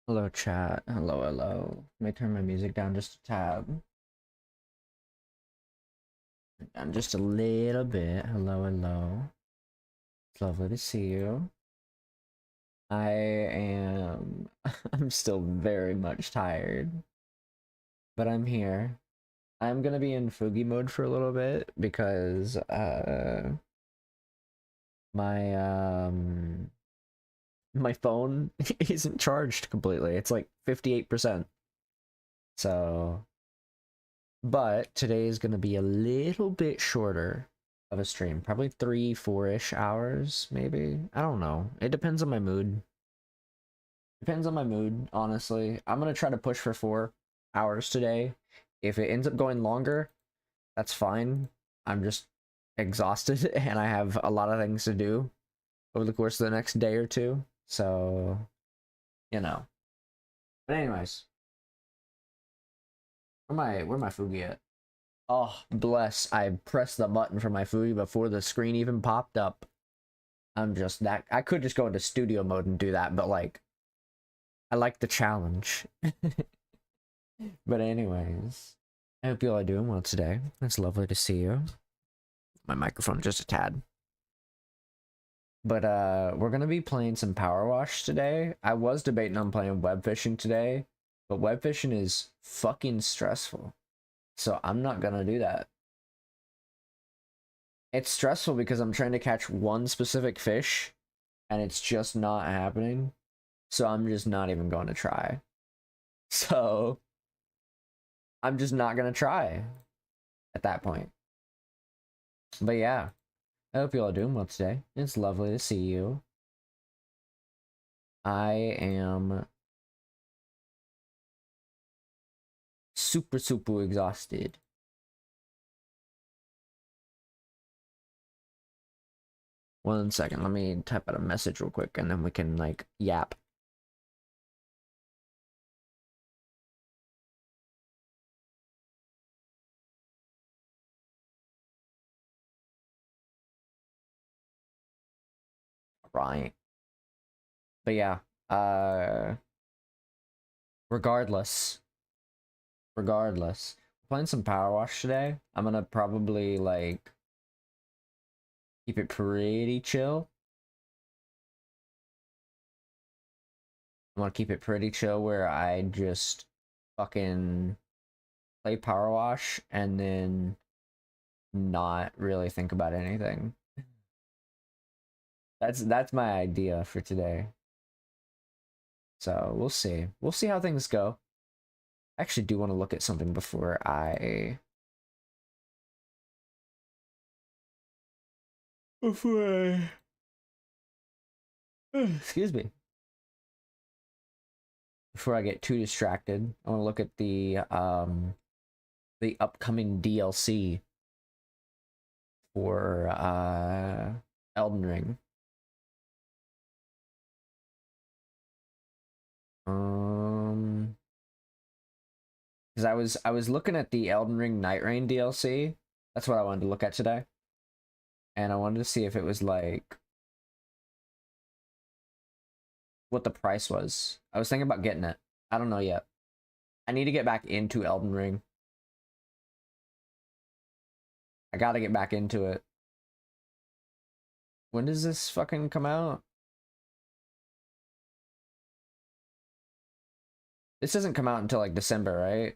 Hello, chat. Hello, hello. Let me turn my music down just a tab. Down just a little bit. Hello, hello. It's lovely to see you. I am... I'm still very much tired. But I'm here. I'm gonna be in Fugi mode for a little bit because, my, my phone isn't charged completely. It's like 58%. So... But today is going to be a little bit shorter of a stream. Probably 3, 4-ish hours, maybe. I don't know. It depends on my mood. Depends on my mood, honestly. I'm going to try to push for 4 hours today. If it ends up going longer, that's fine. I'm just exhausted and I have a lot of things to do over the course of the next day or two. So, you know. But anyways, where my Fugi at? Oh, bless. I pressed the button for my food before the screen even popped up. I'm just that. I could just go into studio mode and do that, but like, I like the challenge. But anyways, I hope you all are doing well today. It's lovely to see you. My microphone just a tad. But we're gonna be playing some Power Wash today. I was debating on playing web fishing today, but web fishing is fucking stressful. So I'm not gonna do that. It's stressful because I'm trying to catch one specific fish and it's just not happening. So I'm just not even going to try. So I'm just not going to try at that point. But yeah, I hope you all are doing well today. It's lovely to see you. I am super, super exhausted. One second, let me type out a message real quick and then we can like yap. Right. But yeah, regardless, playing some Power Wash today. I'm gonna probably like keep it pretty chill. I want to keep it pretty chill where I just fucking play Power Wash and then not really think about anything. That's my idea for today. So we'll see. We'll see how things go. I actually do want to look at something before I excuse me. Before I get too distracted. I want to look at the upcoming DLC for Elden Ring. Because I was looking at the Elden Ring Night Rain DLC. That's what I wanted to look at today. And I wanted to see if it was like what the price was. I was thinking about getting it. I don't know yet. I need to get back into Elden Ring. I gotta get back into it. When does this fucking come out? This doesn't come out until like December, right?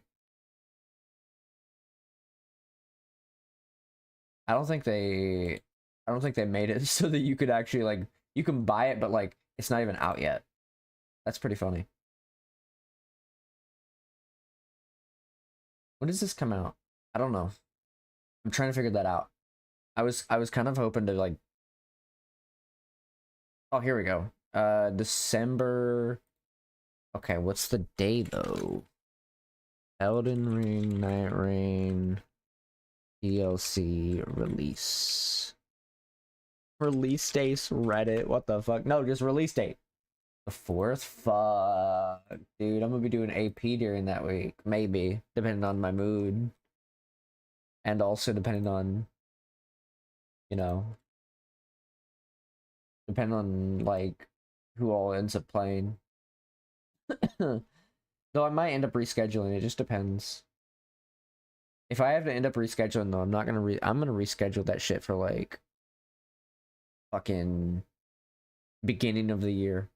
I don't think they I don't think they made it so that you could actually like you can buy it, but like it's not even out yet. That's pretty funny. When does this come out? I don't know. I'm trying to figure that out. I was kind of hoping to like oh here we go. December. Okay, what's the day though? Elden Ring Night Rain DLC release. Release dates Reddit. What the fuck? No, just release date. The 4th? Fuck. Dude, I'm gonna be doing AP during that week. Maybe. Depending on my mood. And also depending on, you know, depending on, like, who all ends up playing. Though I might end up rescheduling. It just depends. If I have to end up rescheduling, though, I'm not gonna I'm gonna reschedule that shit for like fucking beginning of the year,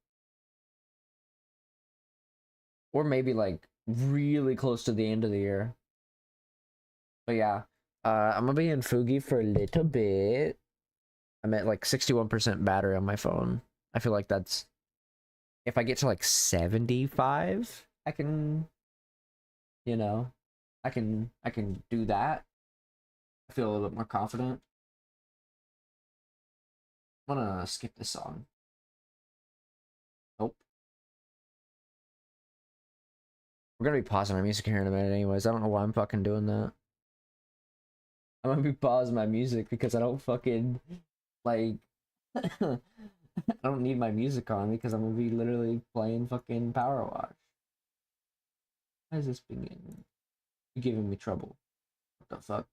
or maybe like really close to the end of the year. But yeah, I'm gonna be in Fugi for a little bit. I'm at like 61% battery on my phone. I feel like that's, if I get to like 75, I can, you know, I can do that. I feel a little bit more confident. I'm gonna skip this song. Nope. We're gonna be pausing my music here in a minute anyways. I don't know why I'm fucking doing that. I'm gonna be pausing my music because I don't fucking, like, I don't need my music on because I'm gonna be literally playing fucking Power Wash. Why is this being giving me trouble? What the fuck?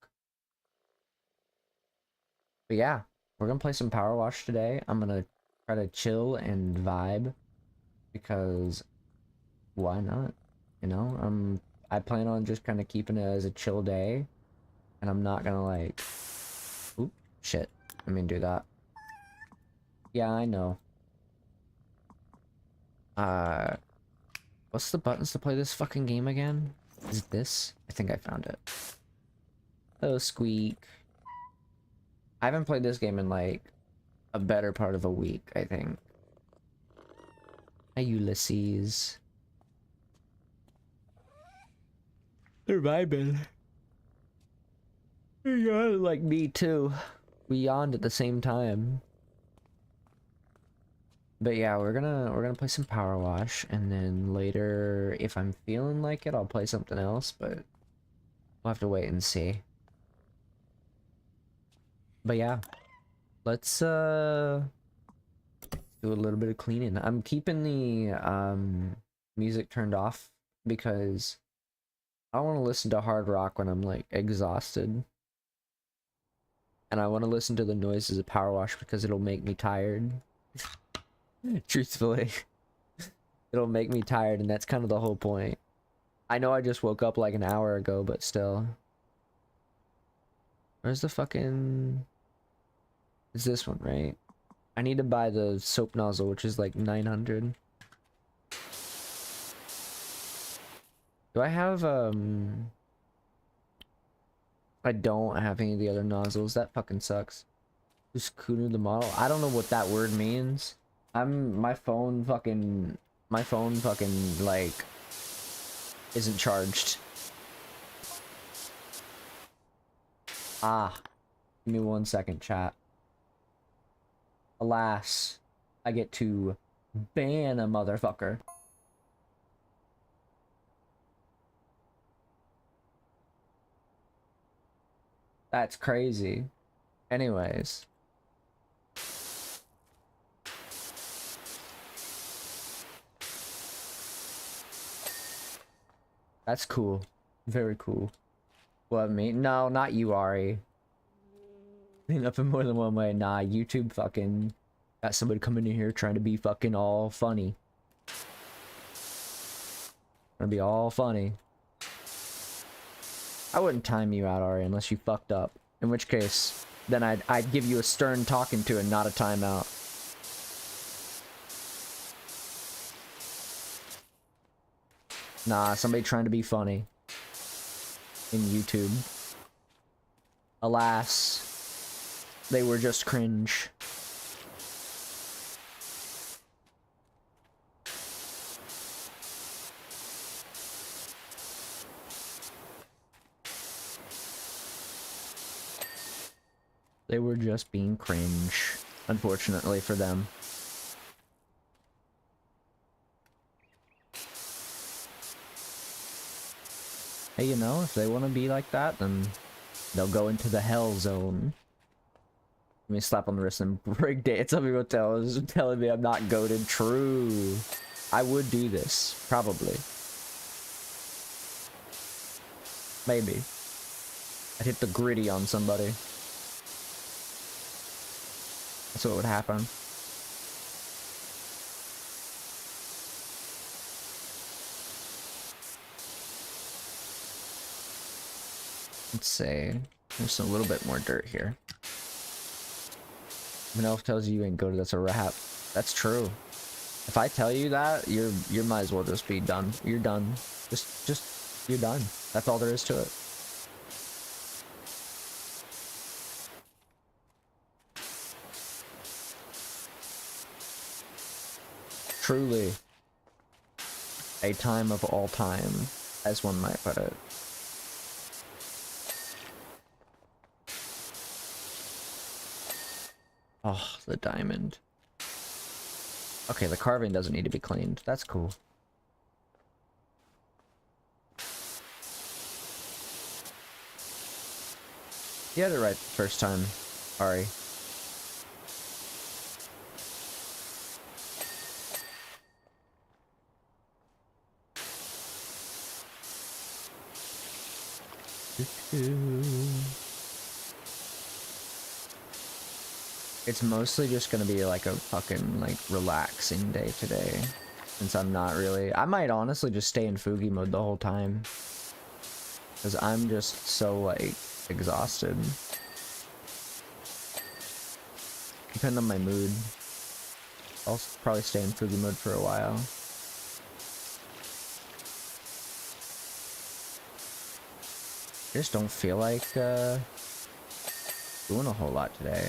But yeah, we're gonna play some Power Wash today. I'm gonna try to chill and vibe because why not? You know, I plan on just kind of keeping it as a chill day, and I'm not gonna like, oop, shit. I mean, do that. Yeah, I know. What's the buttons to play this fucking game again? Is it this? I think I found it. Oh, squeak. I haven't played this game in like a better part of a week, I think. Hi, Ulysses. They're vibing. Yeah, like me too. We yawned at the same time. But yeah, we're gonna play some Power Wash, and then later, if I'm feeling like it, I'll play something else, but we'll have to wait and see. But yeah, let's do a little bit of cleaning. I'm keeping the music turned off because I want to listen to hard rock when I'm like exhausted. And I want to listen to the noises of Power Wash because it'll make me tired. Truthfully. It'll make me tired, and that's kind of the whole point. I know I just woke up like an hour ago, but still. Where's the fucking... It's this one, right? I need to buy the soap nozzle, which is like 900. Do I have, I don't have any of the other nozzles. That fucking sucks. Who's Kuno the model? I don't know what that word means. My phone fucking, like, isn't charged. Ah. Give me 1 second, chat. Alas, I get to ban a motherfucker. That's crazy. Anyways. That's cool. Very cool. What, me? No, not you, Ari. Clean up in more than one way. Nah, YouTube fucking got somebody coming in here trying to be fucking all funny. Gonna be all funny. I wouldn't time you out, Ari, unless you fucked up. In which case, then I'd give you a stern talking to and not a timeout. Nah, somebody trying to be funny. In YouTube. Alas, they were just cringe. They were just being cringe, unfortunately for them. Hey, you know, if they want to be like that, then they'll go into the hell zone. Let me slap on the wrist and break dance. Some people telling me I'm not goated. True. I would do this. Probably. Maybe. I'd hit the gritty on somebody. That's what would happen. Let's say there's a little bit more dirt here. If an elf tells you you ain't goated, that's a rap. That's true. If I tell you that, you might as well just be done. You're done. Just you're done. That's all there is to it. Truly a time of all time, as one might put it. Oh, the diamond. Okay, the carving doesn't need to be cleaned. That's cool. You had it right the first time, Ari. It's mostly just gonna be like a fucking like relaxing day today, since I'm not really. I might honestly just stay in Fugi mode the whole time, because I'm just so like exhausted. Depending on my mood, I'll probably stay in Fugi mode for a while. I just don't feel like doing a whole lot today.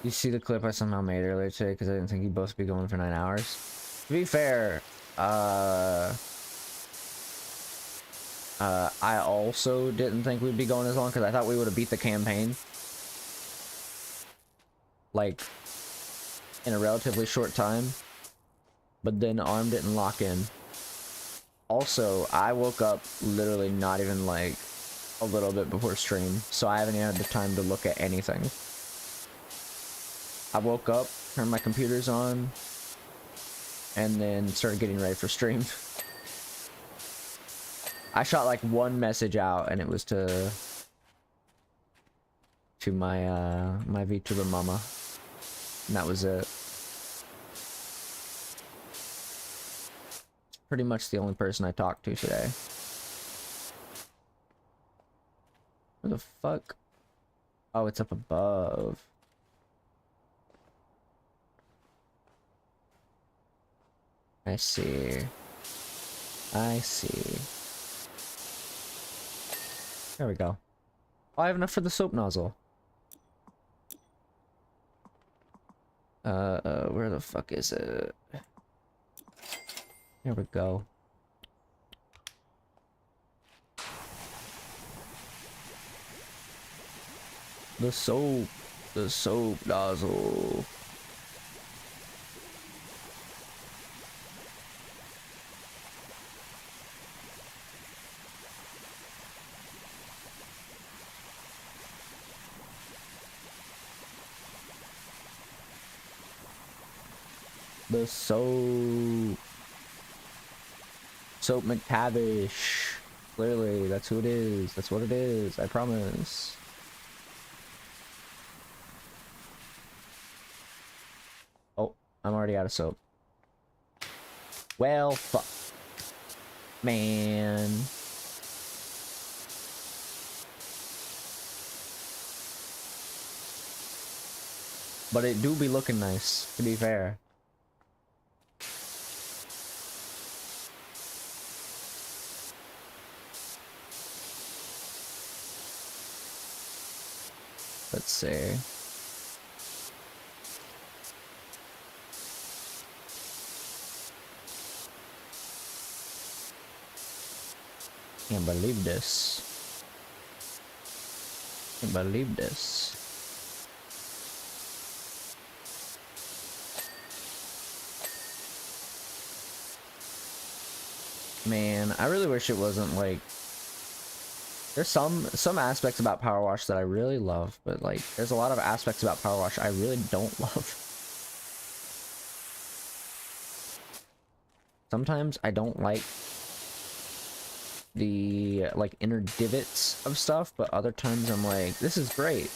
You see the clip I somehow made earlier today because I didn't think you'd both be going for 9 hours. To be fair, I also didn't think we'd be going as long because I thought we would have beat the campaign like in a relatively short time, but then ARM didn't lock in. Also, I woke up literally not even like a little bit before stream, so I haven't had the time to look at anything. I woke up, turned my computers on, and then started getting ready for stream. I shot like one message out, and it was to my my Vtuber mama, and that was it. Pretty much the only person I talked to today. Where the fuck? Oh, it's up above. I see. I see. There we go. Oh, I have enough for the soap nozzle. Where the fuck is it? Here we go. The soap nozzle. The soap McTavish. Clearly, that's who it is. That's what it is. I promise. Oh, I'm already out of soap. Well, fuck. Man. But it do be looking nice, to be fair. Let's see. Can't believe this. Can't believe this. Man, I really wish it wasn't like... There's some aspects about Power Wash that I really love, but like there's a lot of aspects about Power Wash I really don't love. Sometimes I don't like the like inner divots of stuff, but other times I'm like, this is great.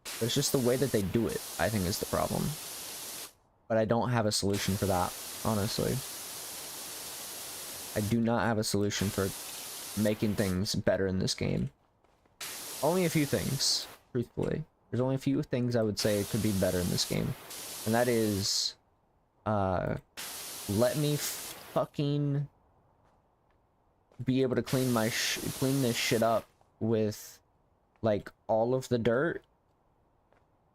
But it's just the way that they do it, I think, is the problem. But I don't have a solution for that, honestly. I do not have a solution for making things better in this game. Only a few things, truthfully. There's only a few things I would say could be better in this game. And that is, let me fucking be able to clean this shit up with, like, all of the dirt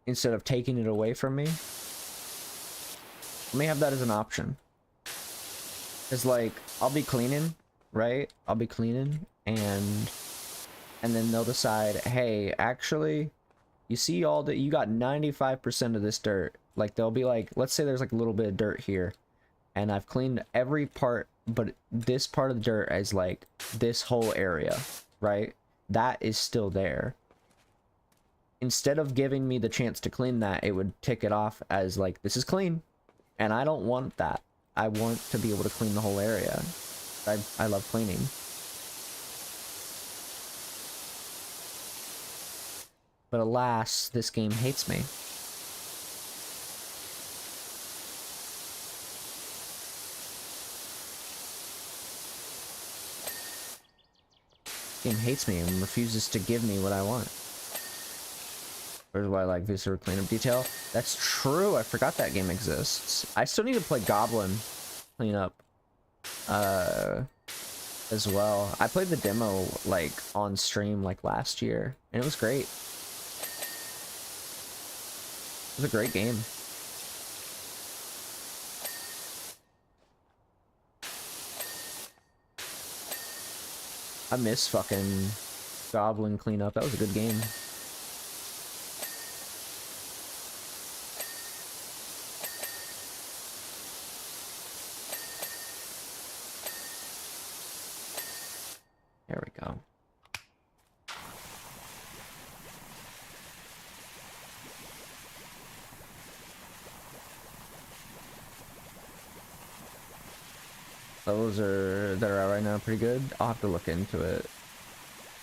instead of taking it away from me. Let me have that as an option. It's like, I'll be cleaning, right? I'll be cleaning, and then they'll decide, hey, actually, you see all that, you got 95% of this dirt. Like, they'll be like, let's say there's like a little bit of dirt here, and I've cleaned every part, but this part of the dirt is like this whole area, right? That is still there. Instead of giving me the chance to clean that, it would tick it off as like, this is clean. And I don't want that. I want to be able to clean the whole area. I love cleaning. But alas, this game hates me. This game hates me and refuses to give me what I want. Or why I like visitor cleanup detail. That's true. I forgot that game exists. I still need to play Goblin cleanup as well. I played the demo like on stream like last year, and it was great. It was a great game. I miss fucking Goblin cleanup. That was a good game. There we go. Those that are out right now pretty good. I'll have to look into it.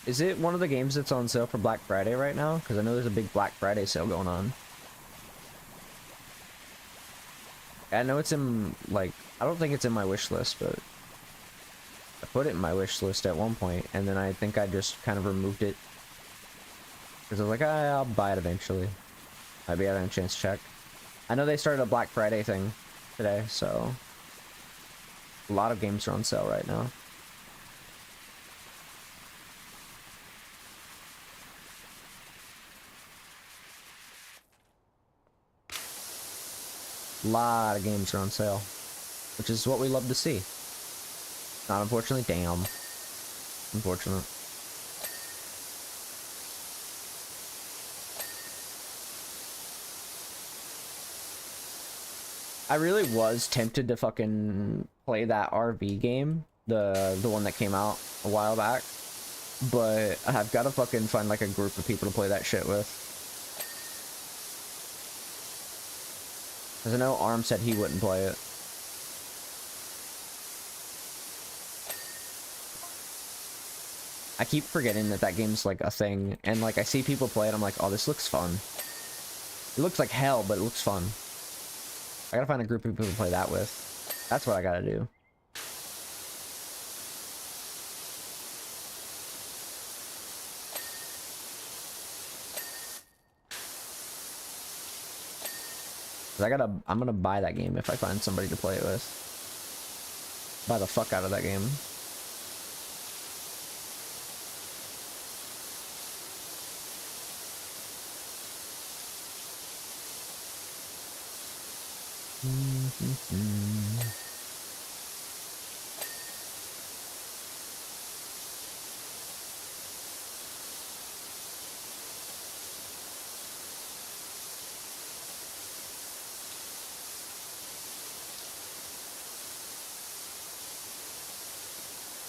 Is it one of the games that's on sale for Black Friday right now? Because I know there's a big Black Friday sale going on. I know it's in, like, I don't think it's in my wish list, but I put it in my wish list at one point, and then I think I just kind of removed it. Because I was like, I'll buy it eventually. Maybe I haven't a chance to check. I know they started a Black Friday thing today, so a lot of games are on sale right now. A lot of games are on sale, which is what we love to see. Not unfortunately, damn. Unfortunate. I really was tempted to fucking play that RV game, the one that came out a while back, but I've got to fucking find like a group of people to play that shit with. Because I know Arm said he wouldn't play it. I keep forgetting that that game's like a thing, and like I see people play it, I'm like, oh, this looks fun. It looks like hell, but it looks fun. I gotta find a group of people to play that with. That's what I gotta do. I'm gonna buy that game if I find somebody to play it with. Buy the fuck out of that game.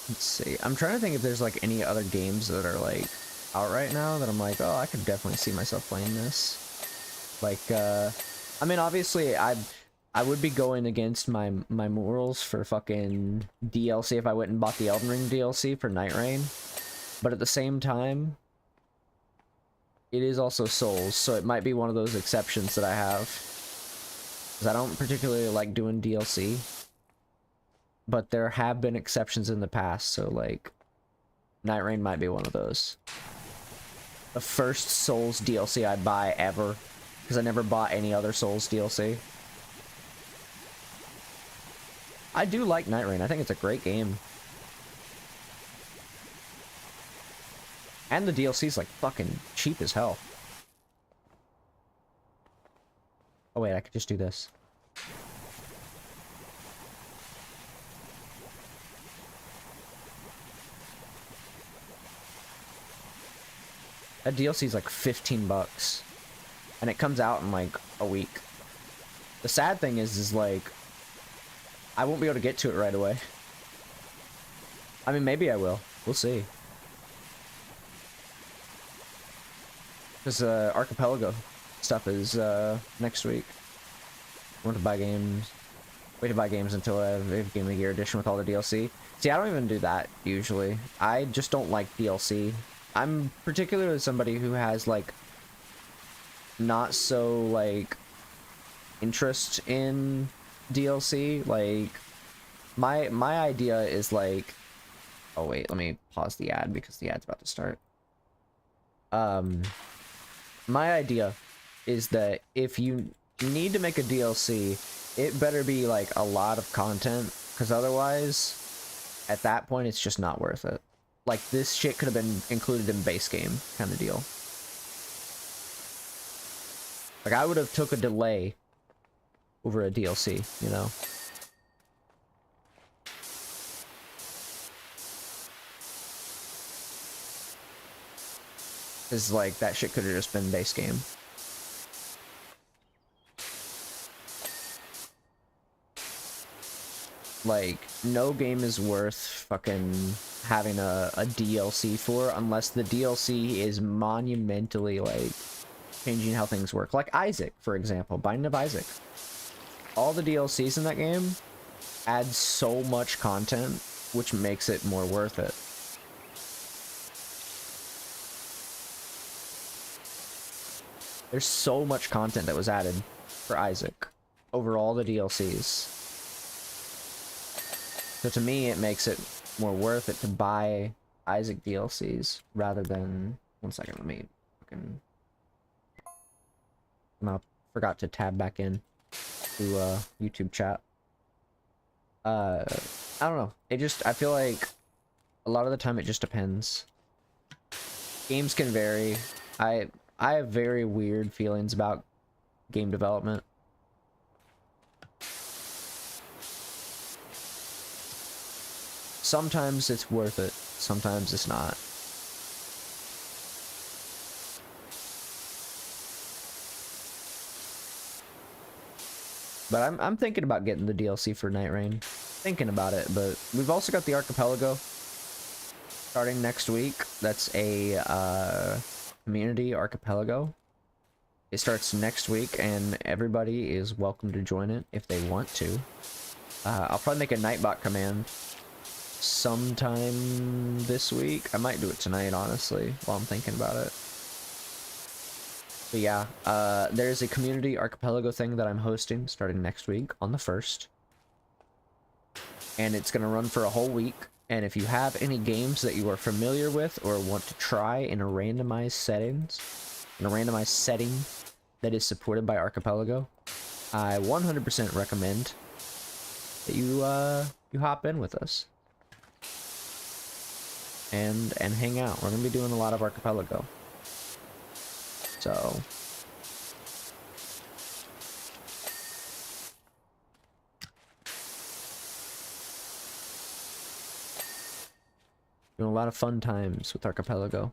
Let's see. I'm trying to think if there's like any other games that are like out right now that I'm like, oh, I could definitely see myself playing this. Like, I mean, obviously, I would be going against my morals for fucking DLC if I went and bought the Elden Ring DLC for Night Rain. But at the same time, it is also Souls, so it might be one of those exceptions that I have. Because I don't particularly like doing DLC. But there have been exceptions in the past, so like, Night Rain might be one of those. The first Souls DLC I'd buy ever, because I never bought any other Souls DLC. I do like Night Rain. I think it's a great game. And the DLC's like fucking cheap as hell. Oh wait, I could just do this. That DLC is like 15 bucks. And it comes out in like a week. The sad thing is like, I won't be able to get to it right away. I mean, maybe I will. We'll see. Because Archipelago stuff is next week. I want to buy games. Wait to buy games until I have a Game of the Year edition with all the DLC. See, I don't even do that usually. I just don't like DLC. I'm particularly somebody who has like not so like interest in DLC. Like my idea is like, oh wait, let me pause the ad because the ad's about to start. My idea is that if you need to make a DLC, it better be like a lot of content, because otherwise at that point it's just not worth it. Like, this shit could have been included in base game kind of deal. Like, I would have took a delay over a DLC, you know? Because, like, that shit could have just been base game. Like, no game is worth fucking having a DLC for unless the DLC is monumentally, like, changing how things work. Like Isaac, for example. Binding of Isaac. All the DLCs in that game add so much content, which makes it more worth it. There's so much content that was added for Isaac over all the DLCs. So to me, it makes it more worth it to buy Isaac DLCs rather than... One second, let me fucking... I forgot to tab back in to YouTube chat. I don't know. It just... I feel like a lot of the time it just depends. Games can vary. I have very weird feelings about game development. Sometimes it's worth it, sometimes it's not. But I'm thinking about getting the DLC for Night Rain. Thinking about it, but we've also got the Archipelago starting next week. That's a community archipelago. It starts next week, and everybody is welcome to join it if they want to. I'll probably make a Nightbot command sometime this week. I might do it tonight, honestly, while I'm thinking about it. But yeah, there's a community archipelago thing that I'm hosting starting next week on the 1st. And it's going to run for a whole week. And if you have any games that you are familiar with or want to try in a randomized setting that is supported by Archipelago, I 100% recommend that you hop in with us. And hang out. We're gonna be doing a lot of Archipelago. So doing a lot of fun times with Archipelago.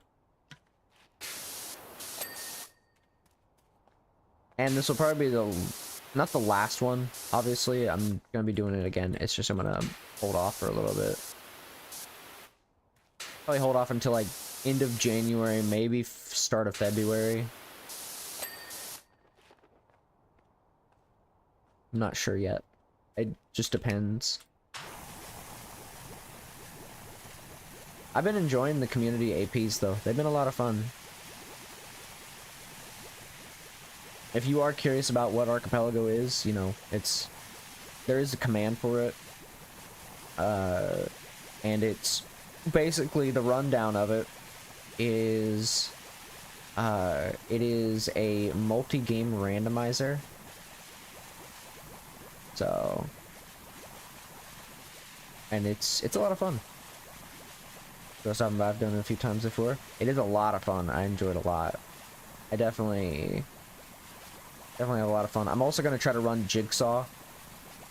And this will probably be not the last one, obviously. I'm gonna be doing it again. It's just I'm gonna hold off for a little bit. Probably hold off until like end of January, maybe start of February. I'm not sure yet. It just depends. I've been enjoying the community APs though. They've been a lot of fun. If you are curious about what Archipelago is, you know, there is a command for it. And it's basically the rundown of it is it is a multi-game randomizer. So, and it's a lot of fun. So something I've done it a few times before. It is a lot of fun. I enjoy it a lot. I definitely have a lot of fun. I'm also going to try to run Jigsaw,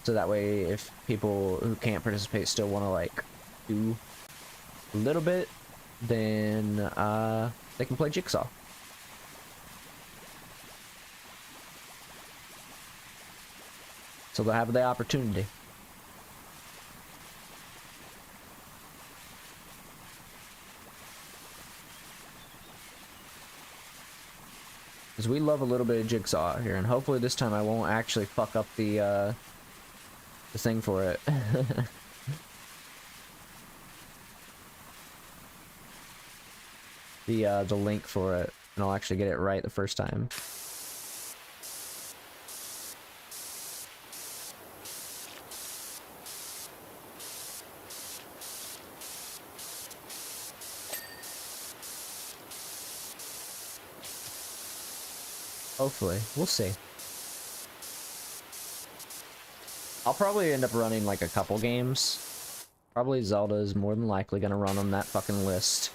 so that way if people who can't participate still want to like do a little bit, then they can play Jigsaw. So they'll have the opportunity. Because we love a little bit of Jigsaw here, and hopefully this time I won't actually fuck up the thing for it. The link for it, and I'll actually get it right the first time. Hopefully. We'll see. I'll probably end up running like a couple games. Probably Zelda is more than likely gonna run on that fucking list.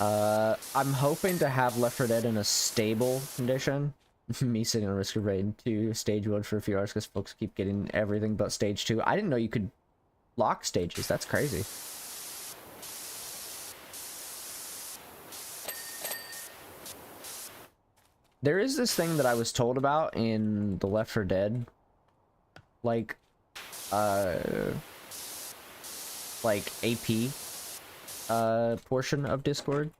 I'm hoping to have Left 4 Dead in a stable condition. Me sitting on Risk of Rain 2 stage 1 for a few hours because folks keep getting everything but stage 2. I didn't know you could lock stages. That's crazy. There is this thing that I was told about in the Left 4 Dead, like AP portion of Discord.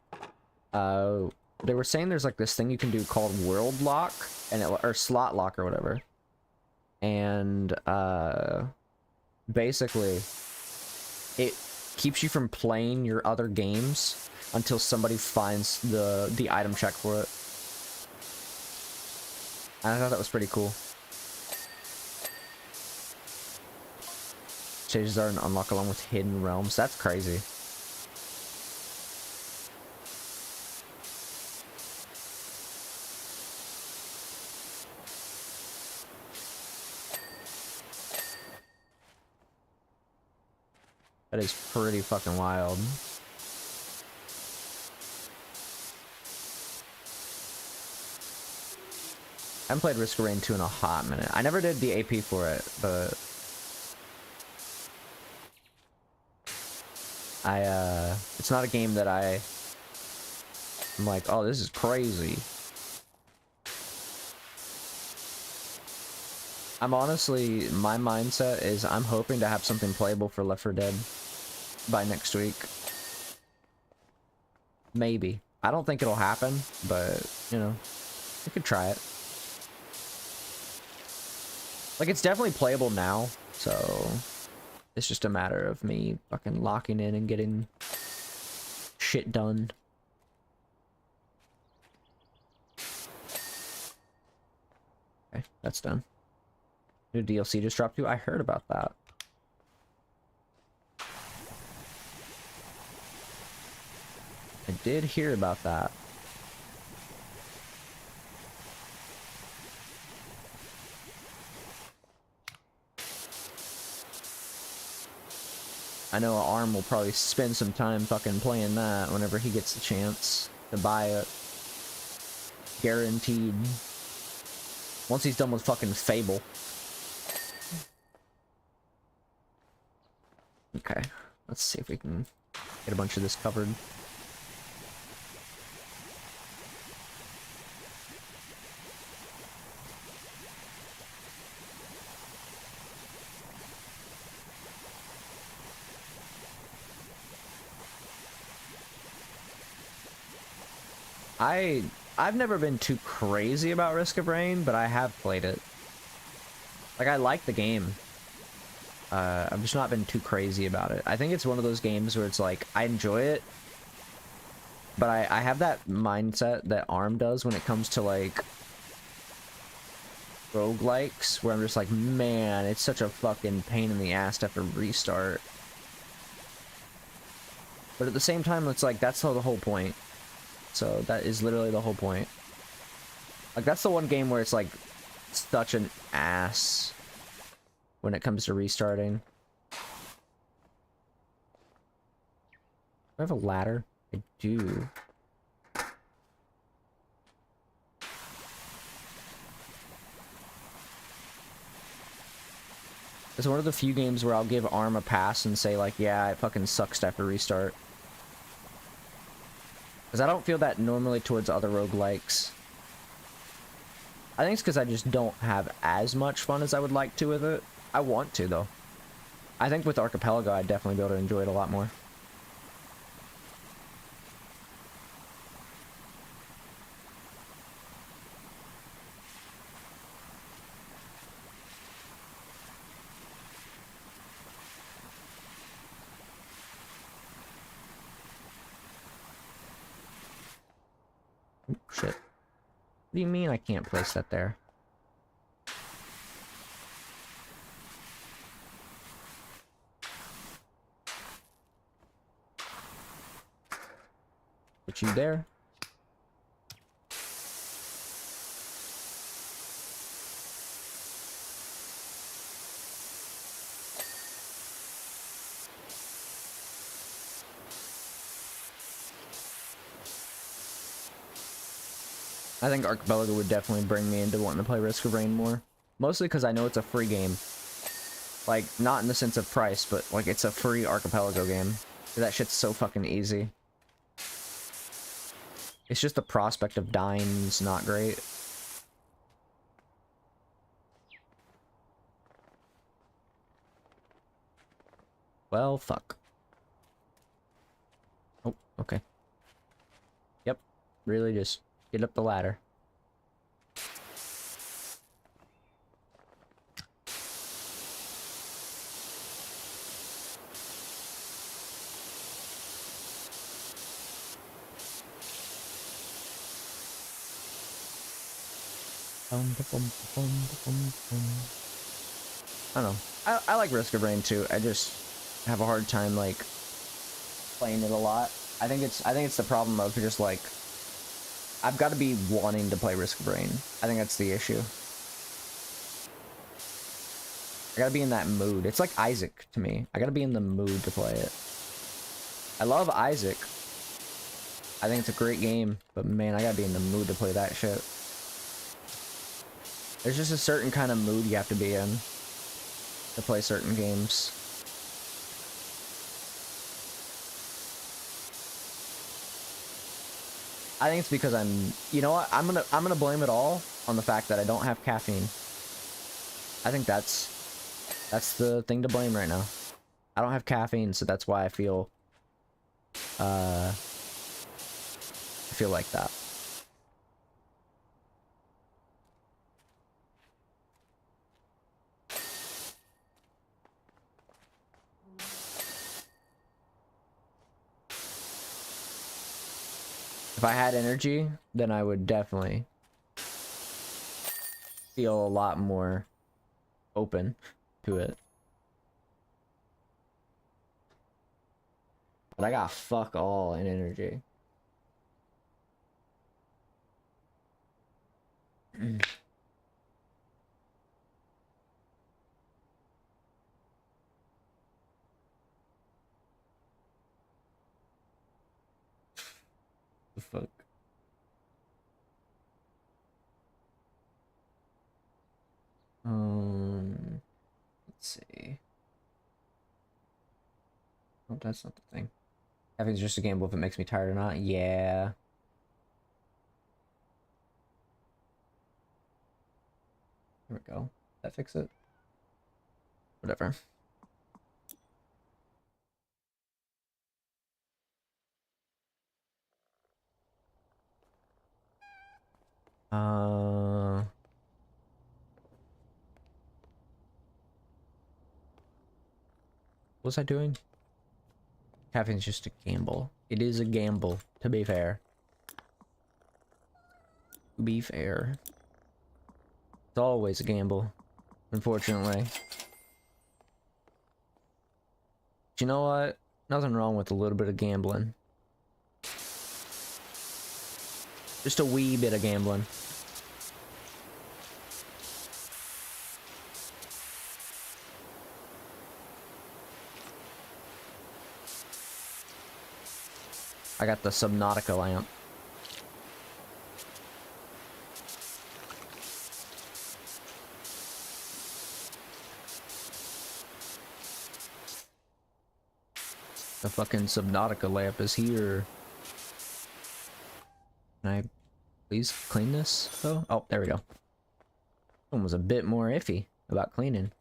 They were saying there's like this thing you can do called World Lock, and or Slot Lock or whatever, and basically it keeps you from playing your other games until somebody finds the item check for it. I thought that was pretty cool. Stages are an unlock along with hidden realms. That's crazy. That is pretty fucking wild. I haven't played Risk of Rain 2 in a hot minute. I never did the AP for it, but it's not a game that I'm like, oh, this is crazy. I'm honestly, my mindset is I'm hoping to have something playable for Left 4 Dead by next week. Maybe. I don't think it'll happen, but, you know, we could try it. Like, it's definitely playable now, so it's just a matter of me fucking locking in and getting shit done. Okay, that's done. New DLC just dropped too. I heard about that. I did hear about that. I know Arm will probably spend some time fucking playing that whenever he gets the chance to buy it. Guaranteed. Once he's done with fucking Fable. Okay, let's see if we can get a bunch of this covered. I've never been too crazy about Risk of Rain, but I have played it. Like, I like the game. I've just not been too crazy about it. I think it's one of those games where it's like, I enjoy it, but I have that mindset that ARM does when it comes to, like, roguelikes, where I'm just like, man, it's such a fucking pain in the ass to have to restart. But at the same time, it's like, that's the whole point. So that is literally the whole point. Like, that's the one game where it's like such an ass when it comes to restarting. Do I have a ladder? I do. It's one of the few games where I'll give ARM a pass and say, like, yeah, it fucking sucks to have to restart. Because I don't feel that normally towards other roguelikes. I think it's because I just don't have as much fun as I would like to with it. I want to, though. I think with Archipelago, I'd definitely be able to enjoy it a lot more. Ooh, shit. What do you mean I can't place that there? Put you there. I think Archipelago would definitely bring me into wanting to play Risk of Rain more. Mostly because I know it's a free game. Like, not in the sense of price, but, like, it's a free Archipelago game. That shit's so fucking easy. It's just the prospect of dying is not great. Well, fuck. Oh, okay. Yep. Really just get up the ladder. I don't know. I like Risk of Rain too. I just have a hard time like playing it a lot. I think it's the problem of just like I've got to be wanting to play Risk of Rain. I think that's the issue. I gotta be in that mood. It's like Isaac to me. I gotta be in the mood to play it. I love Isaac. I think it's a great game, but man, I gotta be in the mood to play that shit. There's just a certain kind of mood you have to be in to play certain games. I think it's because you know what? I'm gonna blame it all on the fact that I don't have caffeine. I think that's the thing to blame right now. I don't have caffeine, so that's why I feel like that. If I had energy, then I would definitely feel a lot more open to it. But I got fuck all in energy. The fuck? Let's see. Oh, that's not the thing. Caffeine's just a gamble if it makes me tired or not. Yeah. There we go. That fix it? Whatever. What was I doing? Caffeine's just a gamble. It is a gamble, to be fair. To be fair. It's always a gamble, unfortunately. But you know what? Nothing wrong with a little bit of gambling. Just a wee bit of gambling. I got the Subnautica lamp. The fucking Subnautica lamp is here. Can I please clean this, though? Oh, there we go. One was a bit more iffy about cleaning.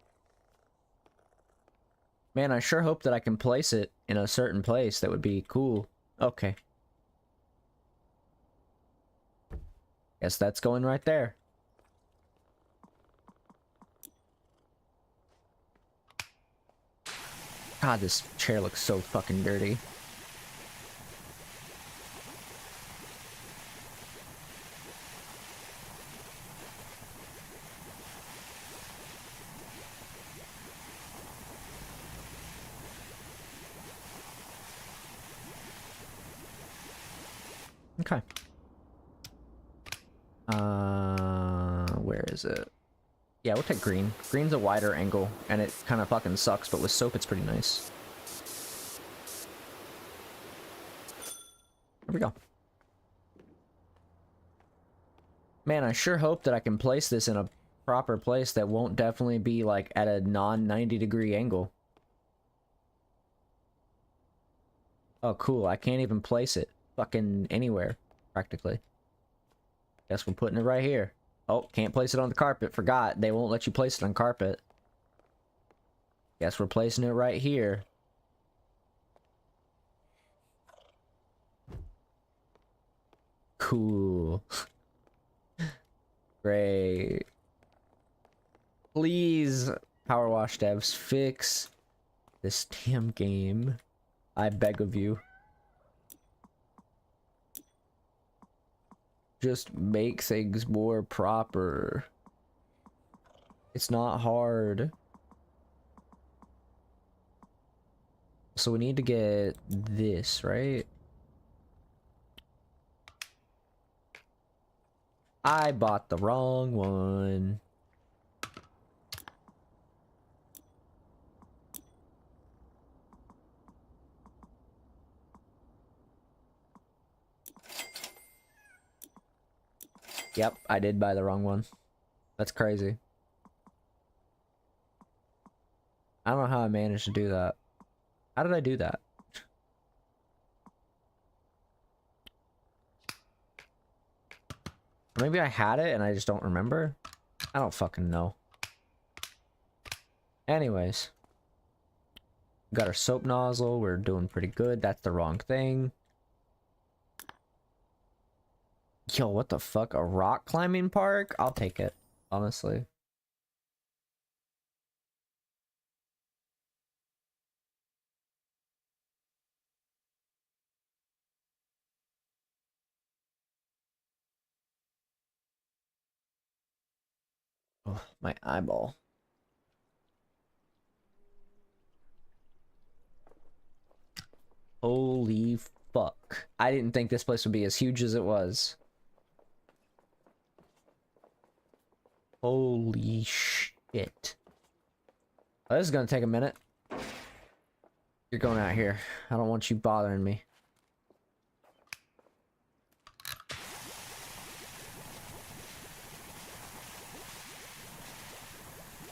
Man, I sure hope that I can place it in a certain place. That would be cool. Okay. Guess that's going right there. God, this chair looks so fucking dirty. Okay. Where is it? Yeah, we'll take green. Green's a wider angle, and it kind of fucking sucks, but with soap it's pretty nice. There we go. Man, I sure hope that I can place this in a proper place that won't definitely be, like, at a non-90-degree angle. Oh, cool. I can't even place it fucking anywhere, practically. Guess we're putting it right here. Oh, can't place it on the carpet. Forgot. They won't let you place it on carpet. Guess we're placing it right here. Cool. Great. Please, Power Wash devs, fix this damn game. I beg of you. Just make things more proper. It's not hard. So we need to get this, right? I bought the wrong one. Yep, I did buy the wrong one. That's crazy. I don't know how I managed to do that. How did I do that? Maybe I had it and I just don't remember? I don't fucking know. Anyways. Got our soap nozzle. We're doing pretty good. That's the wrong thing. Yo, what the fuck? A rock climbing park? I'll take it, honestly. Oh, my eyeball. Holy fuck. I didn't think this place would be as huge as it was. Holy shit. Oh, this is gonna take a minute. You're going out here. I don't want you bothering me.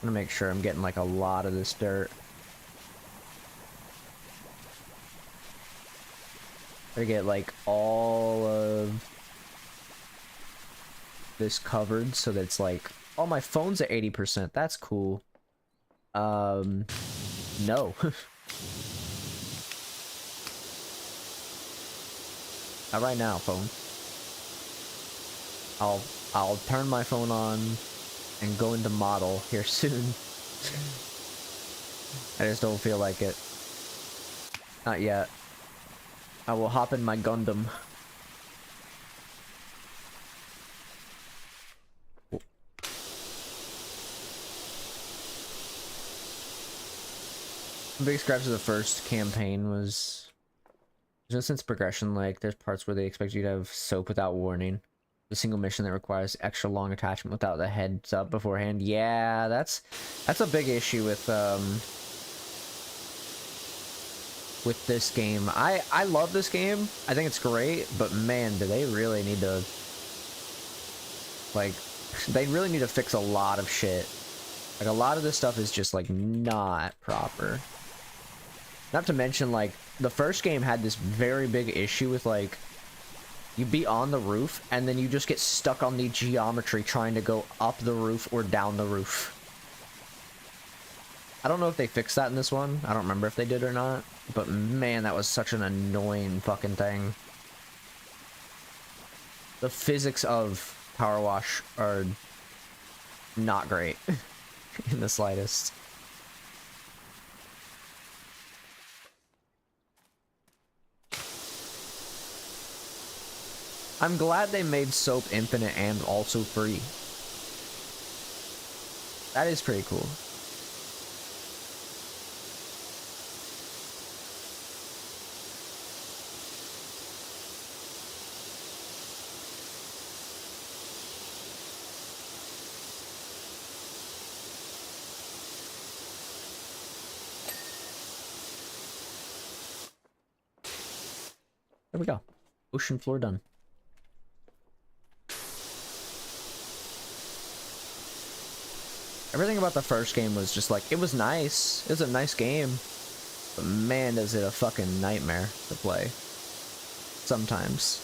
I'm gonna make sure I'm getting like a lot of this dirt. I get like all of this covered so that it's like, oh, my phone's at 80%. That's cool. No. Not right now, phone. I'll turn my phone on and go into model here soon. I just don't feel like it. Not yet. I will hop in my Gundam. The biggest gripes of the first campaign was there's no sense of progression. Like, there's parts where they expect you to have soap without warning. The single mission that requires extra long attachment without the heads up beforehand. Yeah, that's a big issue with this game. I love this game. I think it's great, but man, do they really need to, like, they really need to fix a lot of shit. Like, a lot of this stuff is just, like, not proper. Not to mention, like, the first game had this very big issue with, like, you'd be on the roof, and then you just get stuck on the geometry trying to go up the roof or down the roof. I don't know if they fixed that in this one. I don't remember if they did or not. But man, that was such an annoying fucking thing. The physics of Power Wash are not great in the slightest. I'm glad they made soap infinite and also free. That is pretty cool. There we go. Ocean floor done. Everything about the first game was just like, it was nice. It was a nice game. But man, is it a fucking nightmare to play. Sometimes.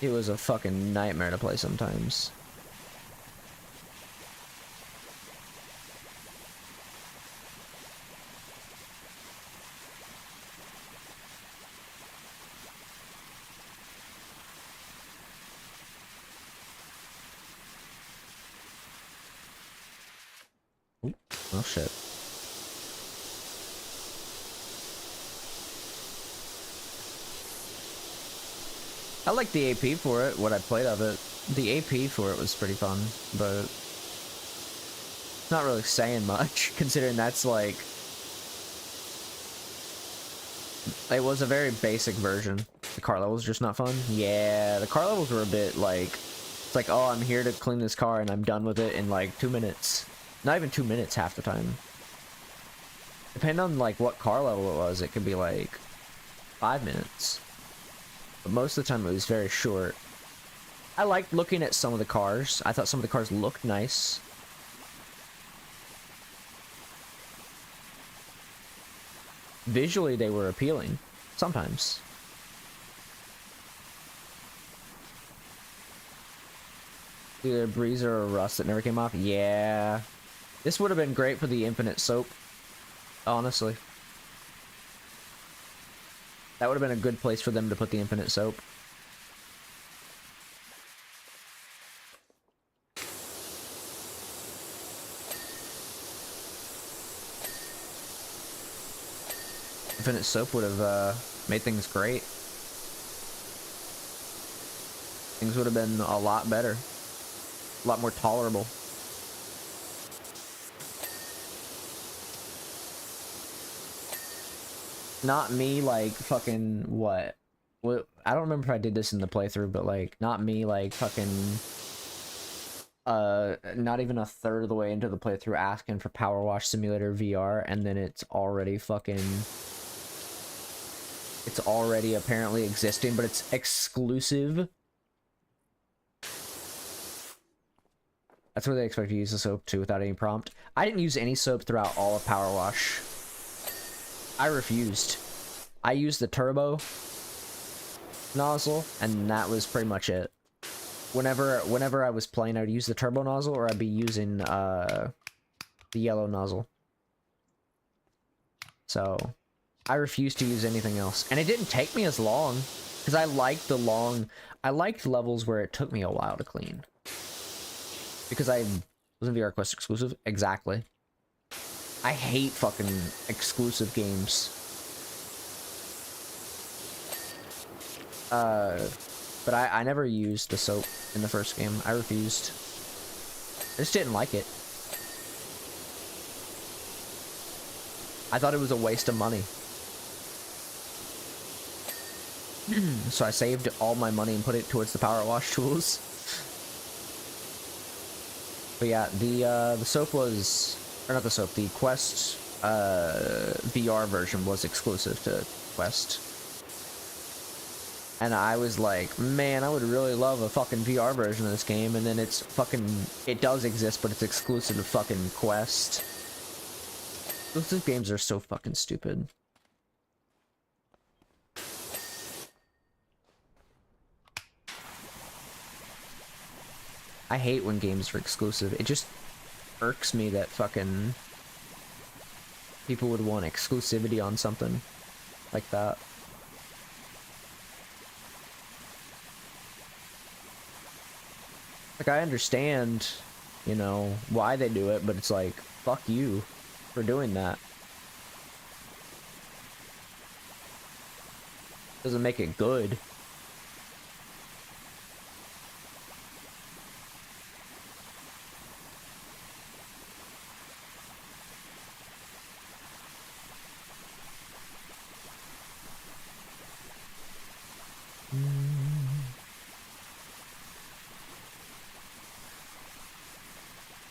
It was a fucking nightmare to play sometimes. Oh shit. I like the AP for it, what I played of it. The AP for it was pretty fun, but it's not really saying much, considering that's like... It was a very basic version. The car levels just not fun. Yeah, the car levels were a bit like... It's like, oh, I'm here to clean this car and I'm done with it in like 2 minutes. Not even 2 minutes half the time. Depending on like what car level it was, it could be like 5 minutes. But most of the time it was very short. I liked looking at some of the cars. I thought some of the cars looked nice. Visually they were appealing. Sometimes. Either a breezer or a rust that never came off. Yeah. This would have been great for the infinite soap. Honestly. That would have been a good place for them to put the infinite soap. Infinite soap would have made things great. Things would have been a lot better. A lot more tolerable. Not me, like, fucking, what? I don't remember if I did this in the playthrough, but, like, not me, like, fucking, not even a third of the way into the playthrough asking for Power Wash Simulator VR, and then it's already fucking, it's already apparently existing, but it's exclusive. That's where they expect you to use the soap, too, without any prompt. I didn't use any soap throughout all of Power Wash. I refused. I used the turbo nozzle, and that was pretty much it. Whenever I was playing, I would use the turbo nozzle, or I'd be using the yellow nozzle. So, I refused to use anything else. And it didn't take me as long, because I liked I liked levels where it took me a while to clean. Because I was in VR Quest exclusive. Exactly. I hate fucking exclusive games. But I never used the soap in the first game. I refused. I just didn't like it. I thought it was a waste of money. So I saved all my money and put it towards the power wash tools. But yeah, the soap was, or not the soap, the Quest VR version was exclusive to Quest. And I was like, man, I would really love a fucking VR version of this game, and then it's fucking, it does exist, but it's exclusive to fucking Quest. Those games are so fucking stupid. I hate when games are exclusive. It just irks me that fucking people would want exclusivity on something like that. Like, I understand, you know, why they do it, but it's like, fuck you for doing that. Doesn't make it good.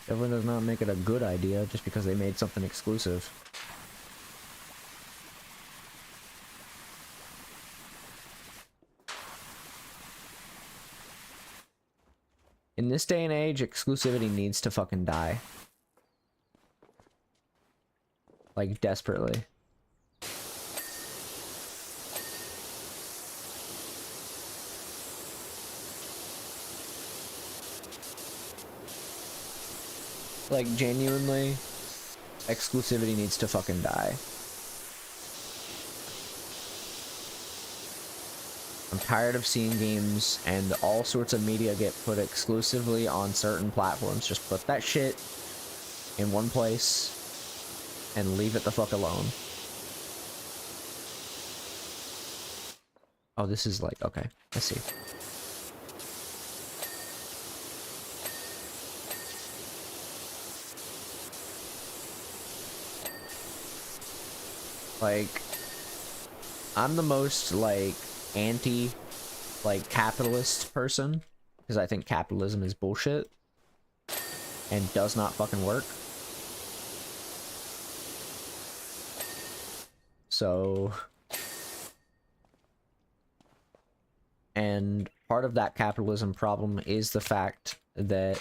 Everyone does not make it a good idea just because they made something exclusive. In this day and age, exclusivity needs to fucking die. Like, desperately. Like, genuinely, exclusivity needs to fucking die. I'm tired of seeing games and all sorts of media get put exclusively on certain platforms. Just put that shit in one place and leave it the fuck alone. Oh, this is like, okay, let's see. Like, I'm the most, like, anti, like, capitalist person, because I think capitalism is bullshit and does not fucking work. So, and part of that capitalism problem is the fact that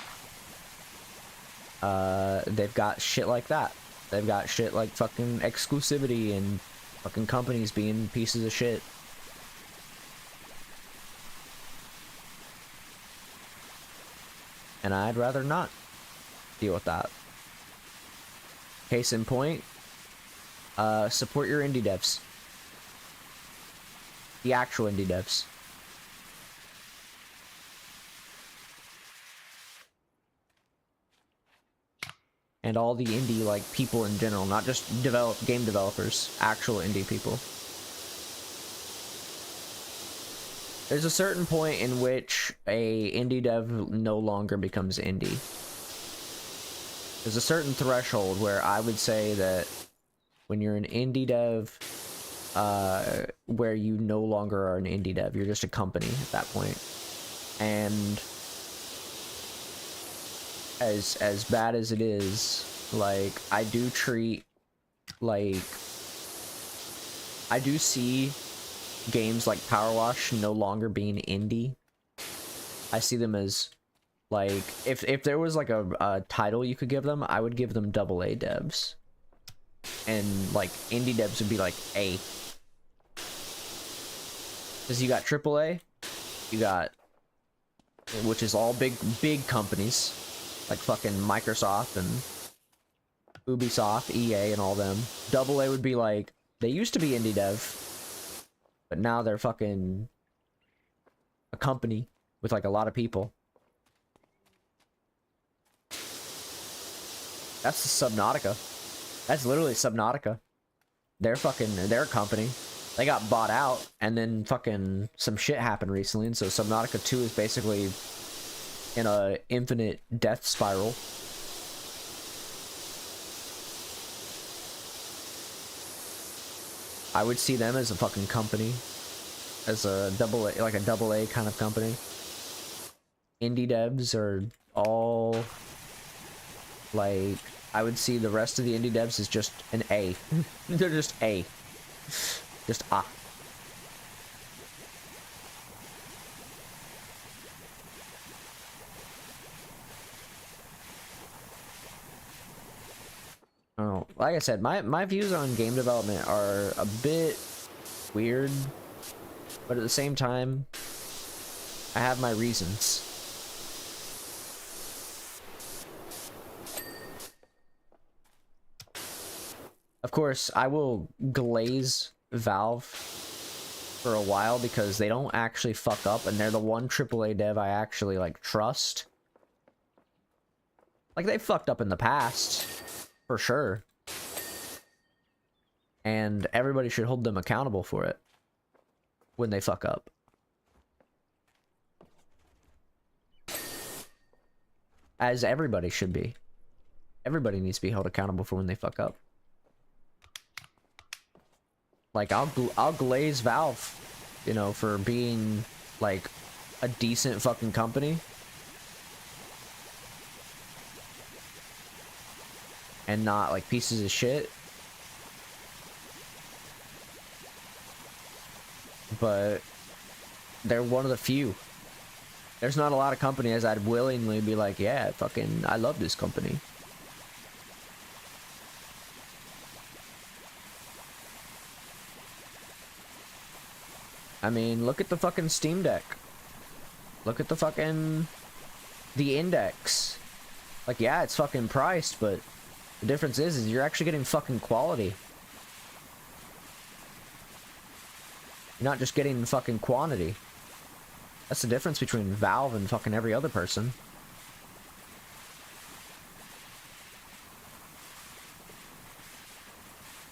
they've got shit like that. They've got shit like fucking exclusivity and fucking companies being pieces of shit. And I'd rather not deal with that. Case in point, support your indie devs. The actual indie devs. And all the indie, like, people in general, not just game developers, actual indie people. There's a certain point in which a indie dev no longer becomes indie. There's a certain threshold where I would say that when you're an indie dev, where you no longer are an indie dev, you're just a company at that point. And as bad as it is, like, I do treat, like, I do see games like Power Wash no longer being indie. I see them as, like, if there was like a title you could give them, I would give them AA devs. And like indie devs would be like A. Because you got AAA, you got, which is all big companies like fucking Microsoft and Ubisoft, EA, and all them. AA would be like, they used to be indie dev, but now they're fucking a company with like a lot of people. That's the Subnautica. That's literally Subnautica. They're a company. They got bought out, and then fucking some shit happened recently, and so Subnautica 2 is basically in a infinite death spiral. I would see them as a fucking company, as a double A, like a double A kind of company. Indie devs are all like, I would see the rest of the indie devs as just an A. They're just A. Just A. Oh, like I said, my views on game development are a bit weird, but at the same time, I have my reasons. Of course, I will glaze Valve for a while because they don't actually fuck up, and they're the one AAA dev I actually, like, trust. Like, they fucked up in the past, for sure. And everybody should hold them accountable for it when they fuck up. As everybody should be. Everybody needs to be held accountable for when they fuck up. Like, I'll glaze Valve, you know, for being, like, a decent fucking company. And not, like, pieces of shit. But they're one of the few. There's not a lot of companies I'd willingly be like, yeah, fucking, I love this company. I mean, look at the fucking Steam Deck. Look at the fucking... the Index. Like, yeah, it's fucking priced, but the difference is you're actually getting fucking quality. You're not just getting fucking quantity. That's the difference between Valve and fucking every other person.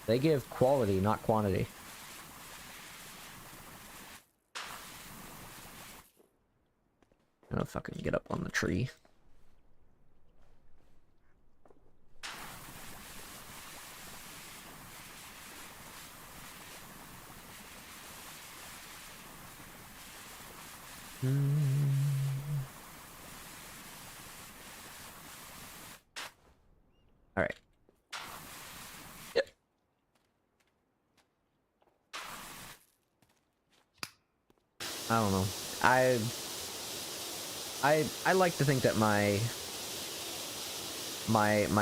They give quality, not quantity. I'm gonna fucking get up on the tree. All right. Yep. I don't know. I like to think that my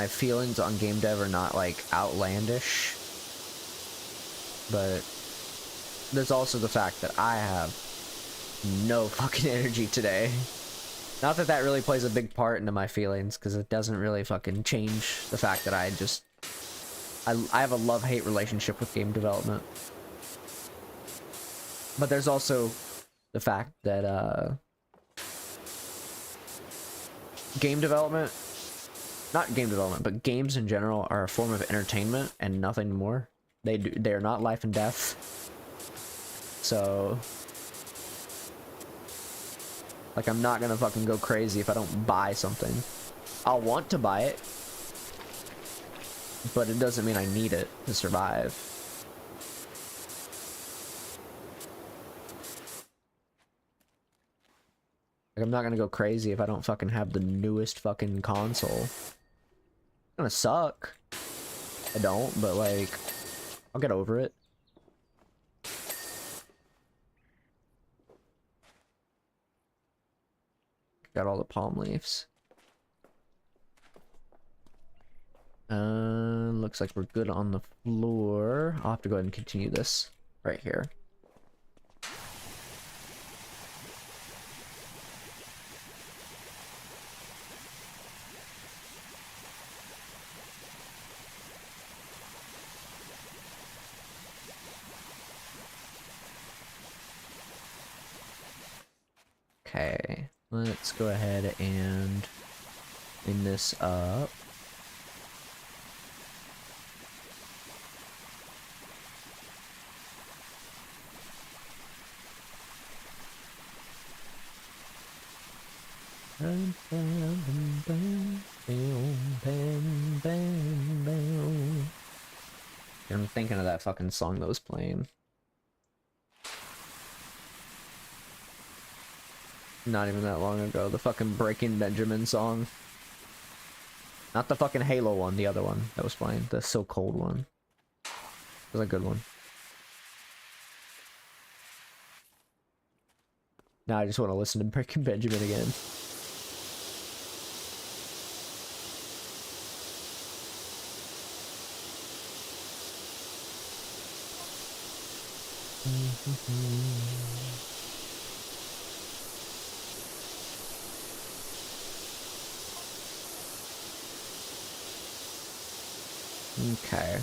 feelings on game dev are not like outlandish, but there's also the fact that I have no fucking energy today. Not that that really plays a big part into my feelings, because it doesn't really fucking change the fact that I have a love-hate relationship with game development. But there's also the fact that game development, not game development, but games in general are a form of entertainment and nothing more. They are not life and death. So, like, I'm not gonna fucking go crazy if I don't buy something. I'll want to buy it, but it doesn't mean I need it to survive. Like, I'm not gonna go crazy if I don't fucking have the newest fucking console. It's gonna suck. I don't, but like, I'll get over it. Got all the palm leaves. Looks like we're good on the floor. I'll have to go ahead and continue this right here. Okay, let's go ahead and clean this up. I'm thinking of that fucking song that was playing. Not even that long ago. The fucking Breaking Benjamin song. Not the fucking Halo one, the other one that was playing. The So Cold one. It was a good one. Now I just want to listen to Breaking Benjamin again. Okay.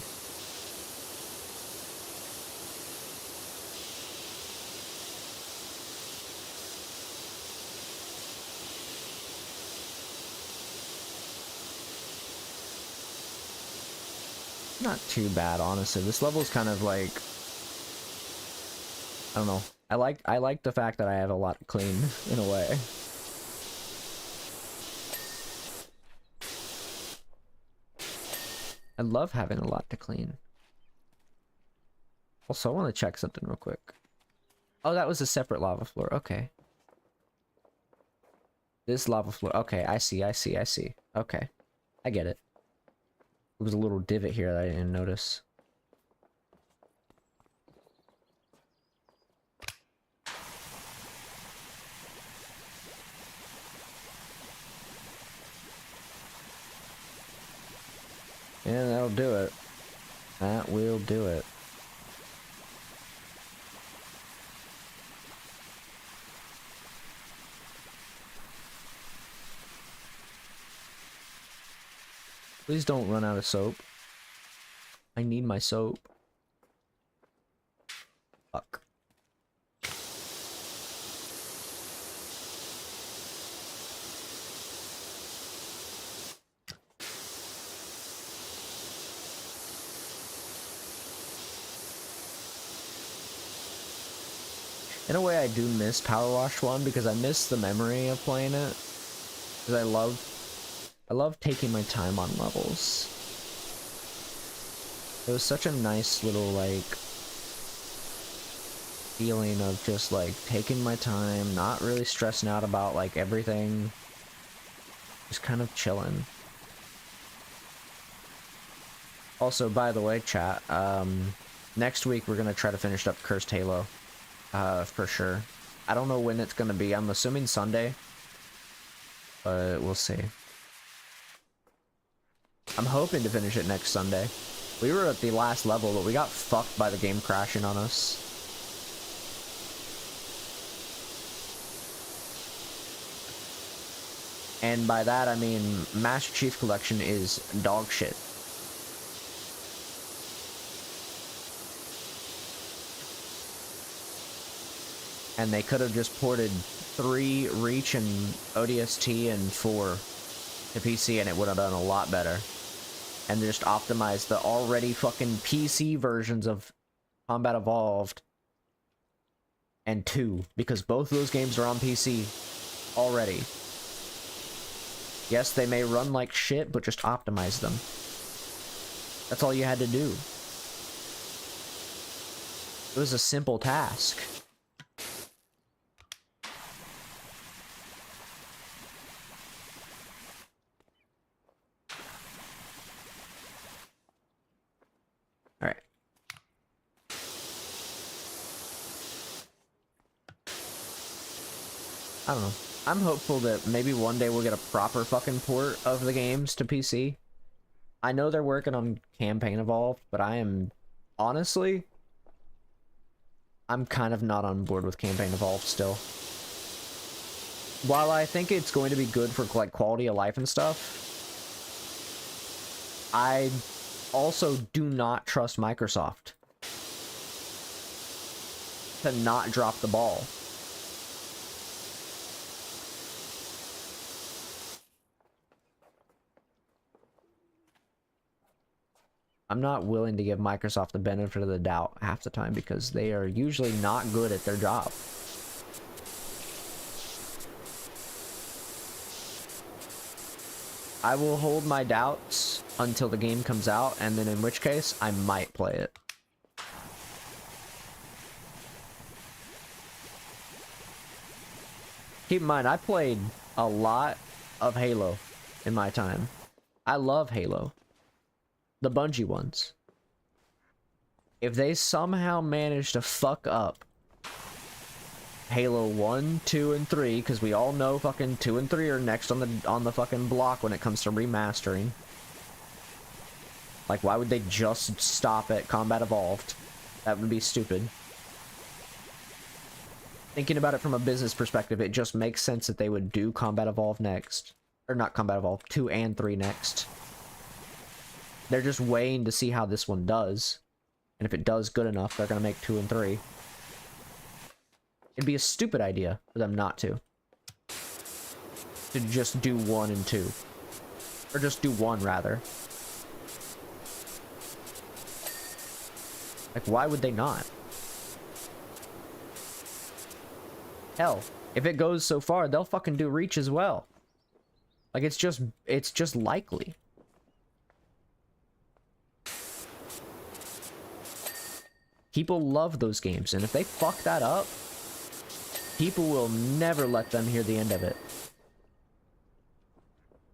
Not too bad, honestly. This level's kind of like, I don't know. I like the fact that I have a lot to clean in a way. I love having a lot to clean. Also, I want to check something real quick. Oh, that was a separate lava floor. Okay. This lava floor. Okay, I see. Okay. I get it. There was a little divot here that I didn't notice. Yeah, that'll do it. That will do it. Please don't run out of soap. I need my soap. Fuck. In a way, I do miss Power Wash 1 because I miss the memory of playing it. Because I love taking my time on levels. It was such a nice little, like, feeling of just, like, taking my time, not really stressing out about, like, everything. Just kind of chilling. Also, by the way, chat, next week we're gonna try to finish up Cursed Halo. For sure. I don't know when it's gonna be. I'm assuming Sunday. But we'll see. I'm hoping to finish it next Sunday. We were at the last level, but we got fucked by the game crashing on us. And by that, I mean Master Chief Collection is dog shit. And they could have just ported 3 Reach and ODST and 4 to PC and it would have done a lot better. And just optimized the already fucking PC versions of Combat Evolved and 2, because both of those games are on PC already. Yes, they may run like shit, but just optimize them. That's all you had to do. It was a simple task. Alright. I don't know. I'm hopeful that maybe one day we'll get a proper fucking port of the games to PC. I know they're working on Campaign Evolved, but I am... honestly... I'm kind of not on board with Campaign Evolved still. While I think it's going to be good for, like, quality of life and stuff, I also do not trust Microsoft to not drop the ball. I'm not willing to give Microsoft the benefit of the doubt half the time because they are usually not good at their job. I will hold my doubts until the game comes out, and then in which case, I might play it. Keep in mind, I played a lot of Halo in my time. I love Halo. The Bungie ones. If they somehow manage to fuck up Halo 1, 2, and 3, because we all know fucking 2 and 3 are next on the fucking block when it comes to remastering. Like, why would they just stop at Combat Evolved? That would be stupid. Thinking about it from a business perspective, it just makes sense that they would do Combat Evolved next. Or not Combat Evolved, 2 and 3 next. They're just waiting to see how this one does. And if it does good enough, they're gonna make 2 and 3. It'd be a stupid idea for them not to. To just do 1 and 2. Or just do 1, rather. Like, why would they not? Hell, if it goes so far, they'll fucking do Reach as well. Like, it's just likely. People love those games, and if they fuck that up, people will never let them hear the end of it.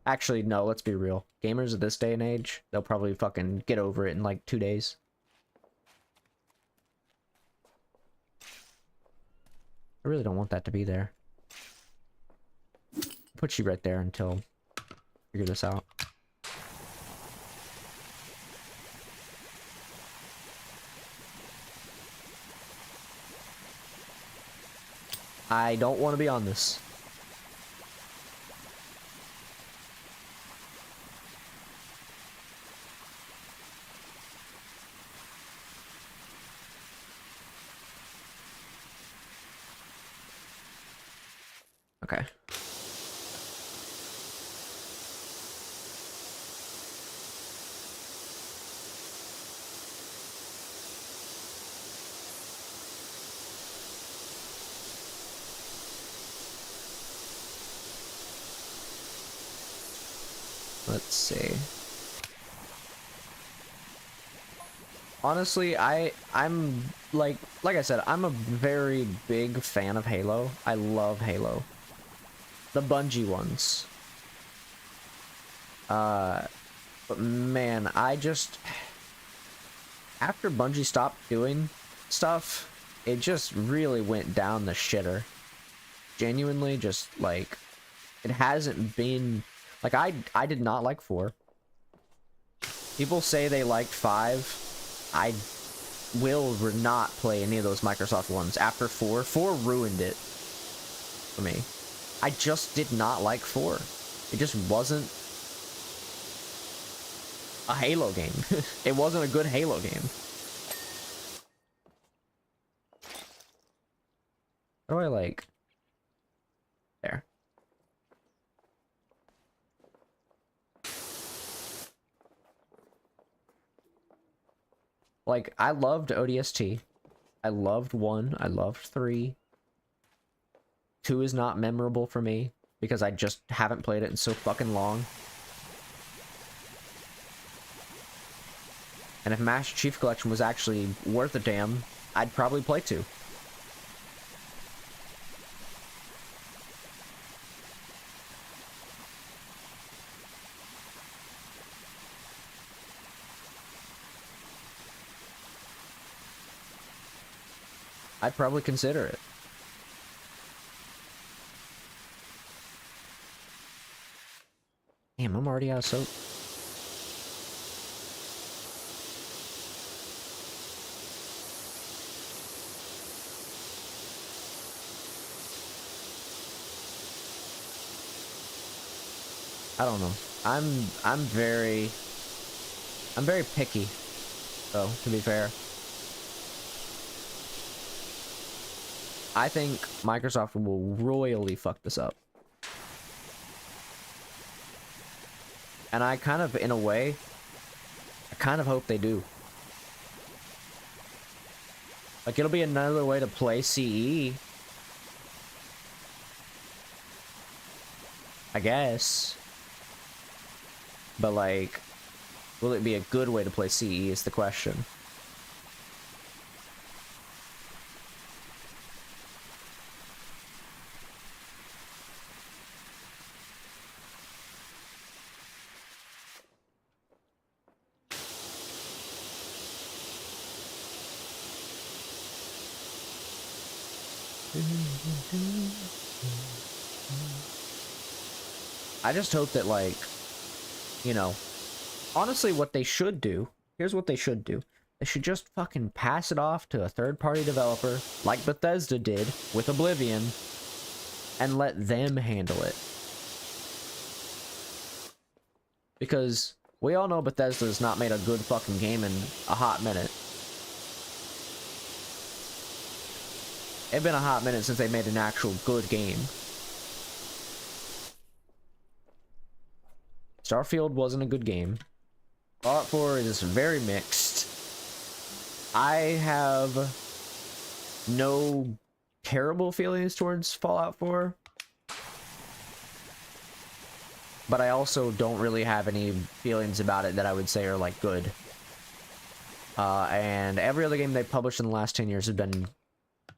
Actually, no, let's be real. Gamers of this day and age, they'll probably fucking get over it in like 2 days. I really don't want that to be there. Put you right there until I figure this out. I don't want to be on this. Okay. Let's see. Honestly, I'm like I said, I'm a very big fan of Halo. I love Halo. The Bungie ones. But man, I just... After Bungie stopped doing stuff, it just really went down the shitter. Genuinely, just, like... It hasn't been... Like, I did not like 4. People say they liked 5. I will not play any of those Microsoft ones. After 4 ruined it for me. I just did not like 4. It just wasn't a Halo game. It wasn't a good Halo game. How do I, like... There. Like, I loved ODST. I loved 1. I loved 3. 2 is not memorable for me because I just haven't played it in so fucking long. And if Master Chief Collection was actually worth a damn, I'd probably play 2. I'd probably consider it. Damn, I'm already out of soap. I don't know. I'm very picky, though, to be fair. I think Microsoft will royally fuck this up. And I kind of, in a way, I kind of hope they do. Like, it'll be another way to play CE. I guess. but like, will it be a good way to play CE is the question. I just hope that, like, you know, honestly, what they should do, here's what they should do. They should just fucking pass it off to a third-party developer, like Bethesda did with Oblivion, and let them handle it. Because we all know Bethesda's not made a good fucking game in a hot minute. It's been a hot minute since they made an actual good game. Starfield wasn't a good game. Fallout 4 is very mixed. I have no terrible feelings towards Fallout 4. But I also don't really have any feelings about it that I would say are, like, good. And every other game they've published in the last 10 years has been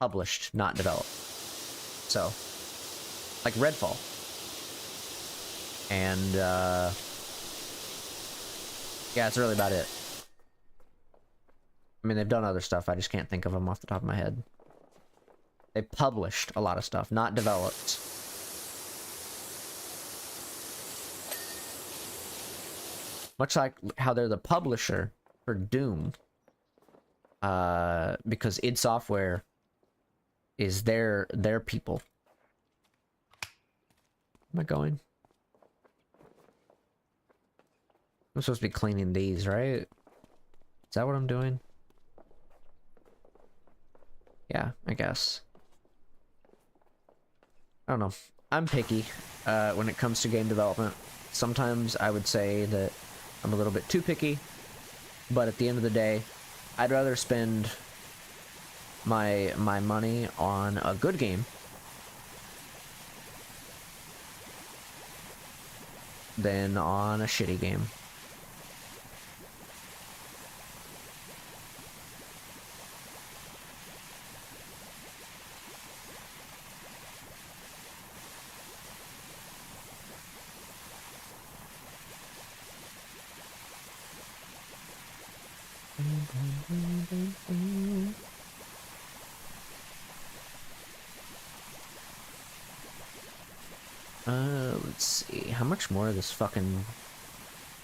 published, not developed. So, like Redfall. And, yeah, that's really about it. I mean, they've done other stuff, I just can't think of them off the top of my head. They published a lot of stuff, not developed. Much like how they're the publisher for Doom. Because id Software is their people. Am I going? I'm supposed to be cleaning these, right? Is that what I'm doing? Yeah, I guess. I don't know. I'm picky when it comes to game development. Sometimes I would say that I'm a little bit too picky, but at the end of the day, I'd rather spend my money on a good game than on a shitty game. Let's see. How much more of this fucking...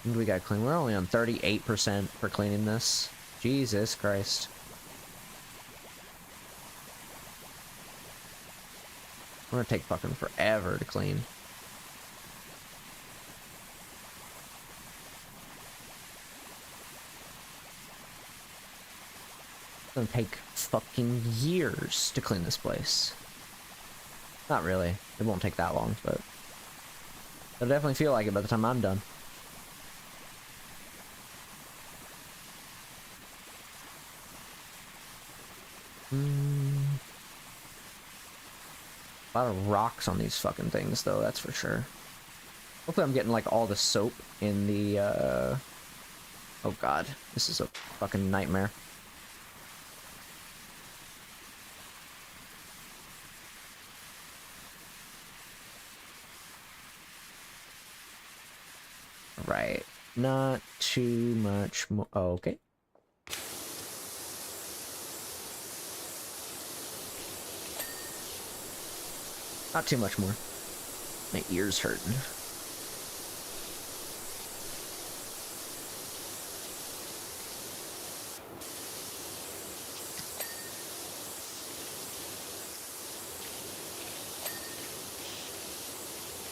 What do we got clean? We're only on 38% for cleaning this. Jesus Christ. It's gonna take fucking forever to clean. It's gonna take fucking years to clean this place. Not really. It won't take that long, but it'll definitely feel like it by the time I'm done. A lot of rocks on these fucking things, though, that's for sure. Hopefully I'm getting, like, all the soap in the, Oh god, this is a fucking nightmare. Right. Not too much more. Oh, okay. Not too much more. My ear's hurting.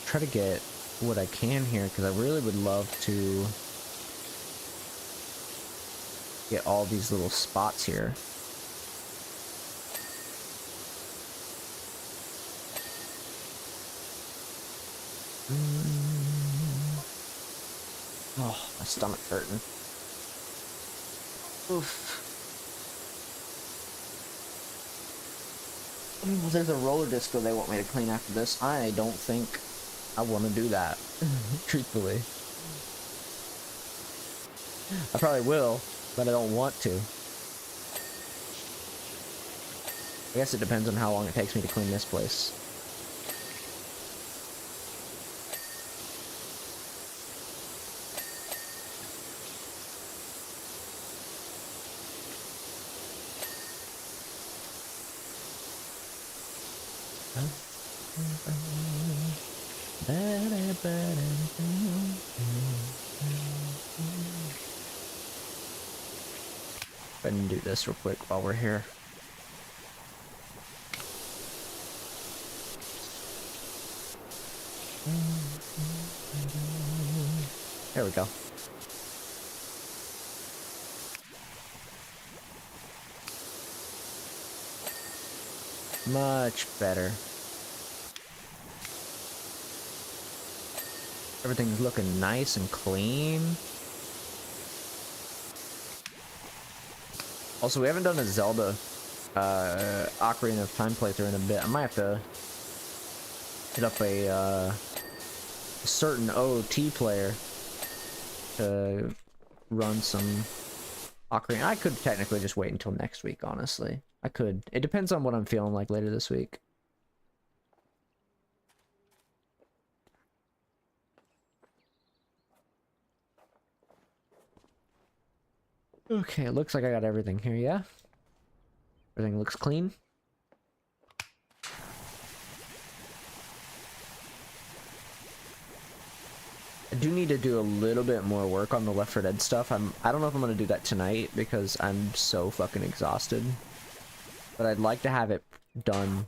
Try to get what I can here, because I really would love to get all these little spots here. Oh, my stomach's hurting. Oof. Well, there's a roller disco they want me to clean after this. I don't think I want to do that, truthfully. I probably will, but I don't want to. I guess it depends on how long it takes me to clean this place. Go ahead and do this real quick while we're here. There we go. Much better. Everything's looking nice and clean. Also, we haven't done a Zelda Ocarina of Time playthrough in a bit. I might have to hit up a certain OOT player to run some Ocarina. I could technically just wait until next week, honestly. I could. It depends on what I'm feeling like later this week. Okay, it looks like I got everything here, yeah? Everything looks clean. I do need to do a little bit more work on the Left 4 Dead stuff. I don't know if I'm gonna do that tonight because I'm so fucking exhausted. But I'd like to have it done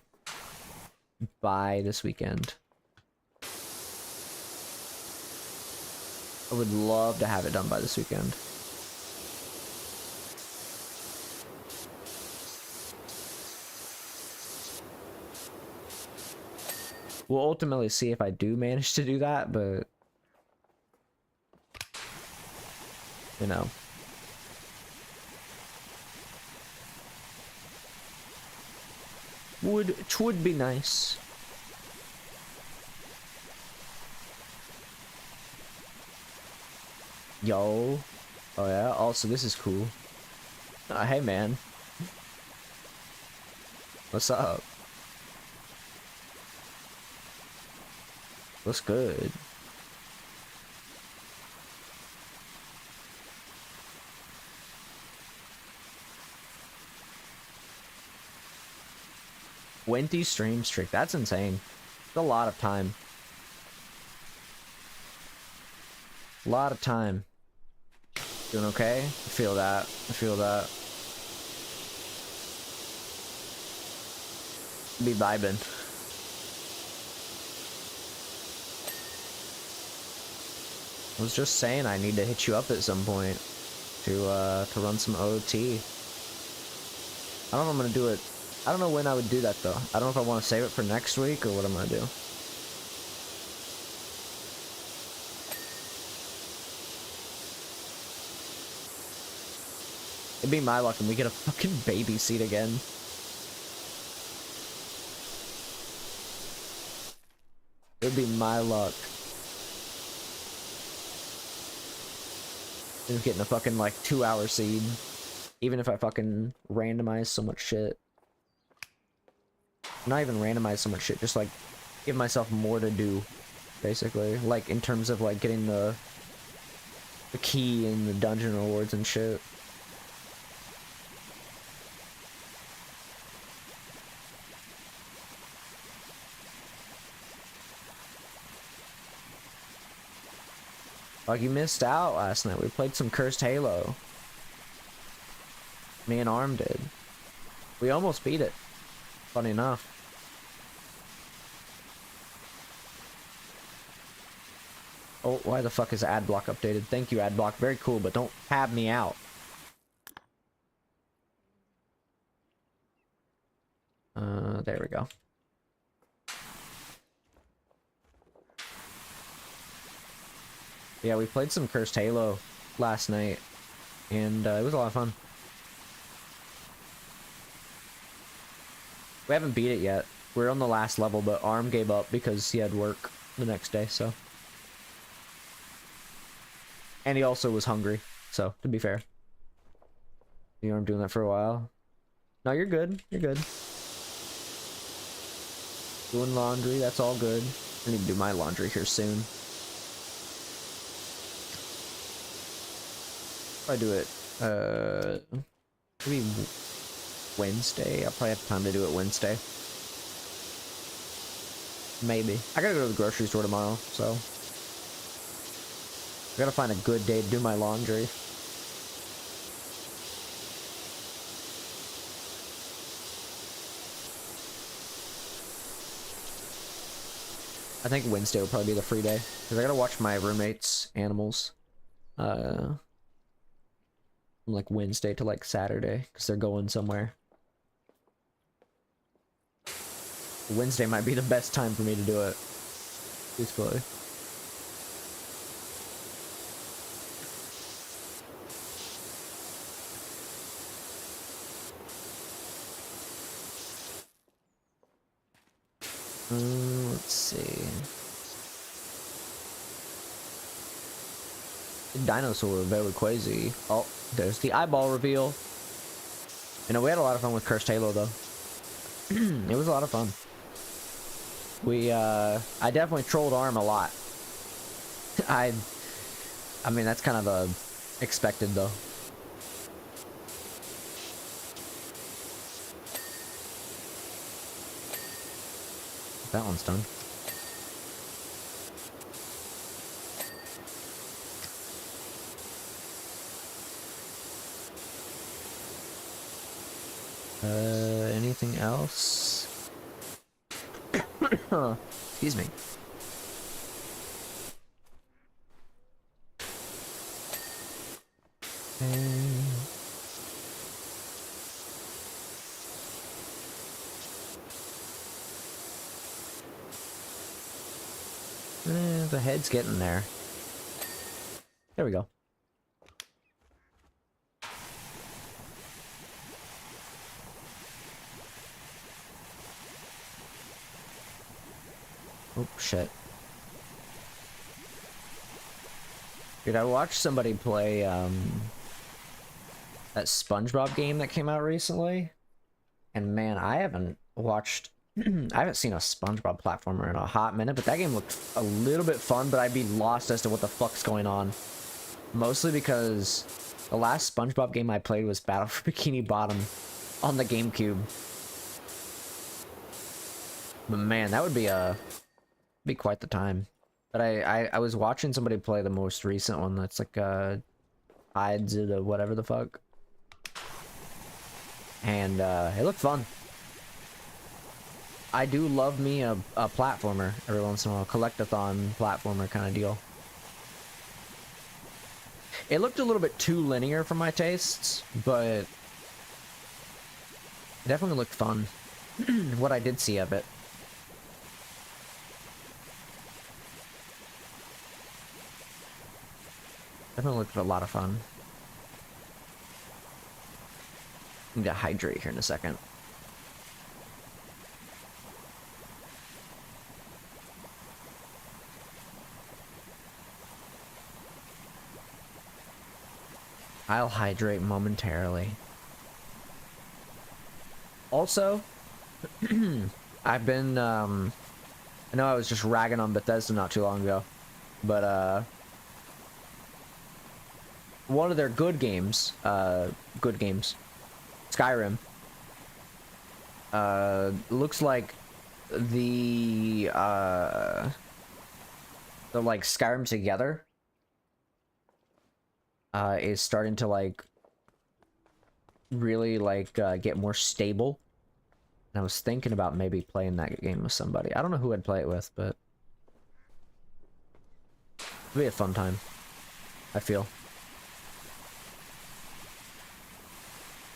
by this weekend. I would love to have it done by this weekend. We'll ultimately see if I do manage to do that, but you know. Would be nice. Yo. Oh yeah, also this is cool. Hey man. What's up? What's good? Twenty stream streak. That's insane. It's a lot of time. A lot of time. Doing okay? I feel that. I feel that. Be vibing. I was just saying I need to hit you up at some point to run some OT. I don't know if I'm gonna do it. I don't know when I would do that though. I don't know if I want to save it for next week or what I'm gonna do. It'd be my luck and we get a fucking baby seat again. It'd be my luck. Just getting a fucking like 2-hour seed. Even if I fucking randomize so much shit. Not even randomize so much shit, just like give myself more to do, basically. Like in terms of like getting the key and the dungeon rewards and shit. Like, you missed out last night. We played some Cursed Halo. Me and Arm did. We almost beat it. Funny enough. Oh, why the fuck is ad block updated? Thank you, ad block. Very cool, but don't tab me out. There we go. Yeah, we played some Cursed Halo last night, and it was a lot of fun. We haven't beat it yet. We're on the last level, but Arm gave up because he had work the next day, so. And he also was hungry. So, to be fair. You know, I'm doing that for a while. No, you're good. You're good. Doing laundry, that's all good. I need to do my laundry here soon. I do it, maybe Wednesday. I'll probably have time to do it Wednesday. Maybe. I gotta go to the grocery store tomorrow, so. I gotta find a good day to do my laundry. I think Wednesday will probably be the free day, because I gotta watch my roommate's animals. From like Wednesday to like Saturday, because they're going somewhere. Wednesday might be the best time for me to do it. Peacefully. Let's see. Dinosaur very crazy. Oh, there's the eyeball reveal. You know, we had a lot of fun with Cursed Halo, though. It was a lot of fun. I definitely trolled ARM a lot. I mean, that's kind of expected, though. That one's done. Anything else? Excuse me. The head's getting there. There we go. Oh, shit. Dude, I watched somebody play, that SpongeBob game that came out recently. And man, I haven't watched... I haven't seen a SpongeBob platformer in a hot minute, but that game looked a little bit fun, but I'd be lost as to what the fuck's going on. Mostly because the last SpongeBob game I played was Battle for Bikini Bottom on the GameCube. But man, that would be quite the time. But I was watching somebody play the most recent one that's like Hides or the whatever the fuck. And it looked fun. I do love me a platformer every once in a while, collectathon platformer kind of deal. It looked a little bit too linear for my tastes, but it definitely looked fun. What I did see of it. Definitely looked a lot of fun. Need to hydrate here in a second. I'll hydrate momentarily. Also, I've been, I know I was just ragging on Bethesda not too long ago, but, one of their good games, Skyrim, looks like the like Skyrim Together is starting to like really like get more stable. And I was thinking about maybe playing that game with somebody. I don't know who I'd play it with, but it'd be a fun time, I feel.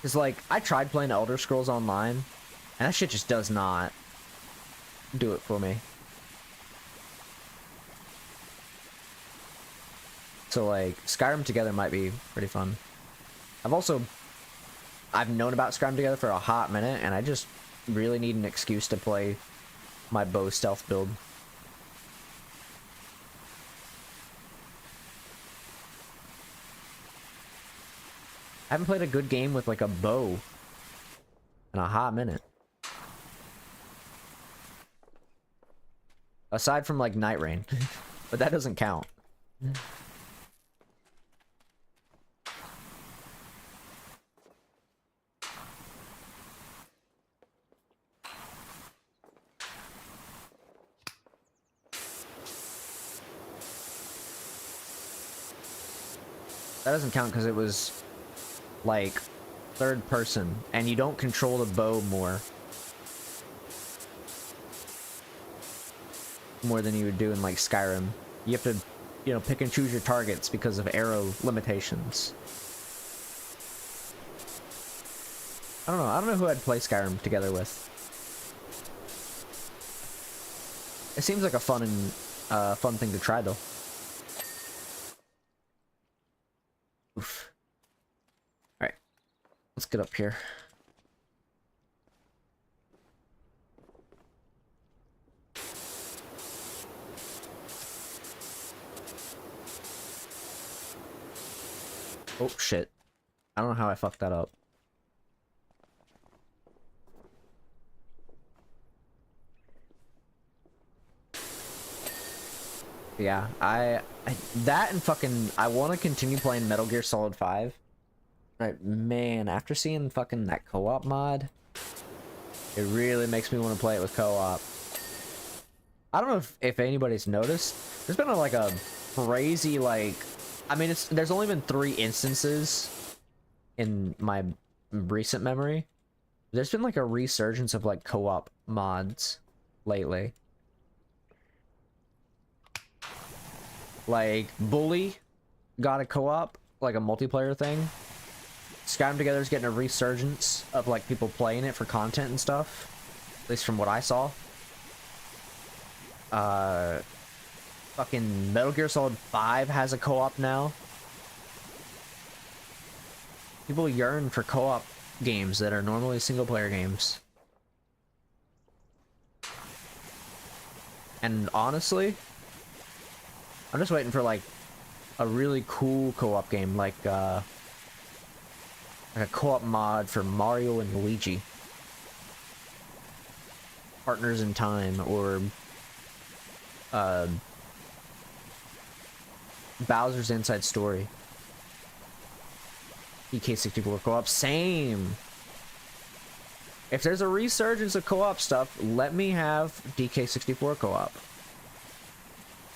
Cause like I tried playing Elder Scrolls Online, and that shit just does not do it for me. So like Skyrim Together might be pretty fun. I've known about Skyrim Together for a hot minute, and I just really need an excuse to play my bow stealth build. haven't played a good game with like a bow in a hot minute. Aside from like Night Rain. But that doesn't count. That doesn't count because it was like third person and you don't control the bow more than you would do in like Skyrim. You have to, you know, pick and choose your targets because of arrow limitations. I don't know who I'd play Skyrim together with. It seems like a fun thing to try though. Oof. Alright. Let's get up here. Oh shit. I don't know how I fucked that up. Yeah, that and fucking I want to continue playing Metal Gear Solid 5. Right, man, after seeing fucking that co-op mod, it really makes me want to play it with co-op. I don't know if anybody's noticed. There's been like a crazy like, I mean, there's only been 3 instances in my recent memory. There's been like a resurgence of like co-op mods lately. Like Bully got a co-op, like a multiplayer thing. Skyrim Together is getting a resurgence of like people playing it for content and stuff. At least from what I saw. Fucking Metal Gear Solid 5 has a co-op now. People yearn for co-op games that are normally single-player games. And honestly, I'm just waiting for like a really cool co-op game, like a co-op mod for Mario and Luigi, Partners in Time, or Bowser's Inside Story. DK64 co-op, same. If there's a resurgence of co-op stuff, let me have DK64 co-op.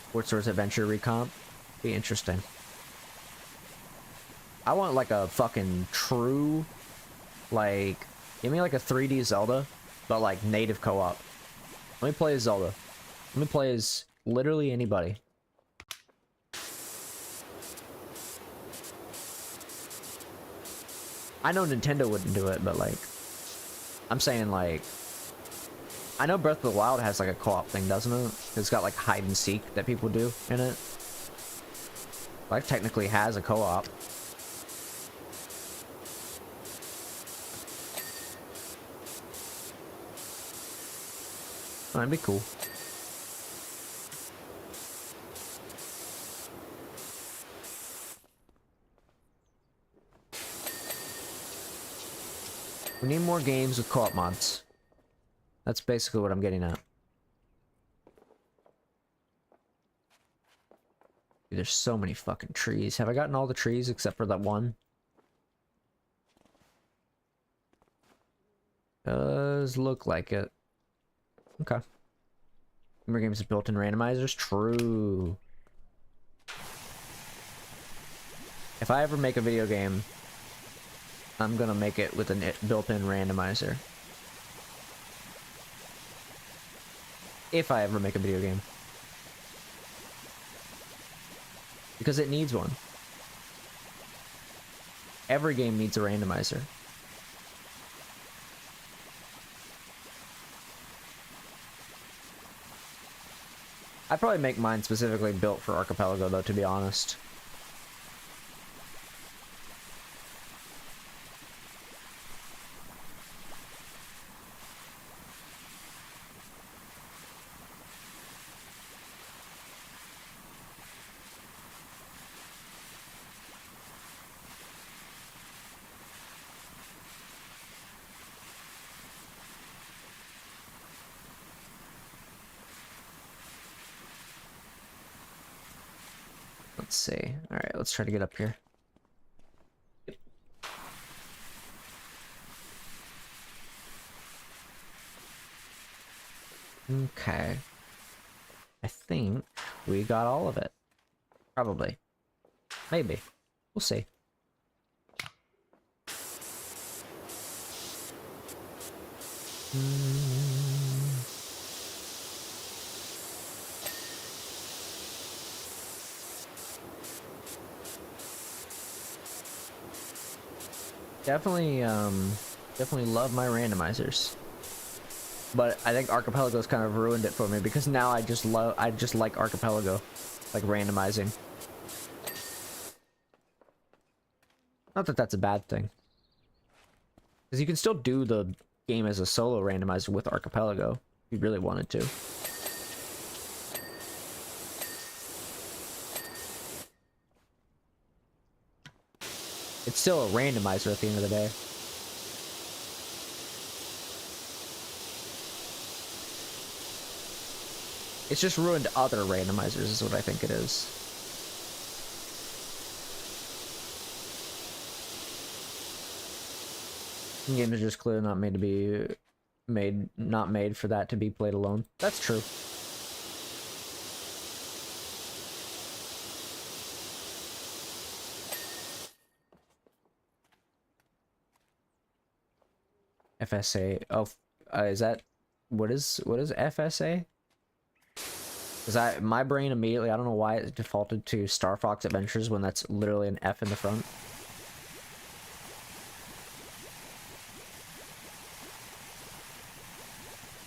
Sports Source Adventure recomp. Be interesting. I want like a fucking true, like, give me like a 3D Zelda, but like native co-op. Let me play as Zelda. Let me play as literally anybody. I know Nintendo wouldn't do it, but like, I'm saying like, I know Breath of the Wild has like a co-op thing, doesn't it? It's got like hide and seek that people do in it. Like technically has a co-op. That'd be cool. We need more games with co-op mods. That's basically what I'm getting at. Dude, there's so many fucking trees. Have I gotten all the trees except for that one? Does look like it. Okay. More games with built-in randomizers? True. If I ever make a video game, I'm gonna make it with a built-in randomizer. If I ever make a video game. Because it needs one. Every game needs a randomizer. I'd probably make mine specifically built for Archipelago though, to be honest. Let's see. Alright, let's try to get up here. Okay. I think we got all of it. Probably. Maybe. We'll see. Definitely, definitely love my randomizers. But I think Archipelago's kind of ruined it for me because now I just like Archipelago. Like randomizing. Not that that's a bad thing. Because you can still do the game as a solo randomizer with Archipelago if you really wanted to. It's still a randomizer at the end of the day. It's just ruined other randomizers is what I think it is. The game is just clearly not made to be not made for that to be played alone. That's true. FSA. Oh, is that what is FSA? Because my brain immediately, I don't know why it defaulted to Star Fox Adventures when that's literally an F in the front.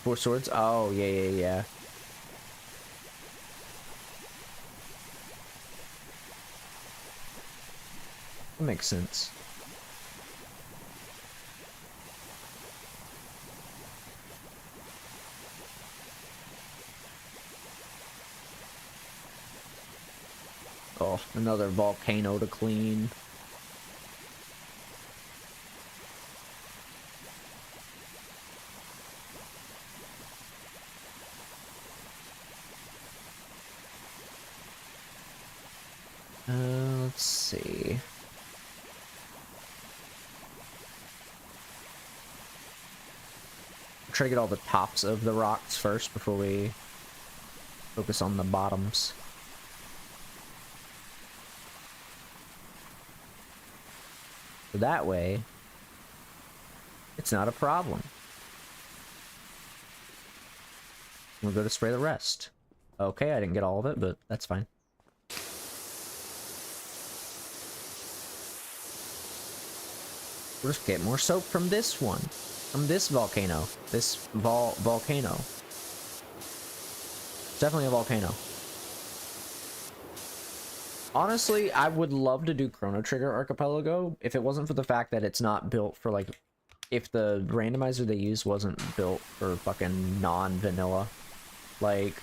Four Swords? Oh, yeah. That makes sense. Oh, another volcano to clean. Let's see. Try to get all the tops of the rocks first before we focus on the bottoms. So that way, it's not a problem. We'll go to spray the rest. Okay, I didn't get all of it, but that's fine. We'll just get more soap from this one. From this volcano. This volcano. It's definitely a volcano. Honestly, I would love to do Chrono Trigger Archipelago if it wasn't for the fact that it's not built for, like, if the randomizer they use wasn't built for fucking non-vanilla, like,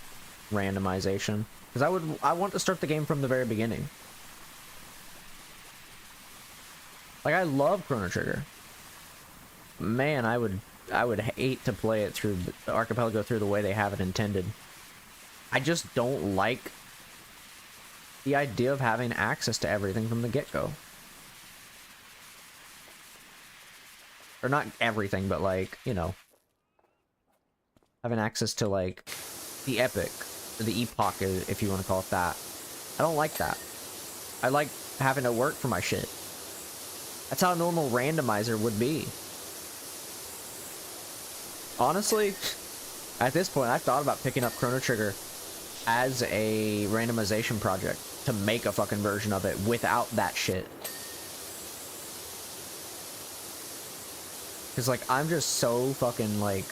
randomization. Because I want to start the game from the very beginning. Like, I love Chrono Trigger. Man, I would hate to play it through the Archipelago through the way they have it intended. I just don't like the idea of having access to everything from the get-go. Or not everything, but, like, you know, having access to, like, the epic, or the epoch, if you want to call it that. I don't like that. I like having to work for my shit. That's how a normal randomizer would be. Honestly, at this point, I've thought about picking up Chrono Trigger as a randomization project to make a fucking version of it without that shit. Because, like, I'm just so fucking, like,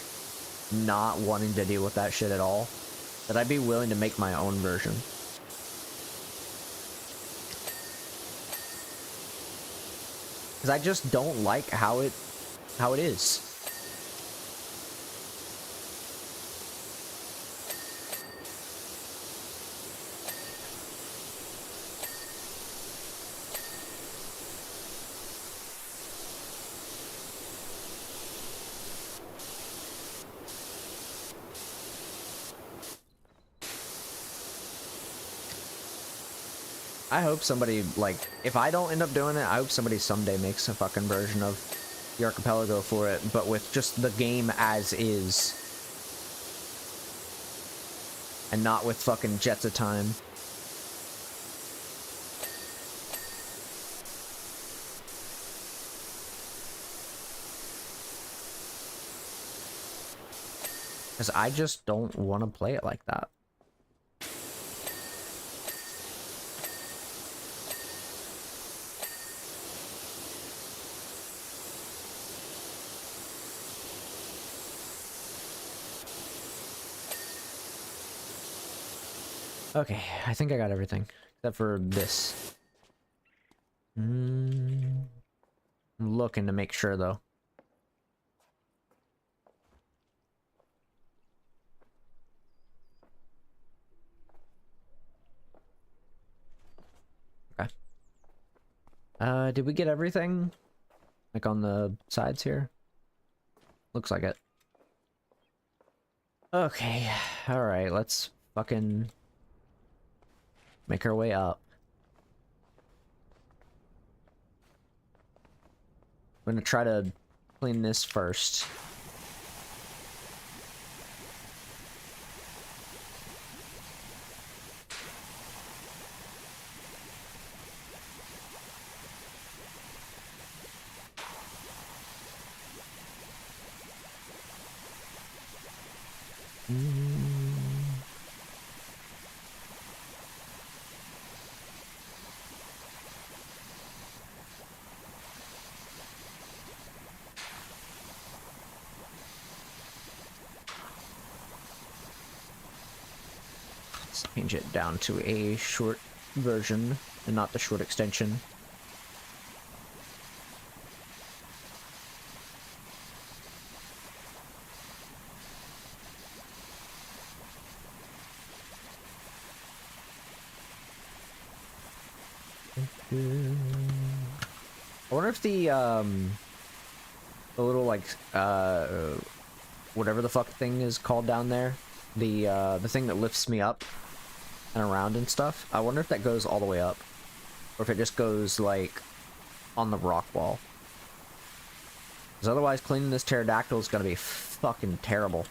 not wanting to deal with that shit at all that I'd be willing to make my own version. Because I just don't like how it is. I hope somebody, like, if I don't end up doing it, I hope somebody someday makes a fucking version of the archipelago for it, but with just the game as is. And not with fucking Jets of Time. Because I just don't want to play it like that. Okay, I think I got everything. Except for this. I'm looking to make sure, though. Okay. Did we get everything? Like on the sides here? Looks like it. Okay, alright, let's fucking make our way up. I'm gonna try to clean this first. Change it down to a short version and not the short extension. I wonder if the little like whatever the fuck thing is called down there, the thing that lifts me up and around and stuff, I wonder if that goes all the way up or if it just goes like on the rock wall, because otherwise cleaning this pterodactyl is gonna be fucking terrible.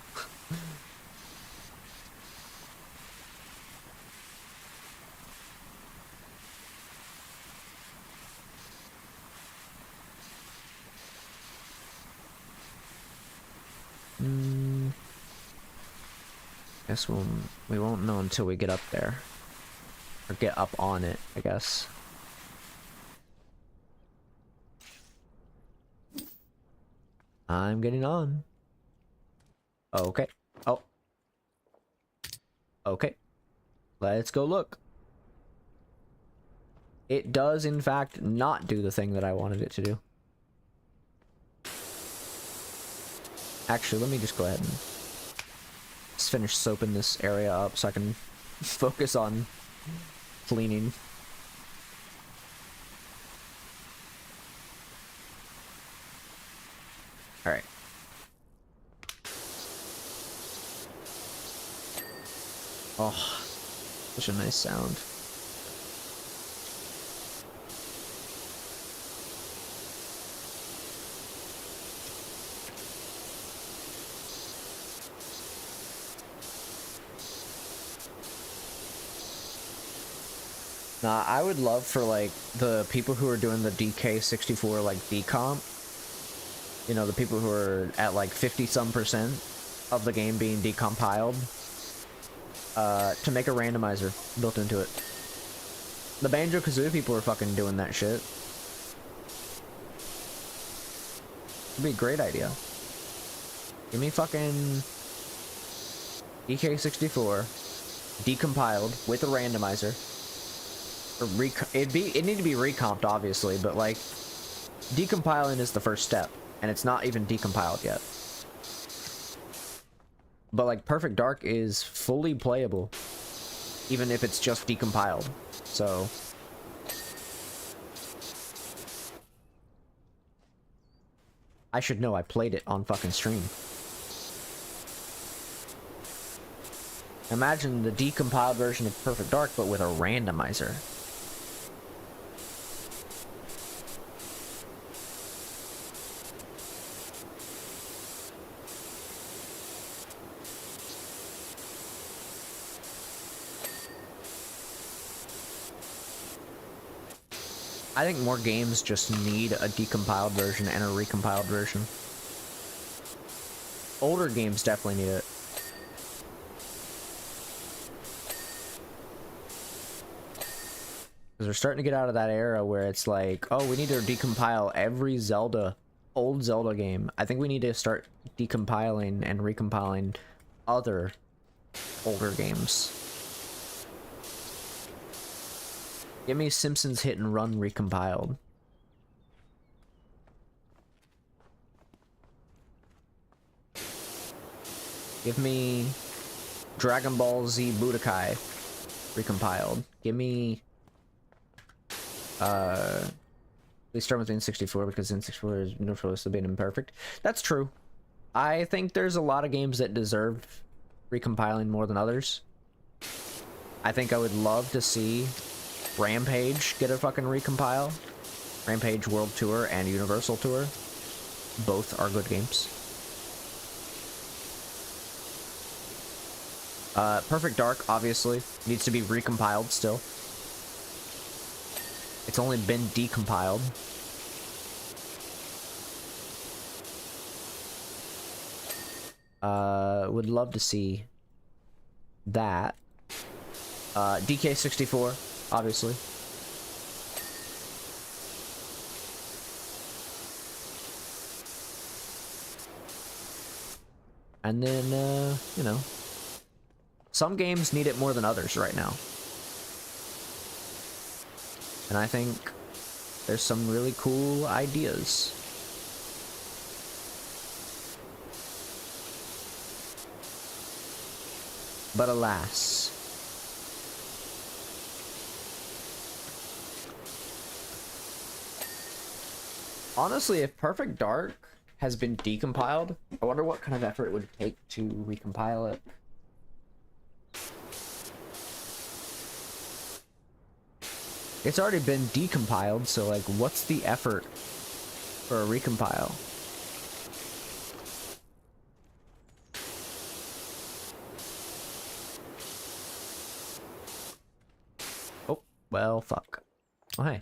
Guess we won't know until we get up there. Or get up on it, I guess. I'm getting on. Okay. Oh. Okay. Let's go look. It does, in fact, not do the thing that I wanted it to do. Actually, let me just go ahead and just finish soaping this area up so I can focus on cleaning. Alright. Oh, such a nice sound. Nah, I would love for, like, the people who are doing the DK64, like, decomp, you know, the people who are at, like, 50-some% of the game being decompiled, to make a randomizer built into it. The Banjo-Kazooie people are fucking doing that shit. It'd be a great idea. Give me fucking DK64 decompiled with a randomizer. Or it'd need to be recomped, obviously, but like decompiling is the first step, and it's not even decompiled yet. But like Perfect Dark is fully playable, even if it's just decompiled. So I should know. I played it on fucking stream. Imagine the decompiled version of Perfect Dark, but with a randomizer. I think more games just need a decompiled version and a recompiled version. Older games definitely need it. Because we're starting to get out of that era where it's like, oh, we need to decompile every old Zelda game. I think we need to start decompiling and recompiling other older games. Give me Simpsons Hit and Run recompiled. Give me Dragon Ball Z Budokai recompiled. Give me please start with N64 because N64 is notoriously been imperfect. That's true. I think there's a lot of games that deserve recompiling more than others. I think I would love to see Rampage get a fucking recompile. Rampage World Tour and Universal Tour. Both are good games. Perfect Dark, obviously, needs to be recompiled still. It's only been decompiled. Would love to see that. DK64, obviously. And then, you know, some games need it more than others right now. And I think there's some really cool ideas. But alas. Honestly, if Perfect Dark has been decompiled, I wonder what kind of effort it would take to recompile it. It's already been decompiled, so like, what's the effort for a recompile? Oh, well, fuck. Oh, hey.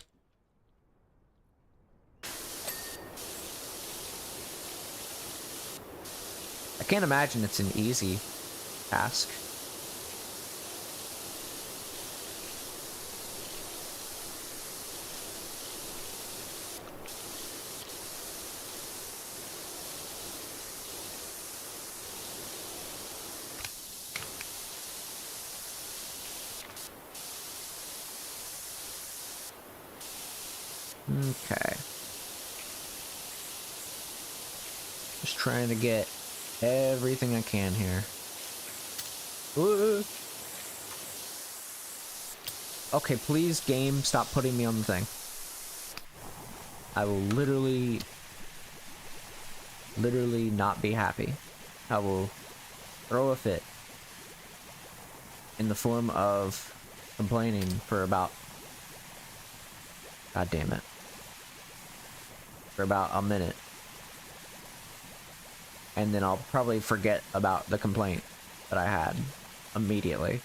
I can't imagine it's an easy task. Okay. Just trying to get everything I can here. Ooh. Okay, please, game, stop putting me on the thing. I will literally not be happy. I will throw a fit in the form of complaining for about, god damn it, for about a minute. And then I'll probably forget about the complaint that I had immediately.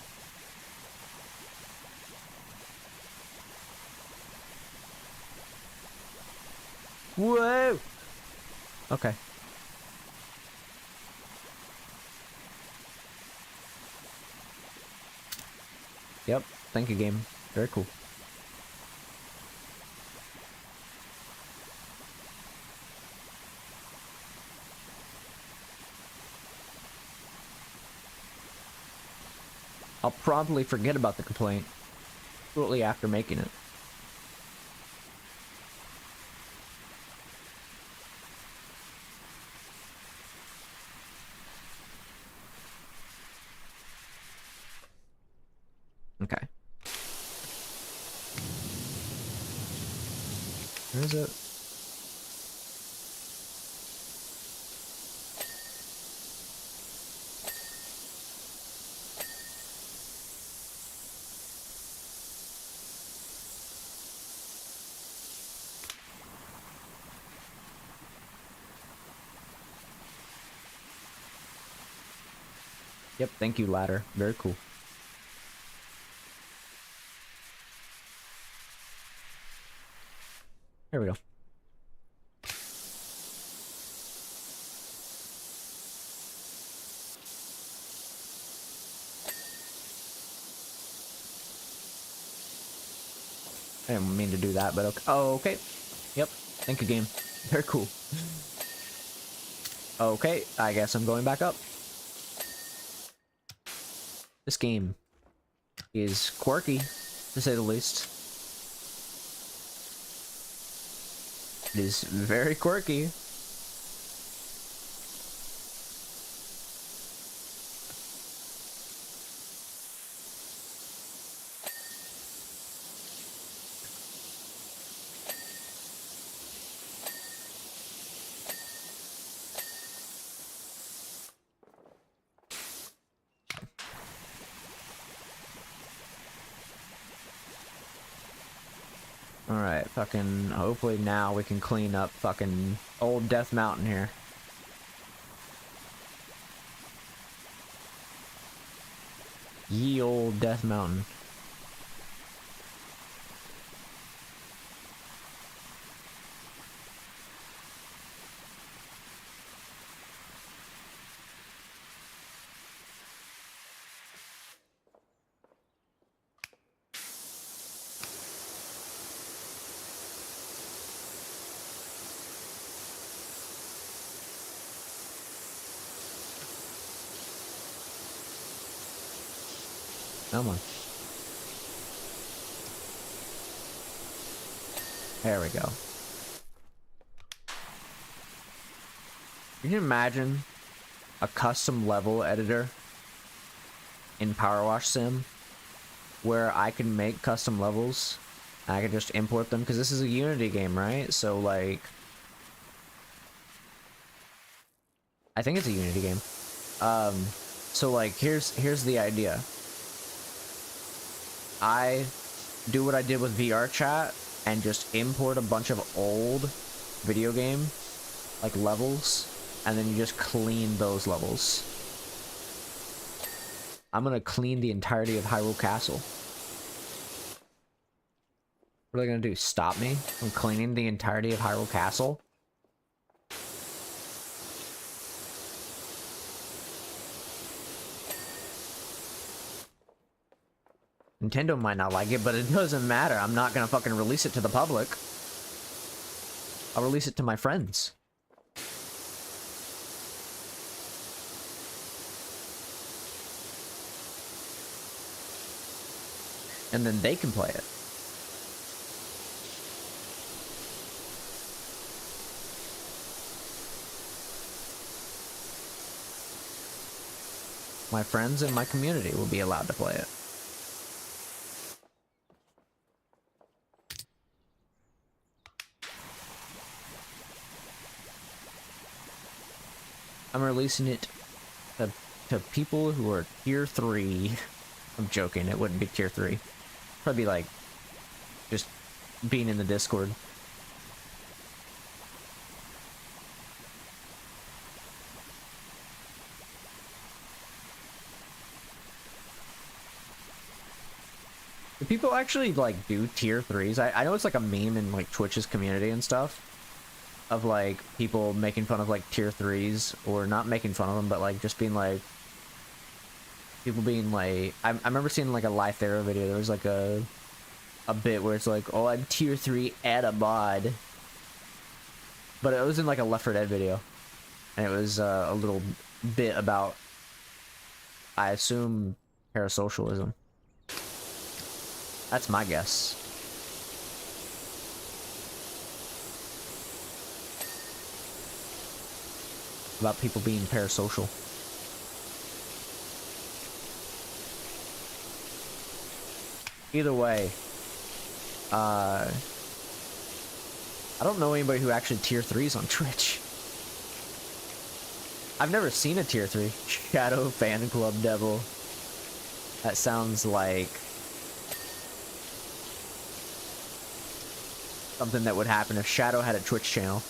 Whoa! Okay. Yep, thank you, game. Very cool. I'll promptly forget about the complaint shortly after making it. Okay. Where is it? Yep, thank you, ladder. Very cool. Here we go. I didn't mean to do that, but okay. Oh, okay. Yep. Thank you, game. Very cool. Okay, I guess I'm going back up. This game is quirky, to say the least. It is very quirky. Alright, fucking, hopefully now we can clean up fucking old Death Mountain here. Ye old Death Mountain. Come on. There we go. Can you imagine a custom level editor in Power Wash Sim where I can make custom levels and I can just import them? Because this is a Unity game, right? So, like, I think it's a Unity game. So, like, here's the idea. I do what I did with VR chat and just import a bunch of old video game, like, levels, and then you just clean those levels. I'm gonna clean the entirety of Hyrule Castle. What are they gonna do? Stop me from cleaning the entirety of Hyrule Castle? Nintendo might not like it, but it doesn't matter. I'm not gonna fucking release it to the public. I'll release it to my friends. And then they can play it. My friends in my community will be allowed to play it. I'm releasing it to people who are tier 3. I'm joking, it wouldn't be tier 3. Probably be like, just being in the Discord. Do people actually, like, do tier 3s? I know it's like a meme in, like, Twitch's community and stuff. Of, like, people making fun of, like, tier 3s, or not making fun of them, but, like, just being, like, people being, like, I remember seeing, like, a Lythera video, there was, like, a bit where it's, like, oh, I'm tier 3 at a mod, but it was in, like, a Left 4 Dead video, and it was, a little bit about, I assume, parasocialism. That's my guess. About people being parasocial. Either way, I don't know anybody who actually tier 3s on Twitch. I've never seen a tier 3. Shadow Fan Club Devil. That sounds like something that would happen if Shadow had a Twitch channel.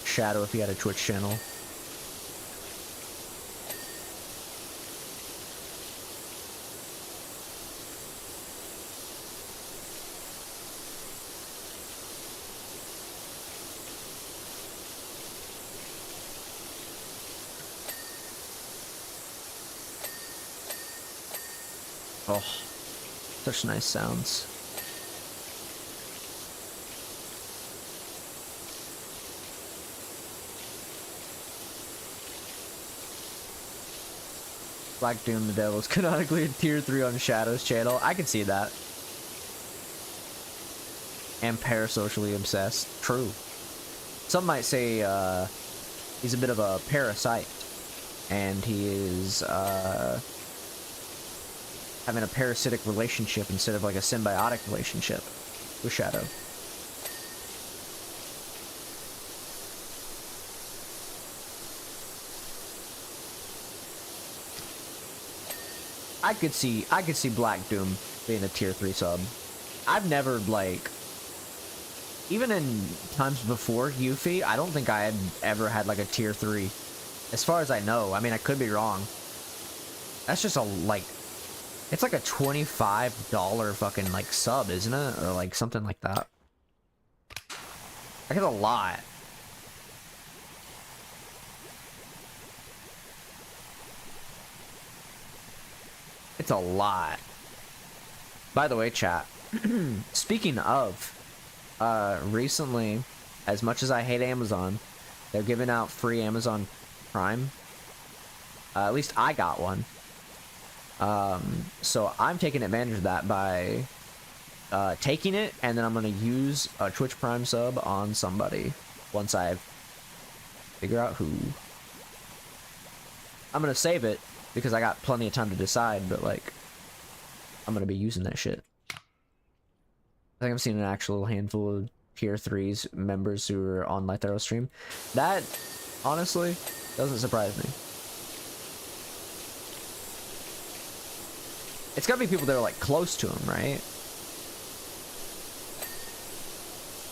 Shadow if he had a Twitch channel. Oh, such nice sounds. Black Doom the Devil is canonically a tier 3 on Shadow's channel. I can see that. And parasocially obsessed. True. Some might say he's a bit of a parasite. And he is having a parasitic relationship instead of like a symbiotic relationship with Shadow. I could see Black Doom being a tier 3 sub. I've never, like, even in times before Yuffie, I don't think I had ever had like a tier 3. As far as I know. I mean, I could be wrong. That's just a, like, it's like a $25 fucking, like, sub, isn't it? Or, like, something like that. Like, it's a lot. It's a lot. By the way, chat, speaking of, recently, as much as I hate Amazon, they're giving out free Amazon Prime. At least I got one. So I'm taking advantage of that by taking it, and then I'm gonna use a Twitch Prime sub on somebody once I figure out who. I'm gonna save it because I got plenty of time to decide, but like, I'm gonna be using that shit. I think I've seen an actual handful of tier 3s members who are on my Thorough stream. That honestly doesn't surprise me. It's gotta be people that are like close to him, right?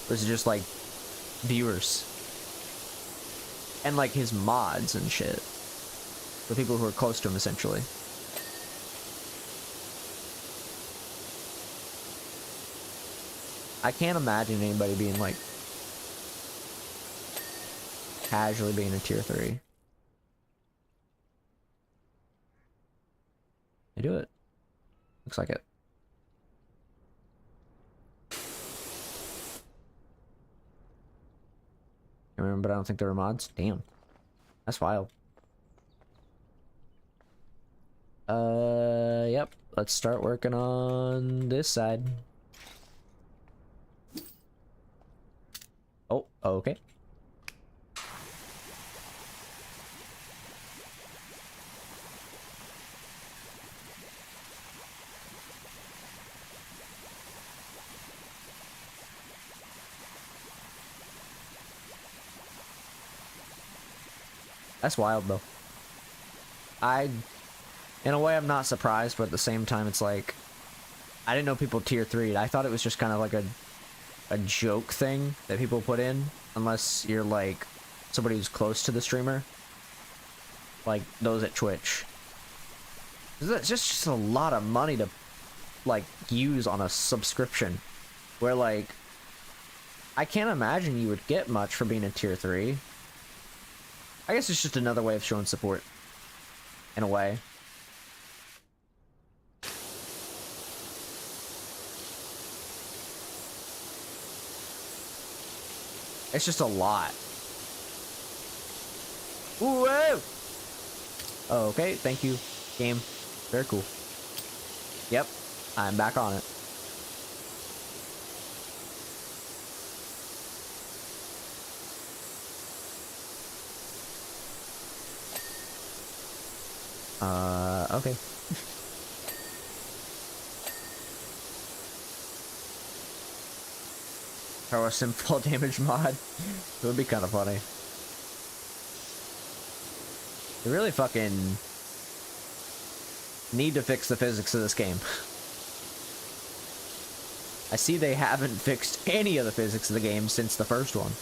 Or is it just like viewers? And like his mods and shit. The people who are close to him, essentially. I can't imagine anybody being like casually being a tier 3. They do it. Looks like it. I remember, but I don't think there were mods. Damn. That's wild. Yep. Let's start working on this side. Oh, okay. That's wild, though. In a way, I'm not surprised, but at the same time, it's like, I didn't know people tier 3'd. I thought it was just kind of like a joke thing that people put in, unless you're like somebody who's close to the streamer, like those at Twitch. It's just a lot of money to like use on a subscription, where like I can't imagine you would get much for being a tier 3. I guess it's just another way of showing support, in a way. It's just a lot. Whoa! Oh, okay, thank you, game. Very cool. Yep, I'm back on it. Okay. Throw a simple damage mod. It would be kind of funny. They really fucking need to fix the physics of this game. I see they haven't fixed any of the physics of the game since the first one.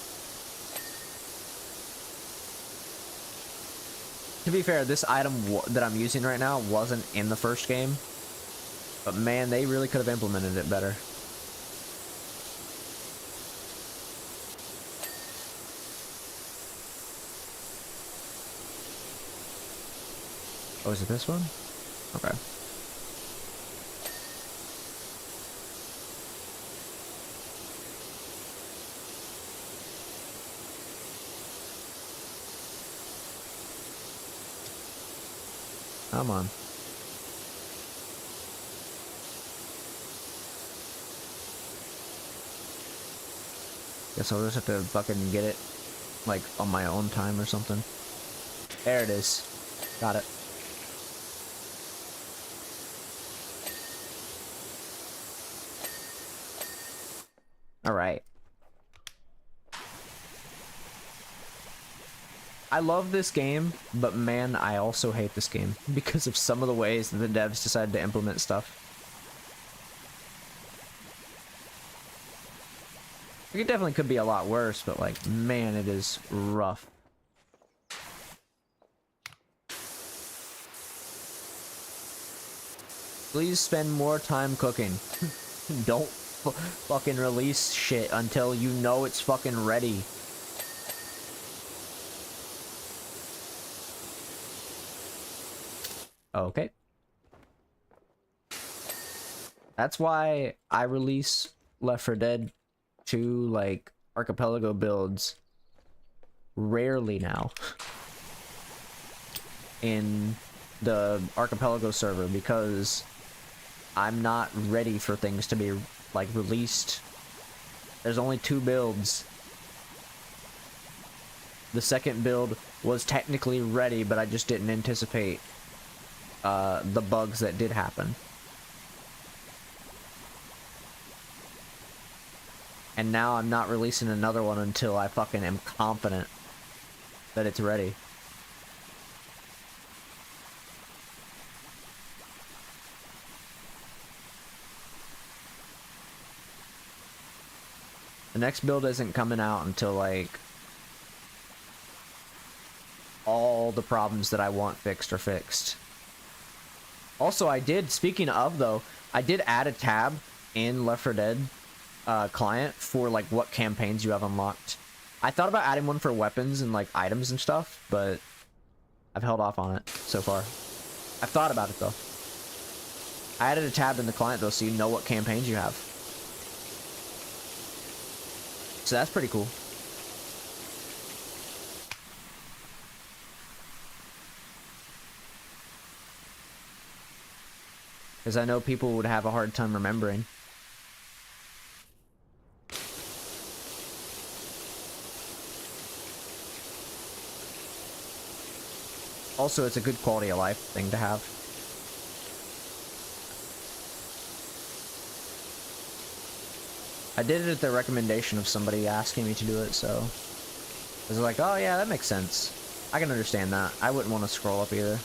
To be fair, this item that I'm using right now wasn't in the first game. But man, they really could have implemented it better. Oh, is it this one? Okay. Come on. Guess I'll just have to fucking get it, like, on my own time or something. There it is. Got it. Alright. I love this game, but man, I also hate this game because of some of the ways that the devs decided to implement stuff. It definitely could be a lot worse, but like, man, it is rough. Please spend more time cooking. Don't fucking release shit until you know it's fucking ready. Okay. That's why I release Left 4 Dead 2, like, archipelago builds rarely now in the archipelago server, because I'm not ready for things to be, like, released. There's only 2 builds. The second build was technically ready, but I just didn't anticipate the bugs that did happen. And now I'm not releasing another one until I fucking am confident that it's ready. The next build isn't coming out until, like, all the problems that I want fixed are fixed. Also, I did, speaking of though, I did add a tab in Left 4 Dead client for, like, what campaigns you have unlocked. I thought about adding one for weapons and, like, items and stuff, but I've held off on it so far. I've thought about it though. I added a tab in the client though, so you know what campaigns you have. So that's pretty cool. Because I know people would have a hard time remembering. Also, it's a good quality of life thing to have. I did it at the recommendation of somebody asking me to do it, so I was like, oh yeah, that makes sense. I can understand that. I wouldn't want to scroll up either.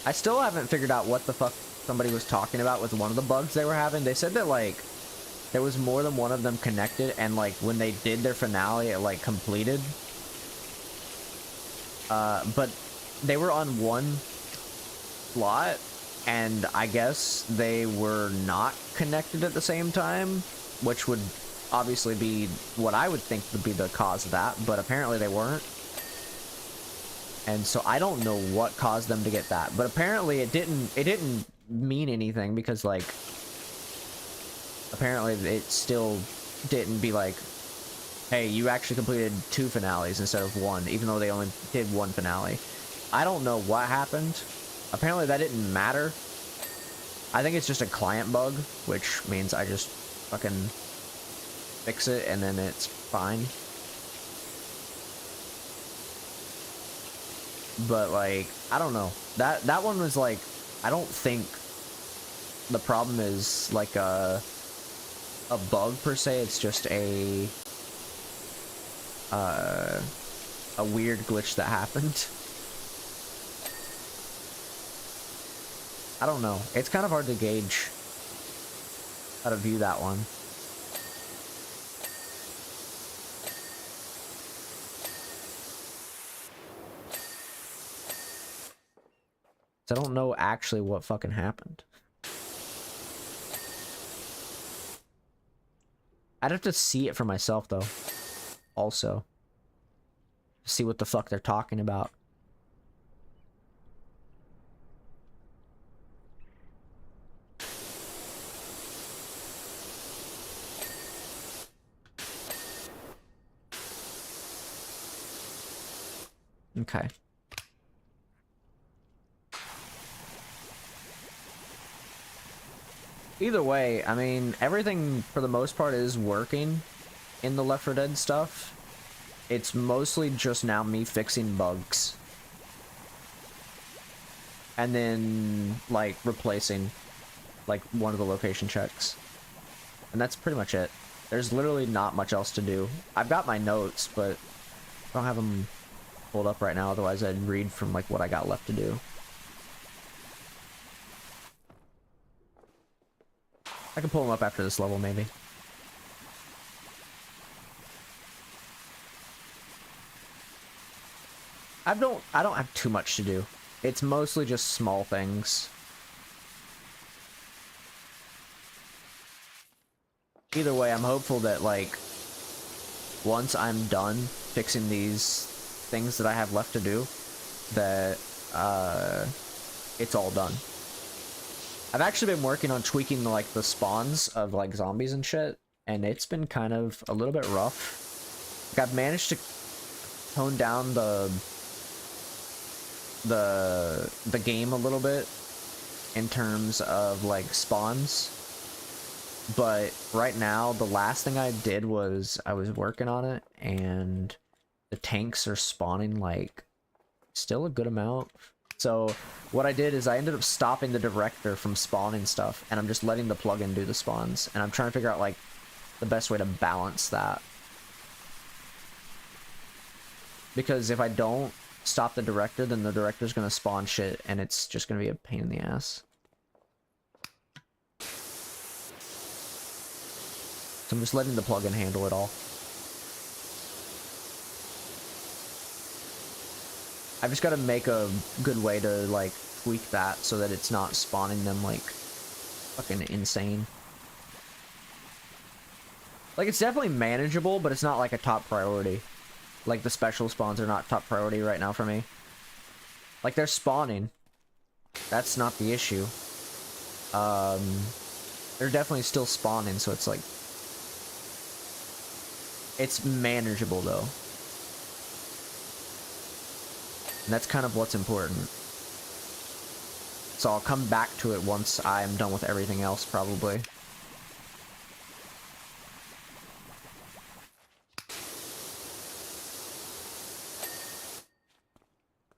I still haven't figured out what the fuck somebody was talking about with one of the bugs they were having. They said that, like, there was more than one of them connected, and, like, when they did their finale, it, like, completed. But they were on one slot, and I guess they were not connected at the same time, which would obviously be what I would think would be the cause of that, but apparently they weren't. And so I don't know what caused them to get that, but apparently it didn't mean anything, because, like, apparently it still didn't be like, hey, you actually completed 2 finales instead of 1, even though they only did 1 finale. I don't know what happened. Apparently that didn't matter. I think it's just a client bug, which means I just fucking fix it and then it's fine. But, like, I don't know. That one was, like, I don't think the problem is, like, a bug per se. It's just a weird glitch that happened. I don't know. It's kind of hard to gauge how to view that one. I don't know actually what fucking happened. I'd have to see it for myself, though. Also. See what the fuck they're talking about. Okay. Either way, I mean, everything for the most part is working in the Left 4 Dead stuff. It's mostly just now me fixing bugs. And then, like, replacing, like, one of the location checks. And that's pretty much it. There's literally not much else to do. I've got my notes, but I don't have them pulled up right now, otherwise I'd read from, like, what I got left to do. I can pull them up after this level, maybe. I don't have too much to do. It's mostly just small things. Either way, I'm hopeful that, like, once I'm done fixing these things that I have left to do, that, it's all done. I've actually been working on tweaking, like, the spawns of, like, zombies and shit, and it's been kind of a little bit rough. Like, I've managed to tone down the game a little bit in terms of, like, spawns. But right now, the last thing I did was I was working on it, and the tanks are spawning, like, still a good amount. So what I did is I ended up stopping the director from spawning stuff, and I'm just letting the plugin do the spawns. And I'm trying to figure out, like, the best way to balance that. Because if I don't stop the director, then the director's gonna spawn shit, and it's just gonna be a pain in the ass. So I'm just letting the plugin handle it all. I've just got to make a good way to, like, tweak that so that it's not spawning them, like, fucking insane. Like, it's definitely manageable, but it's not, like, a top priority. Like, the special spawns are not top priority right now for me. Like, they're spawning. That's not the issue. They're definitely still spawning, so it's, like... It's manageable, though. And that's kind of what's important. So I'll come back to it once I'm done with everything else, probably.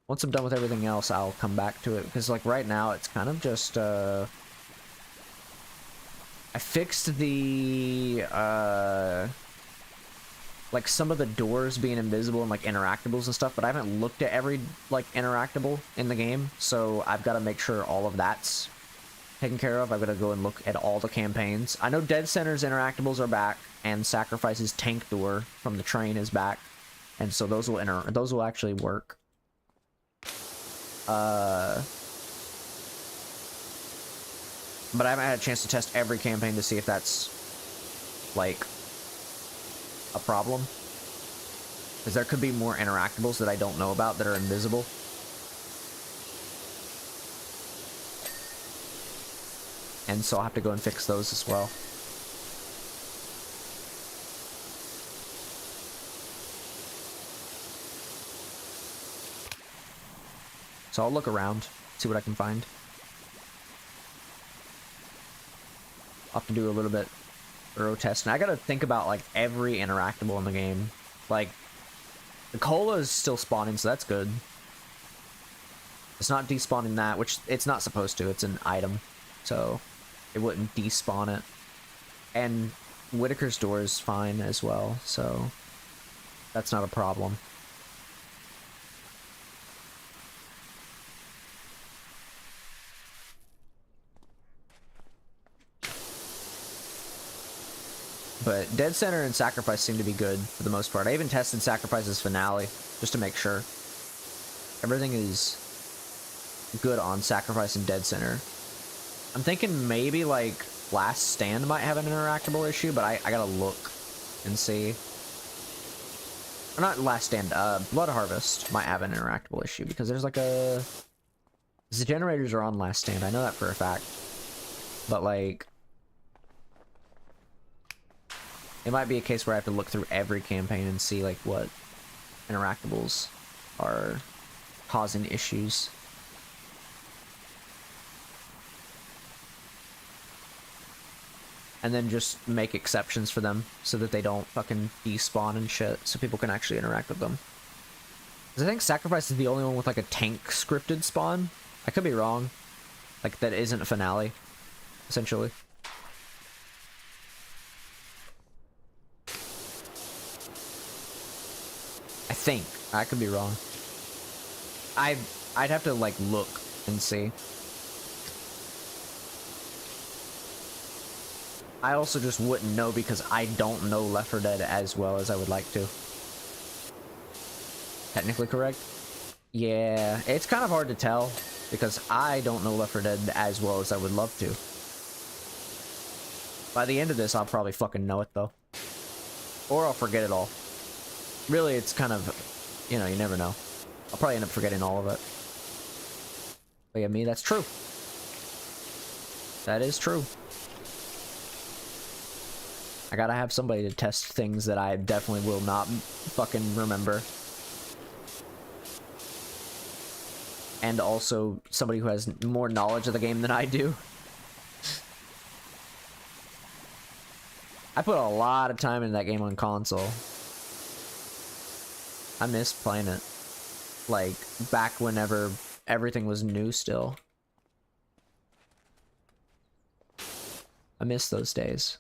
Once I'm done with everything else, I'll come back to it. Because, like, right now, it's kind of just, I fixed the, like, some of the doors being invisible and, like, interactables and stuff, but I haven't looked at every, like, interactable in the game, so I've got to make sure all of that's taken care of. I've got to go and look at all the campaigns. I know Dead Center's interactables are back, and Sacrifice's tank door from the train is back, and so those will actually work. But I haven't had a chance to test every campaign to see if that's, like, a problem, because there could be more interactables that I don't know about that are invisible. And so I'll have to go and fix those as well. So I'll look around, see what I can find. I'll have to do a little bit thorough testing. I gotta think about, like, every interactable in the game. Like, the cola is still spawning, so that's good. It's not despawning that, which it's not supposed to. It's an item, so it wouldn't despawn it. And Whitaker's door is fine as well, so that's not a problem. But Dead Center and Sacrifice seem to be good for the most part. I even tested Sacrifice's finale just to make sure. Everything is good on Sacrifice and Dead Center. I'm thinking maybe, like, Last Stand might have an interactable issue, but I gotta look and see. Or not Last Stand, Blood Harvest might have an interactable issue, because there's like a... The generators are on Last Stand, I know that for a fact. But, like... It might be a case where I have to look through every campaign and see, like, what interactables are causing issues. And then just make exceptions for them so that they don't fucking despawn and shit, so people can actually interact with them. Because I think Sacrifice is the only one with like a tank scripted spawn. I could be wrong. Like, that isn't a finale, essentially. I think. I could be wrong. I'd have to, like, look and see. I also just wouldn't know because I don't know Left 4 Dead as well as I would like to. Technically correct? Yeah, it's kind of hard to tell because I don't know Left 4 Dead as well as I would love to. By the end of this, I'll probably fucking know it though. Or I'll forget it all. Really, it's kind of, you know, you never know. I'll probably end up forgetting all of it. But yeah, me, that's true. That is true. I gotta have somebody to test things that I definitely will not fucking remember. And also somebody who has more knowledge of the game than I do. I put a lot of time into that game on console. I miss playing it. Like, back whenever everything was new still. I miss those days.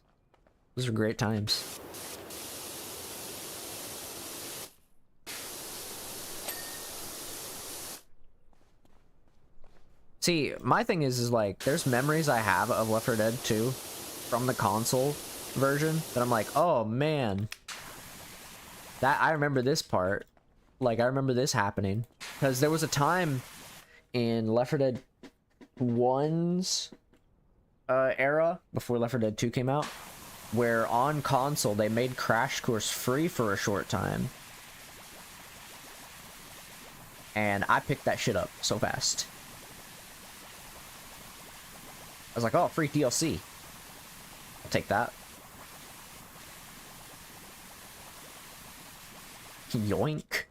Those are great times. See, my thing is like, there's memories I have of Left 4 Dead 2 from the console version that I'm like, oh man, that I remember this part. Like, I remember this happening. Because there was a time in Left 4 Dead 1's era, before Left 4 Dead 2 came out, where on console they made Crash Course free for a short time. And I picked that shit up so fast. I was like, oh, free DLC. I'll take that. Yoink.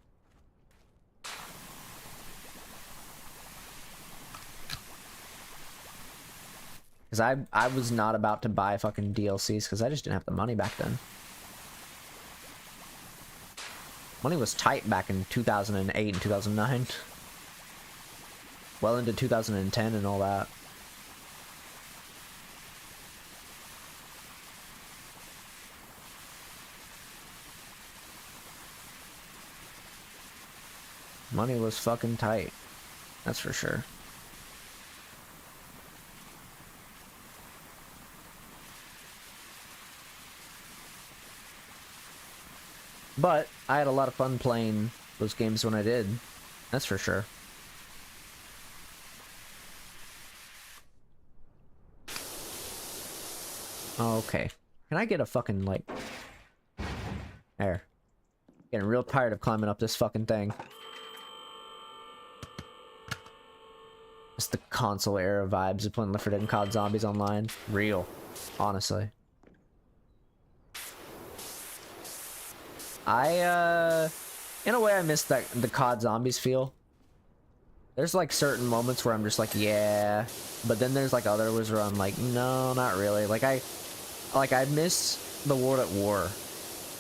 Because I was not about to buy fucking DLCs because I just didn't have the money back then. Money was tight back in 2008 and 2009. Well into 2010 and all that. Money was fucking tight. That's for sure. But I had a lot of fun playing those games when I did. That's for sure. Okay. Can I get a fucking, like... There. Getting real tired of climbing up this fucking thing. It's the console era vibes of playing Left 4 Dead and COD Zombies online. Real. Honestly. In a way, I miss that the COD Zombies feel. There's like certain moments where I'm just like, yeah, but then there's like others where I'm like, no, not really. Like I miss the World at War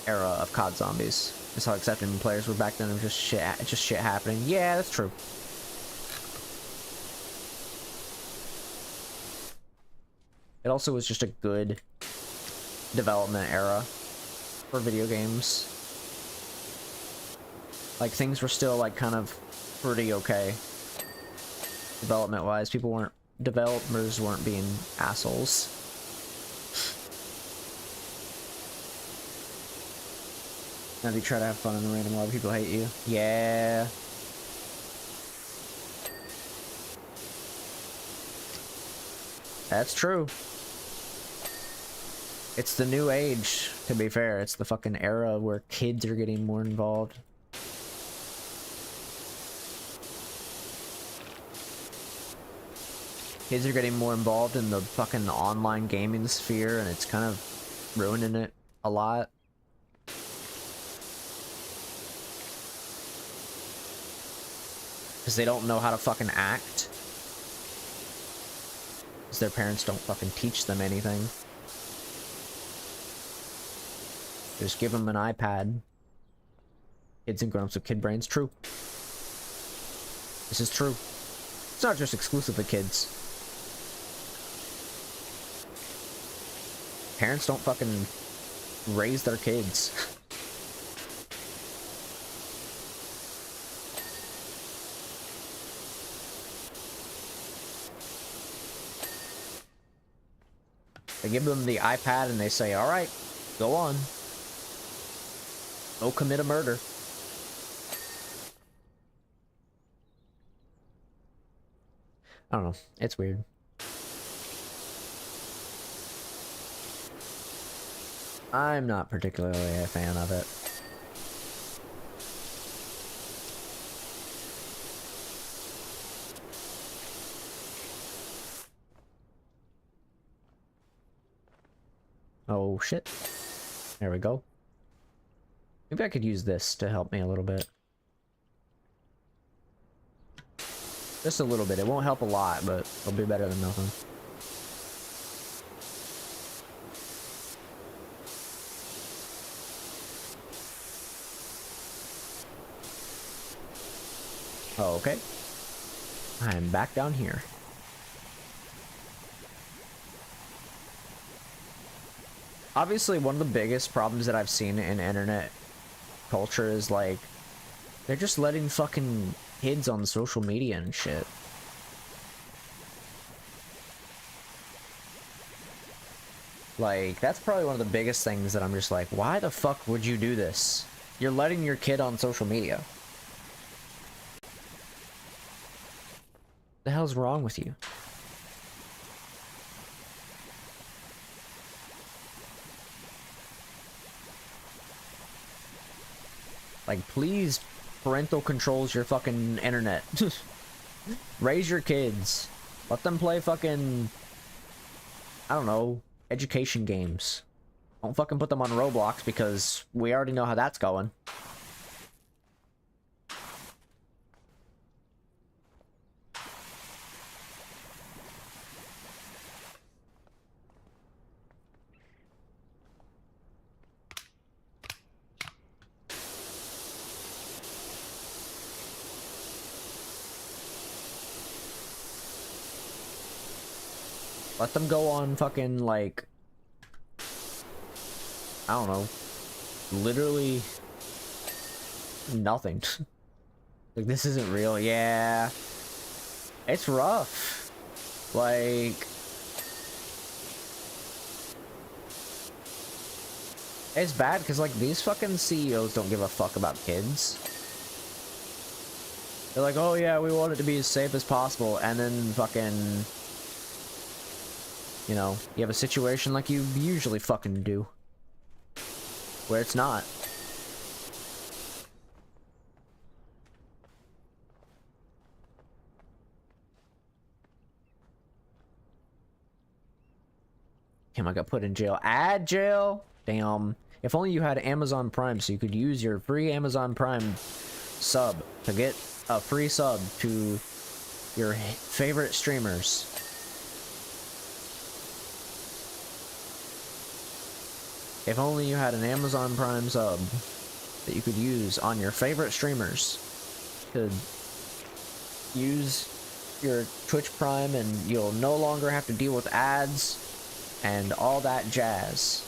era of COD Zombies. That's how accepting players were back then. It was just shit happening. Yeah, that's true. It also was just a good development era for video games. Like, things were still, like, kind of pretty okay. Development-wise, developers weren't being assholes. Now, if you try to have fun in the random world, people hate you. Yeah. That's true. It's the new age, to be fair. It's the fucking era where kids are getting more involved. Kids are getting more involved in the fucking online gaming sphere, and it's kind of ruining it a lot. Because they don't know how to fucking act. Because their parents don't fucking teach them anything. Just give them an iPad. Kids and grown-ups with kid brains. True. This is true. It's not just exclusive to kids. Parents don't fucking raise their kids. They give them the iPad and they say, all right, go on. Go commit a murder. I don't know. It's weird. I'm not particularly a fan of it. Oh shit. There we go. Maybe I could use this to help me a little bit. Just a little bit. It won't help a lot, but it'll be better than nothing. Oh, okay. I'm back down here. Obviously, one of the biggest problems that I've seen in internet culture is, like, they're just letting fucking kids on social media and shit. Like, that's probably one of the biggest things that I'm just like, why the fuck would you do this? You're letting your kid on social media. The hell's wrong with you? Like, please, parental controls your fucking internet. Raise your kids. Let them play fucking, I don't know, education games. Don't fucking put them on Roblox because we already know how that's going. Let them go on fucking, like, I don't know, literally nothing. Like, this isn't real. Yeah, it's rough. Like, it's bad because, like, these fucking CEOs don't give a fuck about kids. They're like, oh yeah, we want it to be as safe as possible, and then fucking, you know, you have a situation like you usually fucking do, where it's not. Damn, I got put in jail. Add jail? Damn. If only you had Amazon Prime so you could use your free Amazon Prime sub to get a free sub to your favorite streamers. If only you had an Amazon Prime sub that you could use on your favorite streamers. Could use your Twitch Prime and you'll no longer have to deal with ads and all that jazz.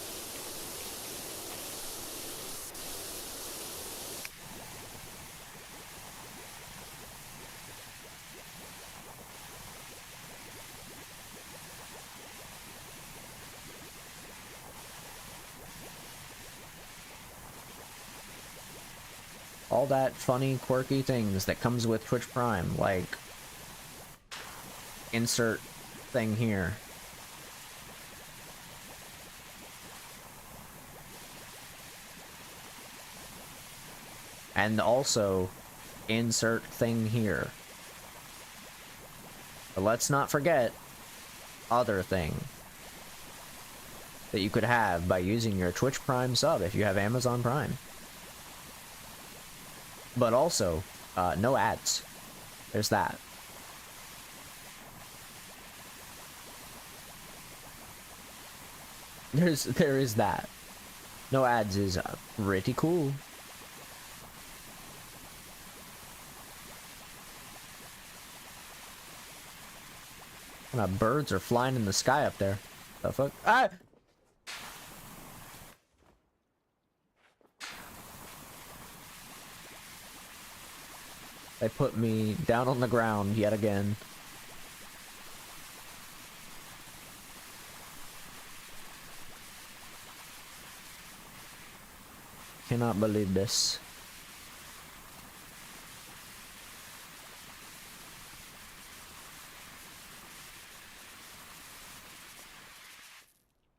All that funny, quirky things that comes with Twitch Prime, like insert thing here. And also insert thing here. But let's not forget other thing that you could have by using your Twitch Prime sub if you have Amazon Prime. But also, no ads. There's that. There is that. No ads is pretty cool. What kind of birds are flying in the sky up there? The fuck? Ah! They put me down on the ground yet again. Cannot believe this.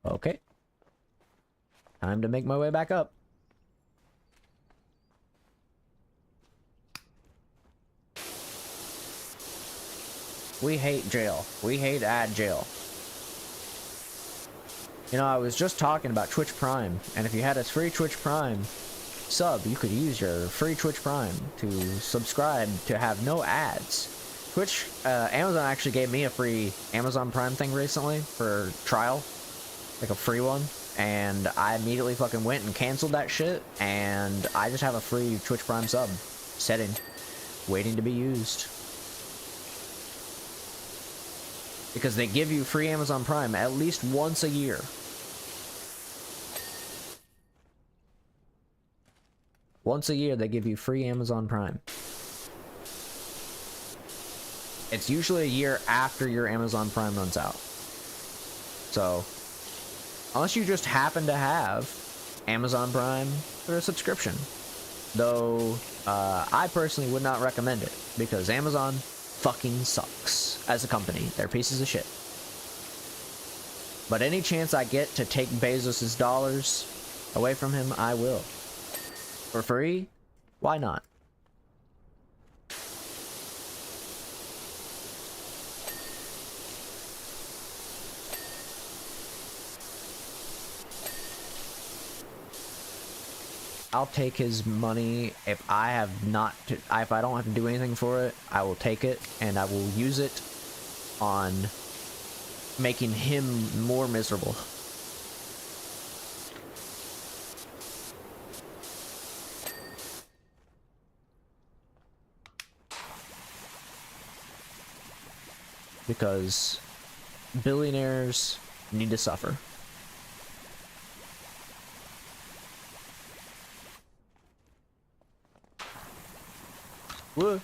Okay. Time to make my way back up. We hate jail. We hate ad jail. You know, I was just talking about Twitch Prime, and if you had a free Twitch Prime sub, you could use your free Twitch Prime to subscribe to have no ads. Twitch, Amazon actually gave me a free Amazon Prime thing recently for trial, like a free one, and I immediately fucking went and canceled that shit, and I just have a free Twitch Prime sub setting, waiting to be used. Because they give you free Amazon Prime at least once a year. Once a year, they give you free Amazon Prime. It's usually a year after your Amazon Prime runs out. So, unless you just happen to have Amazon Prime for a subscription. Though, I personally would not recommend it, because Amazon fucking sucks as a company. They're pieces of shit. But any chance I get to take Bezos's dollars away from him, I will. For free? Why not? I'll take his money if I have not to, if I don't have to do anything for it. I will take it and I will use it on making him more miserable. Because billionaires need to suffer. Whoa.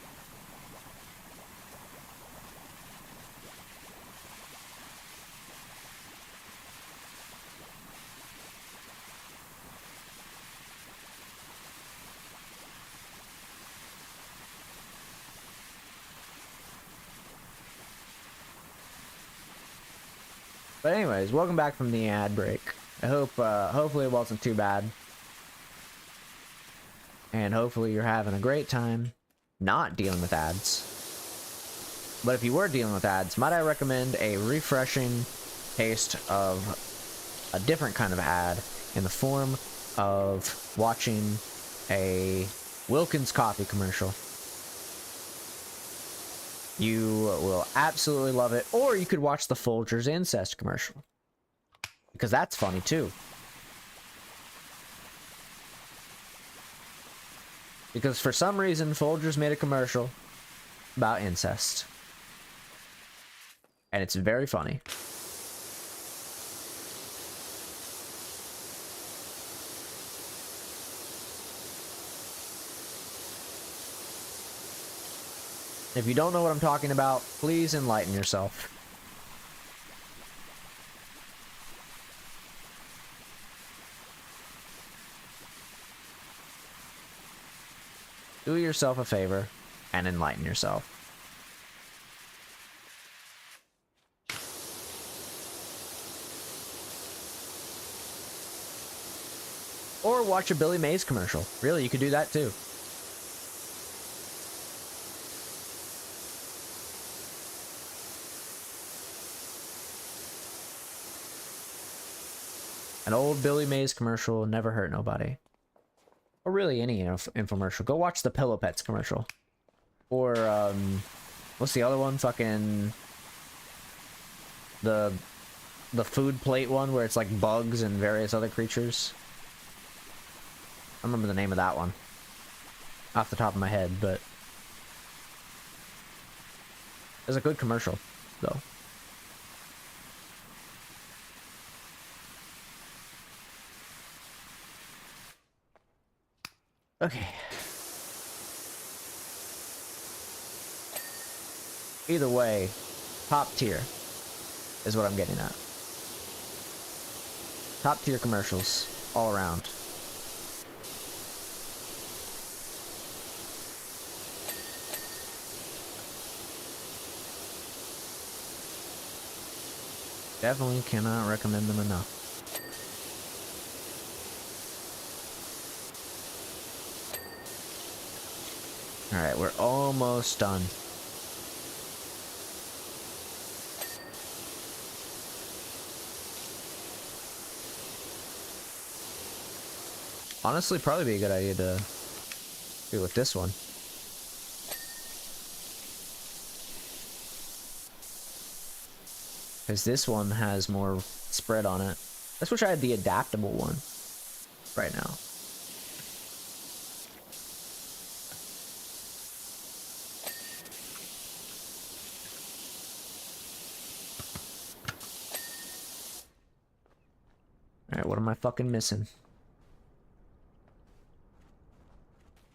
But anyways, welcome back from the ad break. I hope, hopefully it wasn't too bad. And hopefully you're having a great time not dealing with ads. But if you were dealing with ads, might I recommend a refreshing taste of a different kind of ad in the form of watching a Wilkins coffee commercial. You will absolutely love it. Or you could watch the Folgers incest commercial, because that's funny too. Because for some reason, Folgers made a commercial about incest. And it's very funny. If you don't know what I'm talking about, please enlighten yourself. Do yourself a favor and enlighten yourself. Or watch a Billy Mays commercial. Really, you could do that too. An old Billy Mays commercial never hurt nobody. Or really any infomercial. Go watch the Pillow Pets commercial. Or, what's the other one? Fucking... The food plate one where it's like bugs and various other creatures. I don't remember the name of that one off the top of my head, but it was a good commercial, though. Okay. Either way, top tier is what I'm getting at. Top tier commercials all around. Definitely cannot recommend them enough. Alright, we're almost done. Honestly, probably be a good idea to do with this one. Because this one has more spread on it. I wish I had the adaptable one right now. Alright, what am I fucking missing?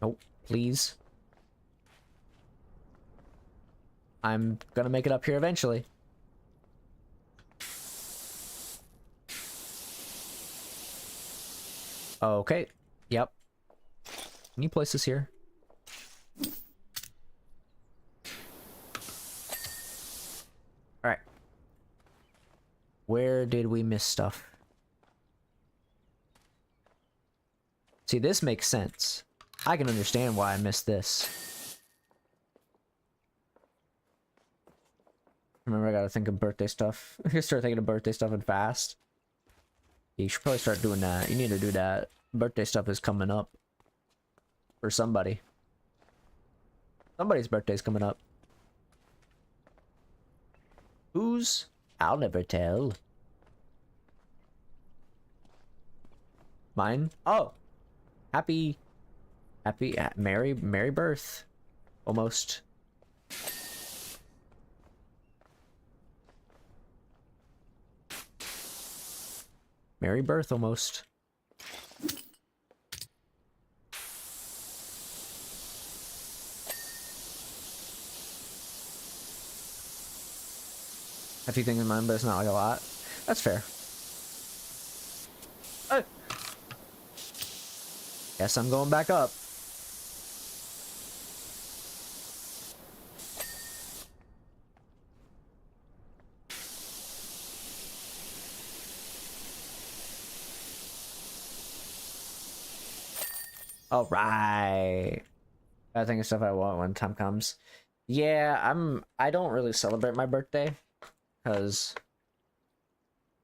Nope, please. I'm gonna make it up here eventually. Okay, yep. Can you place this here? Alright. Where did we miss stuff? See, this makes sense. I can understand why I missed this. Remember, I gotta think of birthday stuff. I gotta start thinking of birthday stuff and fast. You should probably start doing that. You need to do that. Birthday stuff is coming up. For somebody. Somebody's birthday's coming up. Whose? I'll never tell. Mine? Oh! Happy... Merry birth. Almost. Merry birth, almost. A few things in mind, but it's not like a lot. That's fair. Oh. Guess I'm going back up. All right. I think of stuff I want when time comes. Yeah, I don't really celebrate my birthday because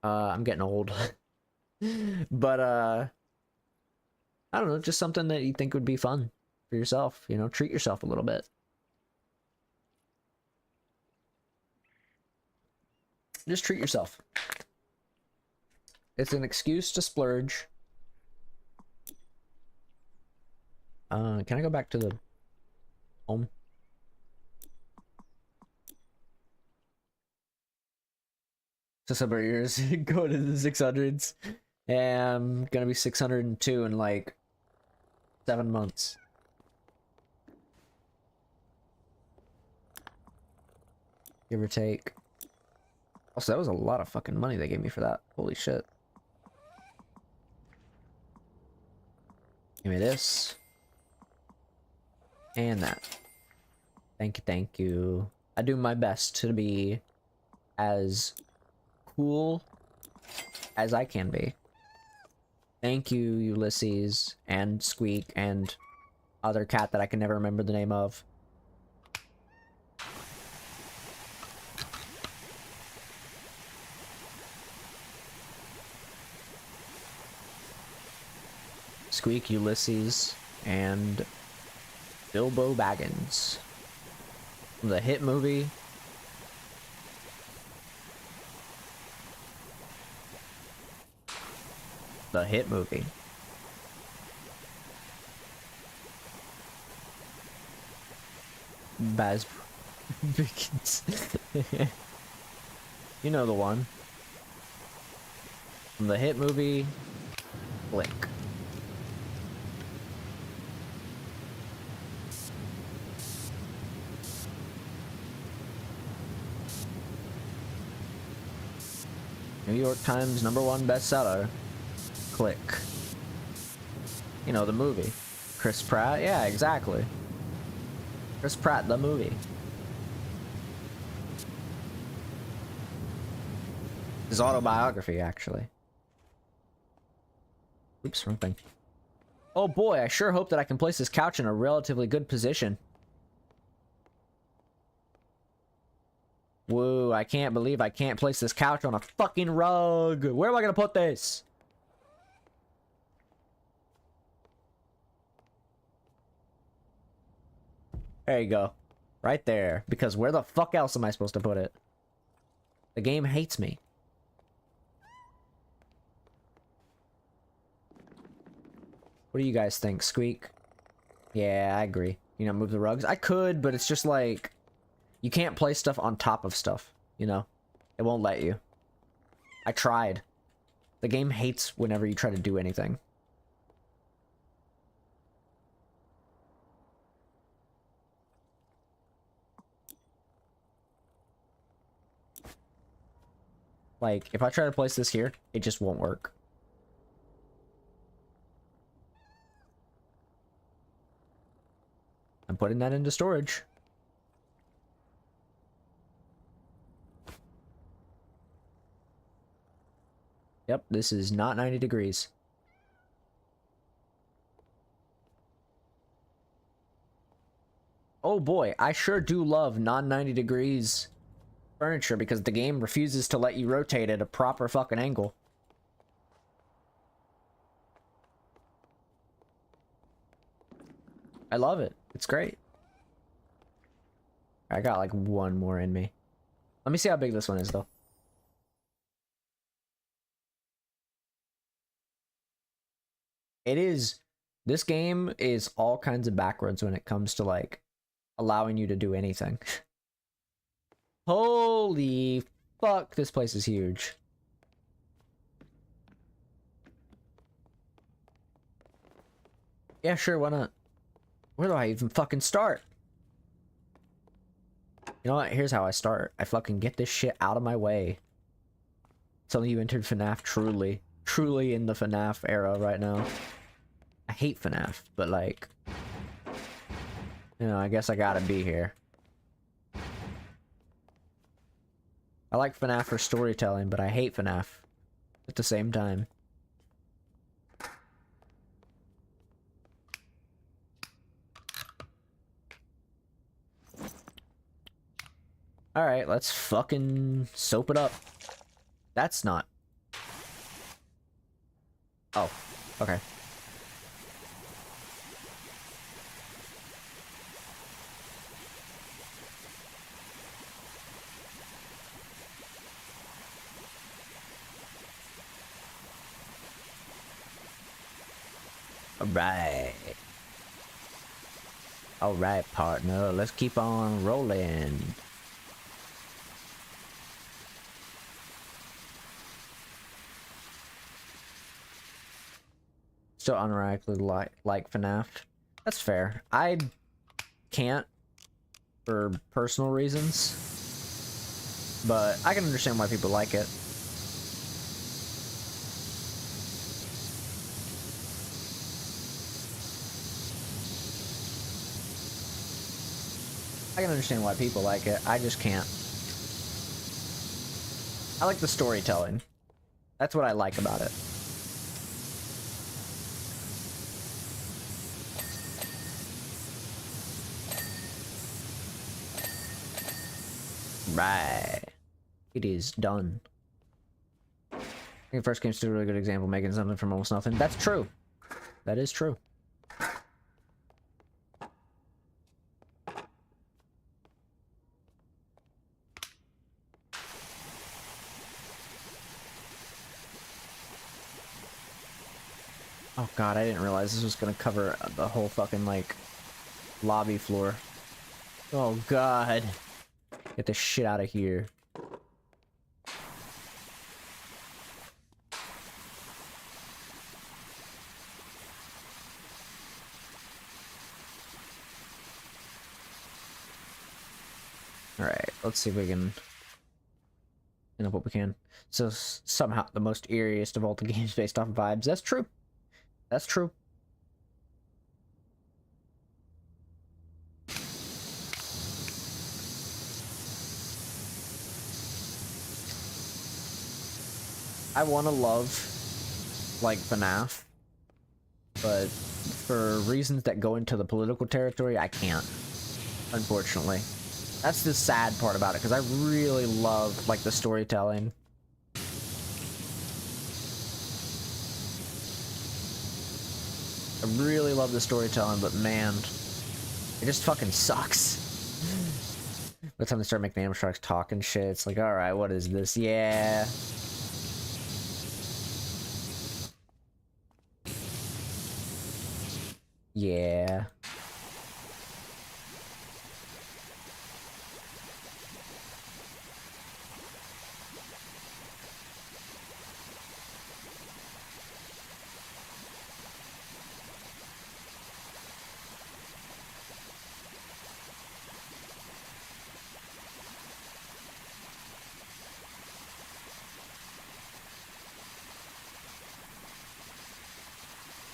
I'm getting old. But I don't know, just something that you think would be fun for yourself, you know, treat yourself a little bit. Just treat yourself. It's an excuse to splurge. Can I go back to the home? So celebrate yours. Go to the 600s. And I'm gonna be 602 in like 7 months. Give or take. Also, that was a lot of fucking money they gave me for that. Holy shit. Give me this. And that. Thank you, thank you. I do my best to be as cool as I can be. Thank you, Ulysses, and Squeak, and other cat that I can never remember the name of. Squeak, Ulysses, and Bilbo Baggins. The hit movie. The hit movie. Baz Biggins. You know the one. From the hit movie, Blink. New York Times #1 bestseller. Click. You know, the movie. Chris Pratt? Yeah, exactly. Chris Pratt, the movie. His autobiography, actually. Oops, wrong thing. Oh boy, I sure hope that I can place this couch in a relatively good position. Whoa, I can't believe I can't place this couch on a fucking rug. Where am I gonna put this? There you go. Right there. Because where the fuck else am I supposed to put it? The game hates me. What do you guys think? Squeak? Yeah, I agree. You know, move the rugs. I could, but it's just like... You can't place stuff on top of stuff, you know? It won't let you. I tried. The game hates whenever you try to do anything. Like, if I try to place this here, it just won't work. I'm putting that into storage. Yep, this is not 90 degrees. Oh boy, I sure do love non-90 degrees furniture because the game refuses to let you rotate at a proper fucking angle. I love it. It's great. I got like one more in me. Let me see how big this one is though. It is... This game is all kinds of backwards when it comes to like allowing you to do anything. Holy fuck, this place is huge. Yeah, sure, why not? Where do I even fucking start? You know what? Here's how I start. I fucking get this shit out of my way. Tell me you entered FNAF truly. Truly in the FNAF era right now. I hate FNAF, but like... You know, I guess I gotta be here. I like FNAF for storytelling, but I hate FNAF at the same time. Alright, let's fucking soap it up. That's not... Oh, okay. Alright. Alright, partner. Let's keep on rolling. Still unironically like FNAF. That's fair. I can't for personal reasons. But I can understand why people like it. I can understand why people like it. I just can't. I like the storytelling. That's what I like about it. Right. It is done. I think First Game's still a really good example, making something from almost nothing. That's true. That is true. God, I didn't realize this was gonna cover the whole fucking, like, lobby floor. Oh, God. Get the shit out of here. Alright, let's see if we can end up what we can. So, somehow the most eeriest of all the games based off of vibes. That's true. That's true. I want to love, like, FNAF, but for reasons that go into the political territory, I can't, unfortunately. That's the sad part about it, because I really love, like, the storytelling. I really love the storytelling, but man, it just fucking sucks. By the time they start making animatronics talk and shit, it's like, alright, what is this? Yeah. Yeah.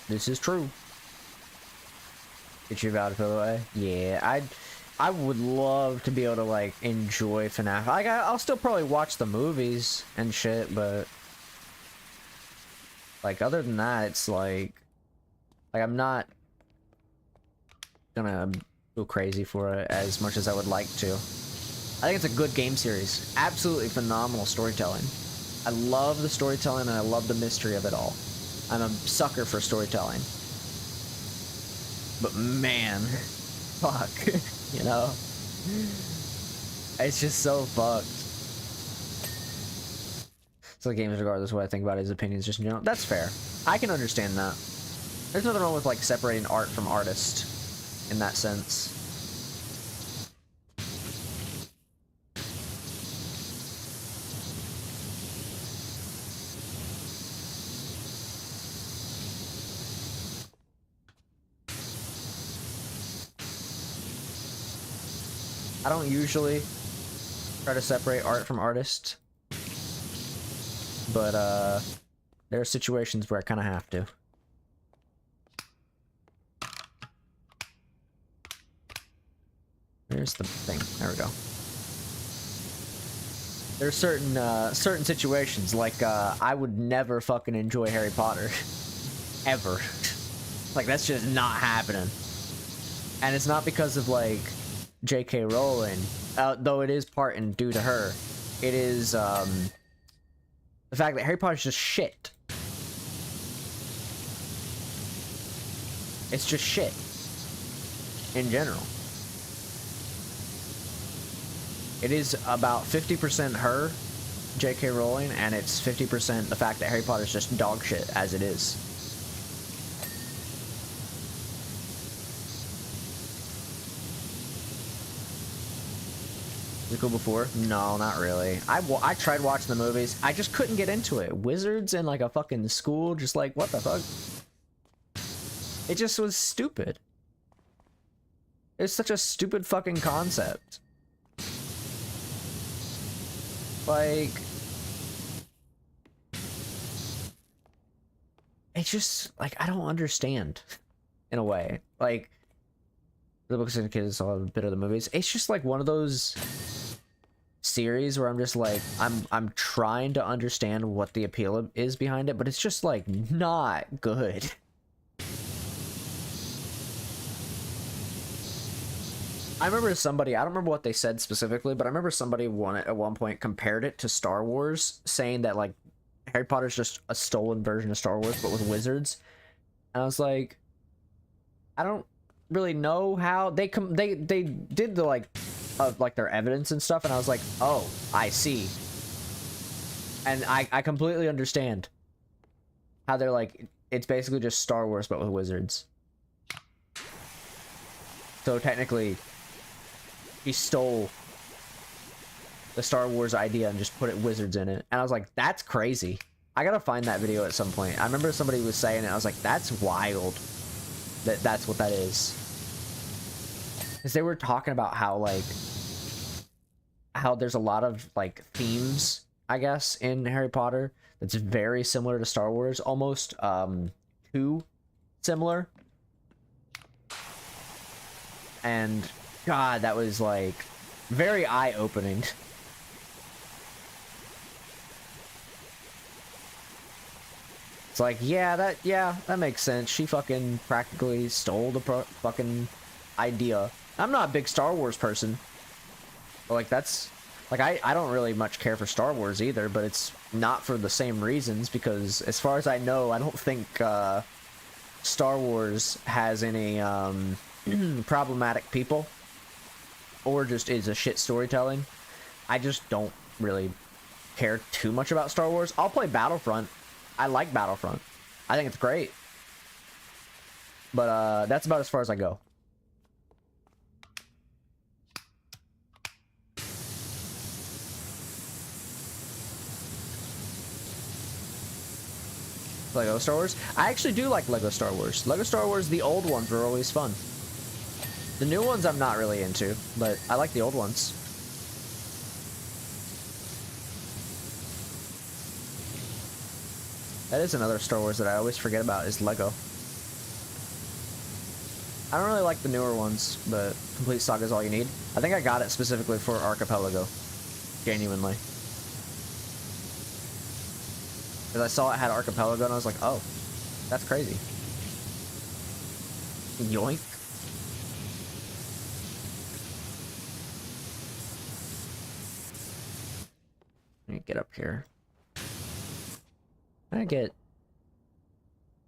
This is true. Get you about it, by the way. Yeah, I would love to be able to, like, enjoy FNAF. Like, I'll still probably watch the movies and shit, but like, other than that, it's like I'm not gonna go crazy for it as much as I would like to. I think it's a good game series. Absolutely phenomenal storytelling. I love the storytelling and I love the mystery of it all. I'm a sucker for storytelling. But man, fuck, you know? It's just so fucked. So the games, regardless of what I think about his opinions, just, you know, that's fair. I can understand that. There's nothing wrong with, like, separating art from artist in that sense. I don't usually try to separate art from artist, but there are situations where I kind of have to. Here's the thing. There we go. There's certain situations, like I would never fucking enjoy Harry Potter, ever. Like, that's just not happening. And it's not because of, like, J.K. Rowling, though it is part and due to her. It is the fact that Harry Potter's just shit. It's just shit in general. It is about 50% her, J.K. Rowling, and it's 50% the fact that Harry Potter's just dog shit as it is. Was it cool before? No, not really. I tried watching the movies. I just couldn't get into it. Wizards in, like, a fucking school, just like, what the fuck? It just was stupid. It's such a stupid fucking concept. Like, it's just, like, I don't understand, in a way. Like, the books and kids saw a bit of the movies. It's just like one of those series where I'm just like, I'm trying to understand what the appeal is behind it, but it's just, like, not good. I remember somebody, I don't remember what they said specifically, but I remember somebody at one point compared it to Star Wars, saying that, like, Harry Potter's just a stolen version of Star Wars, but with wizards. And I was like, I don't really know how they did the, like their evidence and stuff, and I was like, oh, I see. And I completely understand how they're like, it's basically just Star Wars but with wizards. So technically, he stole the Star Wars idea and just put wizards in it. And I was like, that's crazy. I gotta find that video at some point. I remember somebody was saying it. I was like, that's wild. That's what that is. Because they were talking about how, like, how there's a lot of, like, themes, I guess, in Harry Potter that's very similar to Star Wars. Almost, too similar. And, God, that was, like, very eye-opening. It's like, yeah, that makes sense. She fucking practically stole the fucking idea. I'm not a big Star Wars person. But, like, that's... Like, I don't really much care for Star Wars either, but it's not for the same reasons, because as far as I know, I don't think, Star Wars has any, problematic people. Or just is a shit storytelling. I just don't really care too much about Star Wars. I'll play Battlefront. I like Battlefront. I think it's great. But, that's about as far as I go. Lego Star Wars? I actually do like Lego Star Wars. Lego Star Wars, the old ones were always fun. The new ones I'm not really into, but I like the old ones. That is another Star Wars that I always forget about, is Lego. I don't really like the newer ones, but Complete Saga is all you need. I think I got it specifically for Archipelago. Genuinely. Because I saw it had Archipelago and I was like, oh, that's crazy. Yoink. Let me get up here. Can I get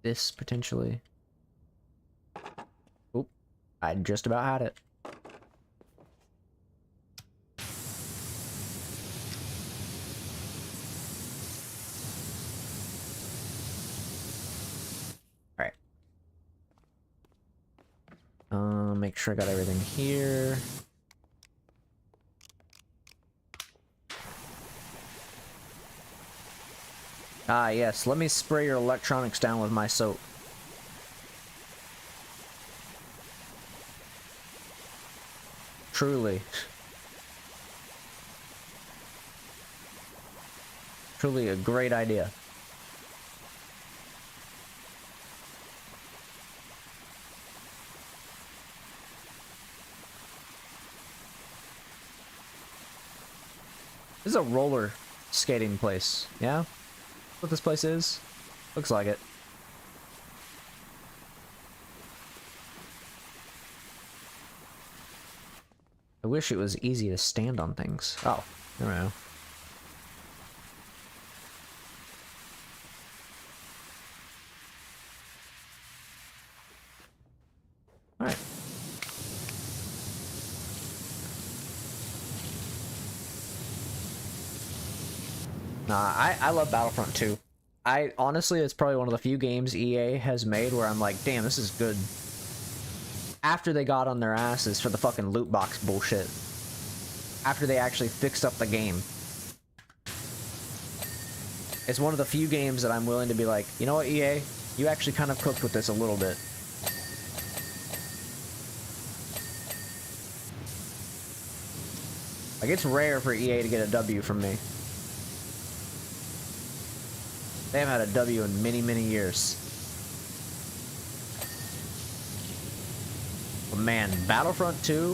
this potentially? Oop. I just about had it. Alright. Make sure I got everything here. Ah, yes. Let me spray your electronics down with my soap. Truly. Truly a great idea. This is a roller skating place, yeah? What this place is? Looks like it. I wish it was easy to stand on things. Oh, I don't know. Alright. Nah, I love Battlefront 2. Honestly, it's probably one of the few games EA has made where I'm like, damn, this is good. After they got on their asses for the fucking loot box bullshit. After they actually fixed up the game. It's one of the few games that I'm willing to be like, you know what, EA? You actually kind of cooked with this a little bit. Like, it's rare for EA to get a W from me. They haven't had a W in many, many years. But man, Battlefront 2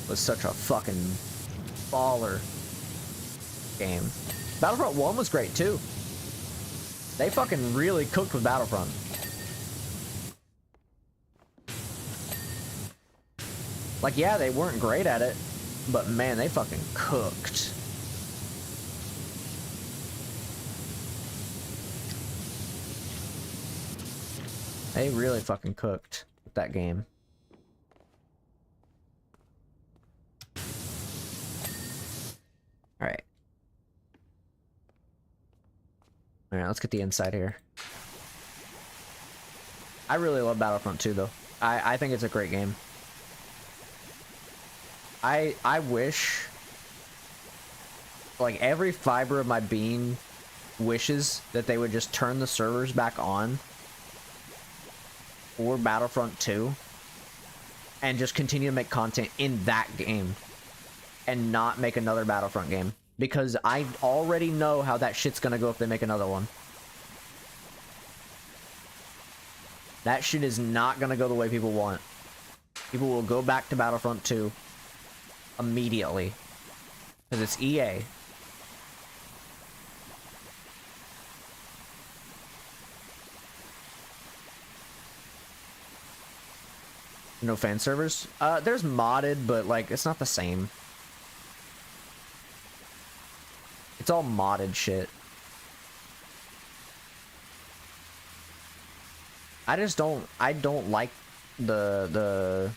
was such a fucking baller game. Battlefront 1 was great too. They fucking really cooked with Battlefront. Like, yeah, they weren't great at it, but man, they fucking cooked. They really fucking cooked with that game. Alright. Alright, let's get the inside here. I really love Battlefront 2 though. I think it's a great game. I wish, like, every fiber of my being wishes that they would just turn the servers back on for Battlefront 2 and just continue to make content in that game and not make another Battlefront game, because I already know how that shit's gonna go if they make another one. That shit is not gonna go the way people want. People will go back to Battlefront 2 immediately because it's EA. No fan servers? There's modded, but like it's not the same. It's all modded shit. I don't like the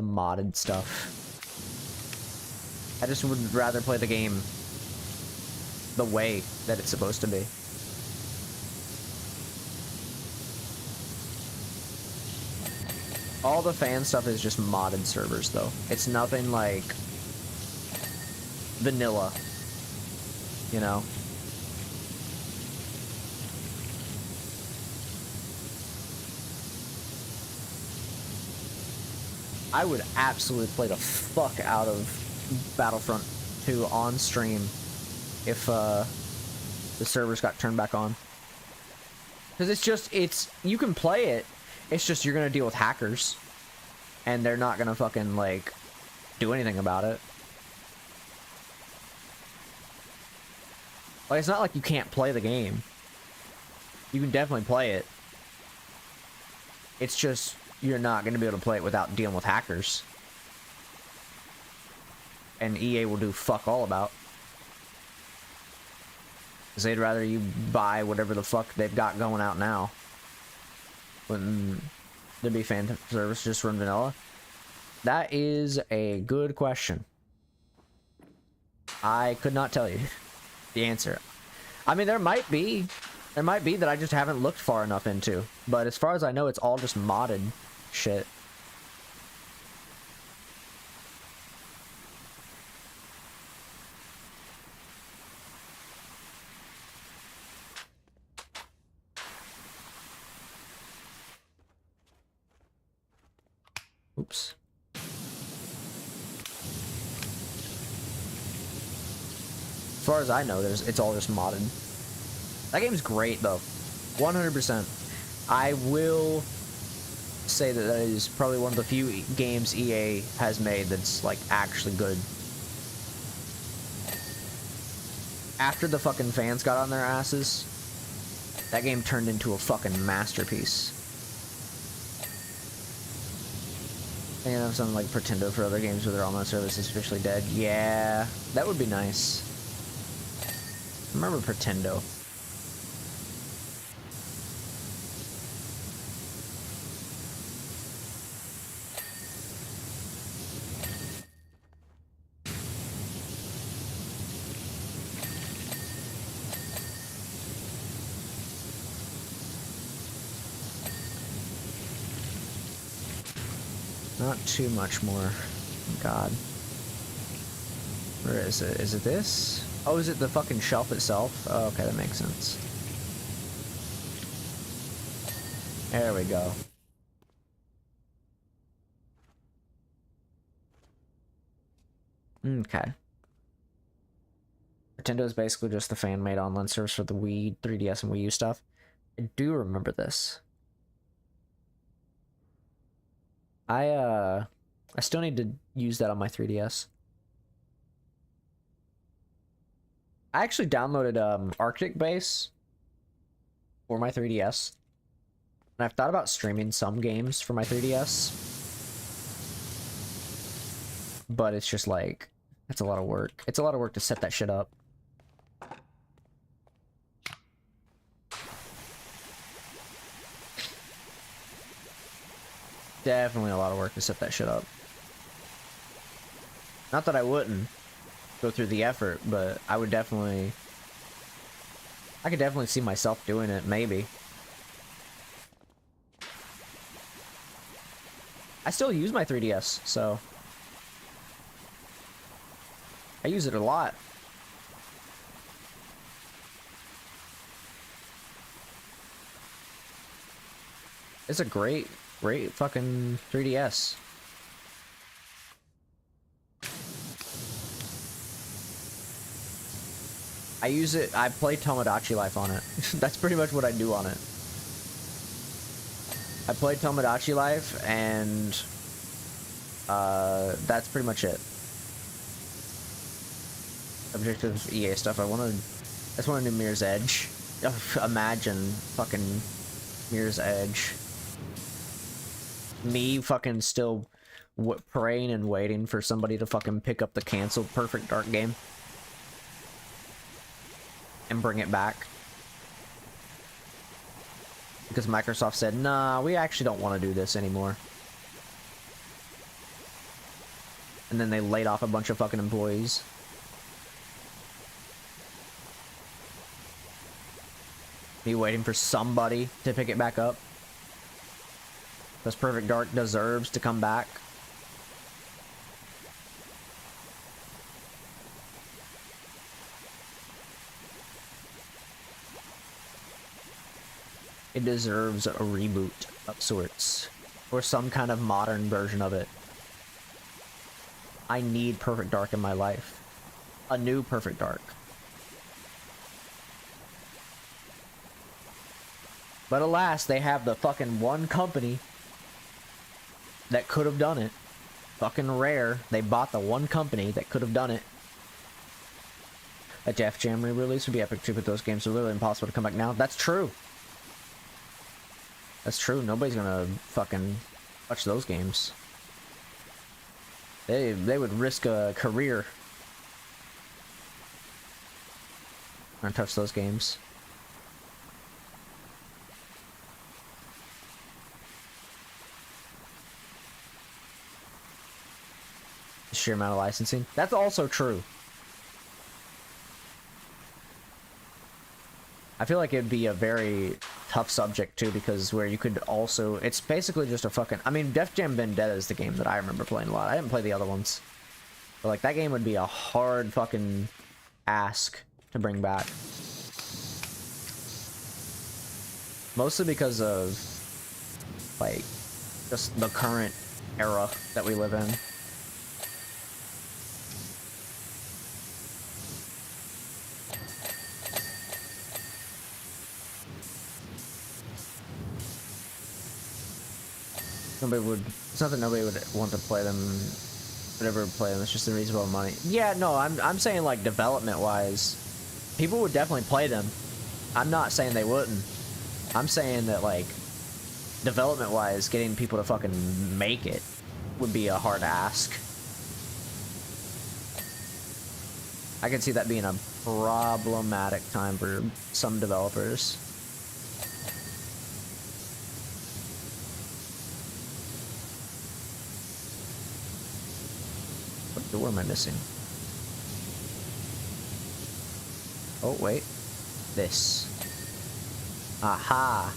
modded stuff. I just would rather play the game the way that it's supposed to be. All the fan stuff is just modded servers, though. It's nothing like vanilla, you know? I would absolutely play the fuck out of Battlefront 2 on stream if the servers got turned back on. Because you can play it, it's just you're gonna deal with hackers. And they're not gonna fucking, like, do anything about it. Like, it's not like you can't play the game. You can definitely play it. It's just, you're not gonna be able to play it without dealing with hackers. And EA will do fuck all about. Because they'd rather you buy whatever the fuck they've got going out now. Wouldn't there be fan service just run vanilla? That is a good question. I could not tell you the answer. I mean, there might be that I just haven't looked far enough into. But as far as I know, it's all just modded shit. Oops. As far as I know, it's all just modded. That game's great though, 100%. I will say that is probably one of the few games EA has made that's like actually good. After the fucking fans got on their asses, that game turned into a fucking masterpiece. And have something like Pretendo for other games where their online service is officially dead. Yeah, that would be nice. Remember Pretendo. Not too much more. God. Where is it? Is it this? Oh, is it the fucking shelf itself? Oh, okay, that makes sense. There we go. Okay. Nintendo is basically just the fan-made online service for the Wii, 3DS, and Wii U stuff. I do remember this. I still need to use that on my 3DS. I actually downloaded Arctic Base for my 3DS. And I've thought about streaming some games for my 3DS. But it's just like, it's a lot of work. It's a lot of work to set that shit up. Definitely a lot of work to set that shit up. Not that I wouldn't go through the effort, but I would definitely... I could definitely see myself doing it, maybe. I still use my 3DS, so I use it a lot. It's a great fucking 3DS. I use it, I play Tomodachi Life on it. That's pretty much what I do on it. I play Tomodachi Life, and that's pretty much it. Objective EA stuff. I just want to do Mirror's Edge. Imagine fucking Mirror's Edge. Me fucking still praying and waiting for somebody to fucking pick up the canceled Perfect Dark game and bring it back. Because Microsoft said, nah, we actually don't want to do this anymore. And then they laid off a bunch of fucking employees. Me waiting for somebody to pick it back up. Because Perfect Dark deserves to come back. It deserves a reboot of sorts. Or some kind of modern version of it. I need Perfect Dark in my life. A new Perfect Dark. But alas, they have the fucking one company that could have done it. Fucking Rare. They bought the one company that could have done it. A Def Jam re-release would be epic too, but those games are really impossible to come back now. That's true. That's true. Nobody's gonna fucking touch those games. They would risk a career trying to touch those games. The sheer amount of licensing. That's also true. I feel like it'd be a very tough subject too, because where you could also, it's basically just a fucking, I mean, Def Jam Vendetta is the game that I remember playing a lot. I didn't play the other ones, but like that game would be a hard fucking ask to bring back, mostly because of like just the current era that we live in. It's not that nobody would want to play them, would ever play them, it's just a reasonable money. Yeah, no, I'm saying like development wise, people would definitely play them. I'm not saying they wouldn't. I'm saying that like, development wise, getting people to fucking make it would be a hard ask. I can see that being a problematic time for some developers. What door am I missing? Oh, wait. This. Aha!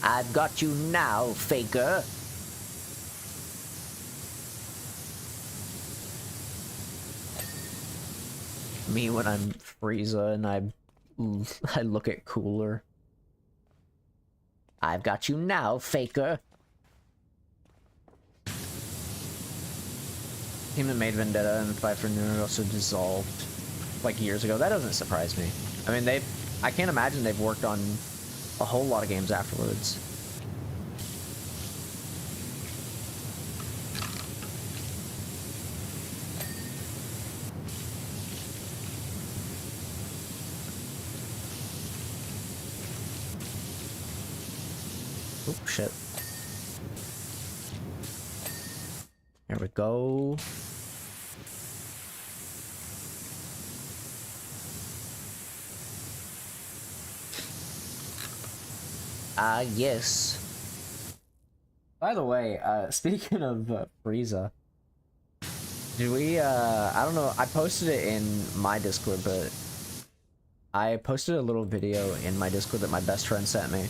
I've got you now, faker! Me when I'm Frieza and I look at Cooler. I've got you now, faker! Team that made Vendetta and Fight for New also dissolved like years ago. That doesn't surprise me. I mean, I can't imagine they've worked on a whole lot of games afterwards. Oh, shit. There we go. Yes. By the way, speaking of Frieza, did we, I don't know, I posted it in my Discord, but I posted a little video in my Discord that my best friend sent me.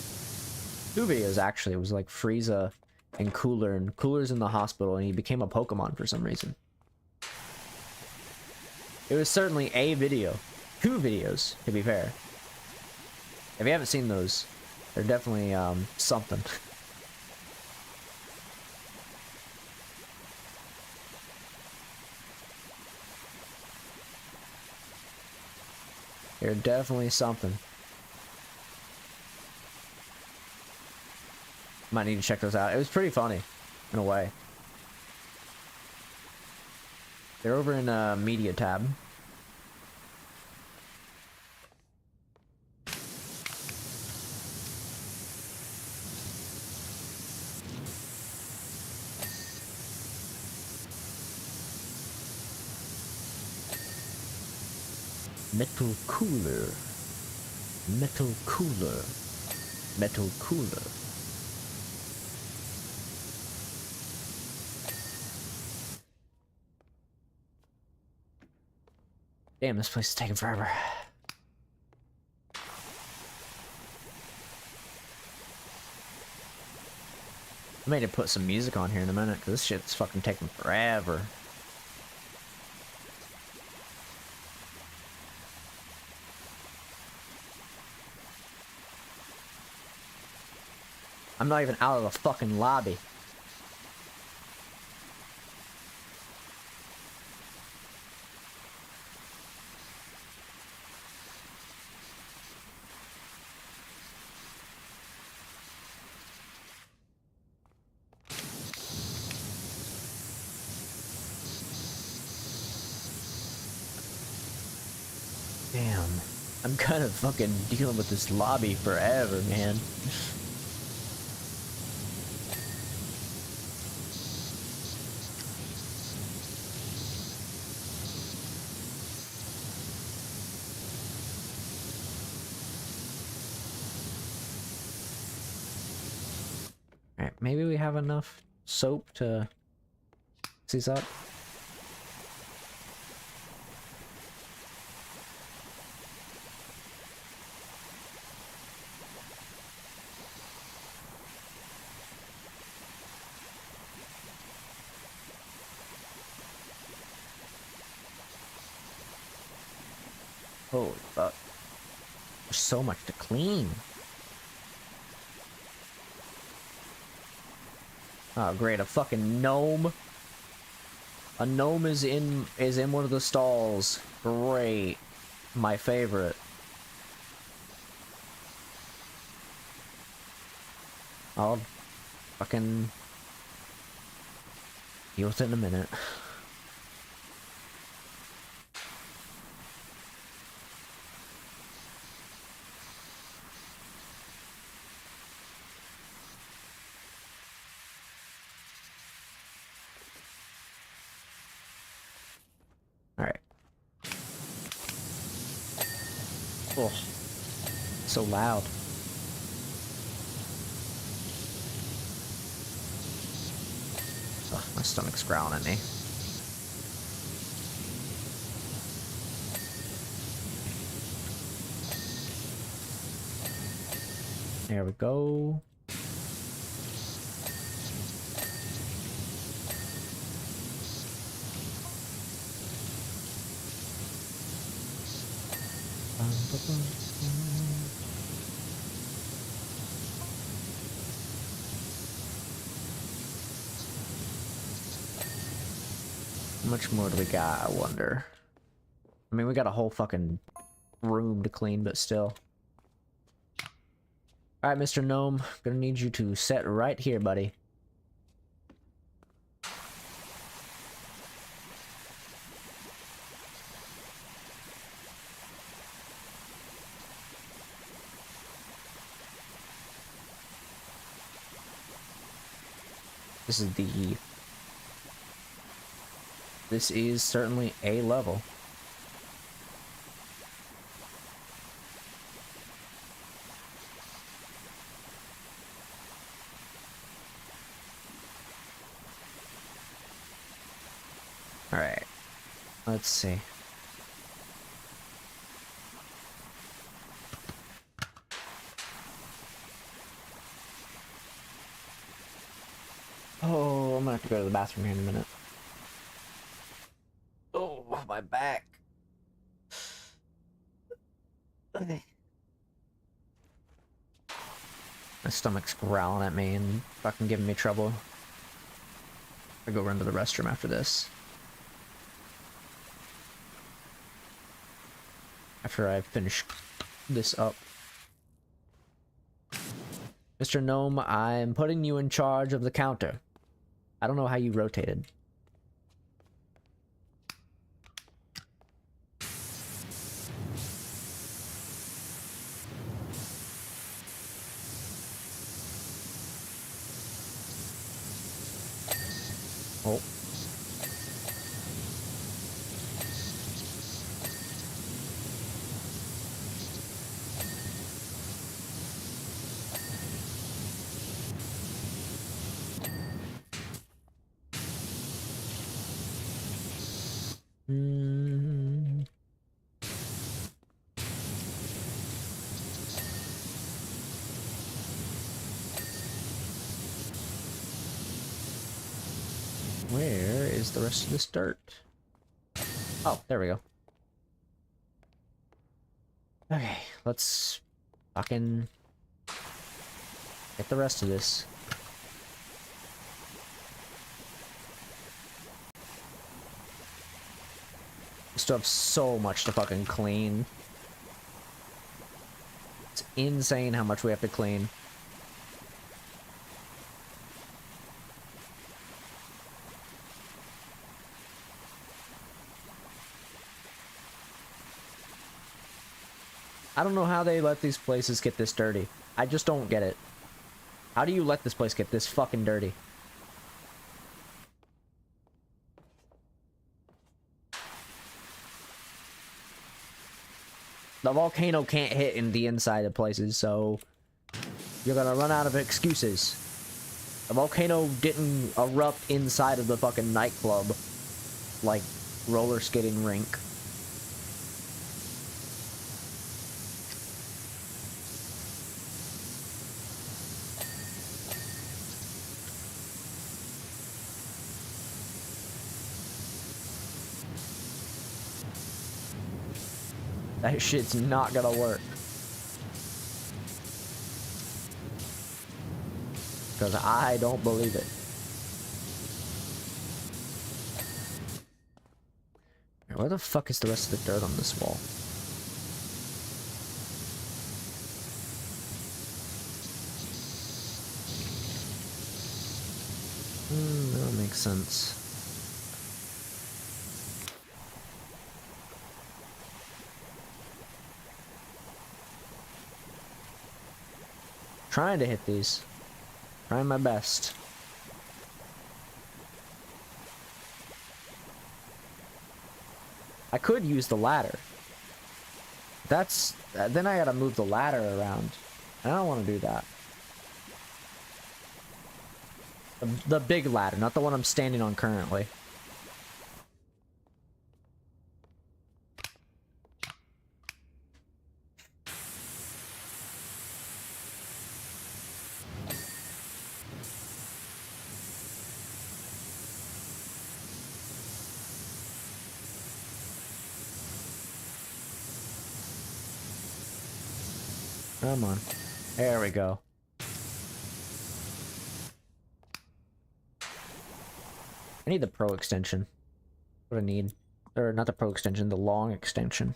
2 videos, actually. It was like Frieza and Cooler's in the hospital, and he became a Pokemon for some reason. It was certainly a video. 2 videos, to be fair. If you haven't seen those, they're definitely something. They're definitely something. Might need to check those out. It was pretty funny, in a way. They're over in media tab. Metal cooler. Metal cooler. Metal cooler. Damn, this place is taking forever. I may have to put some music on here in a minute, because this shit's fucking taking forever. I'm not even out of the fucking lobby. Damn. I'm kind of fucking dealing with this lobby forever, man. Alright, maybe we have enough soap to seize up. Holy fuck. There's so much to clean. Oh great, a fucking gnome. A gnome is in one of the stalls. Great. My favorite. I'll fucking deal with it in a minute. Alright. Oh. So loud. Ugh, my stomach's growling at me. There we go. How much more do we got, I wonder? I mean, we got a whole fucking room to clean, but still. Alright, Mr. Gnome, gonna need you to sit right here, buddy. This is certainly a level. All right. Let's see. Oh, I'm gonna have to go to the bathroom here in a minute. Oh, my back. Okay. My stomach's growling at me and fucking giving me trouble. I go run to the restroom after this. After I finish this up. Mr. Gnome, I'm putting you in charge of the counter. I don't know how you rotated. Oh. Where is the rest of this dirt? Oh, there we go. Okay, let's fucking get the rest of this. We still have so much to fucking clean. It's insane how much we have to clean. I don't know how they let these places get this dirty. I just don't get it. How do you let this place get this fucking dirty? The volcano can't hit in the inside of places, so you're gonna run out of excuses. The volcano didn't erupt inside of the fucking nightclub, like roller skating rink. That shit's not gonna work. Because I don't believe it. Where the fuck is the rest of the dirt on this wall? That makes sense. Trying to hit these. Trying my best. I could use the ladder. That's... then I gotta move the ladder around. I don't want to do that. The big ladder, not the one I'm standing on currently. Come on. There we go. I need the pro extension. What I need. Or not the pro extension, the long extension.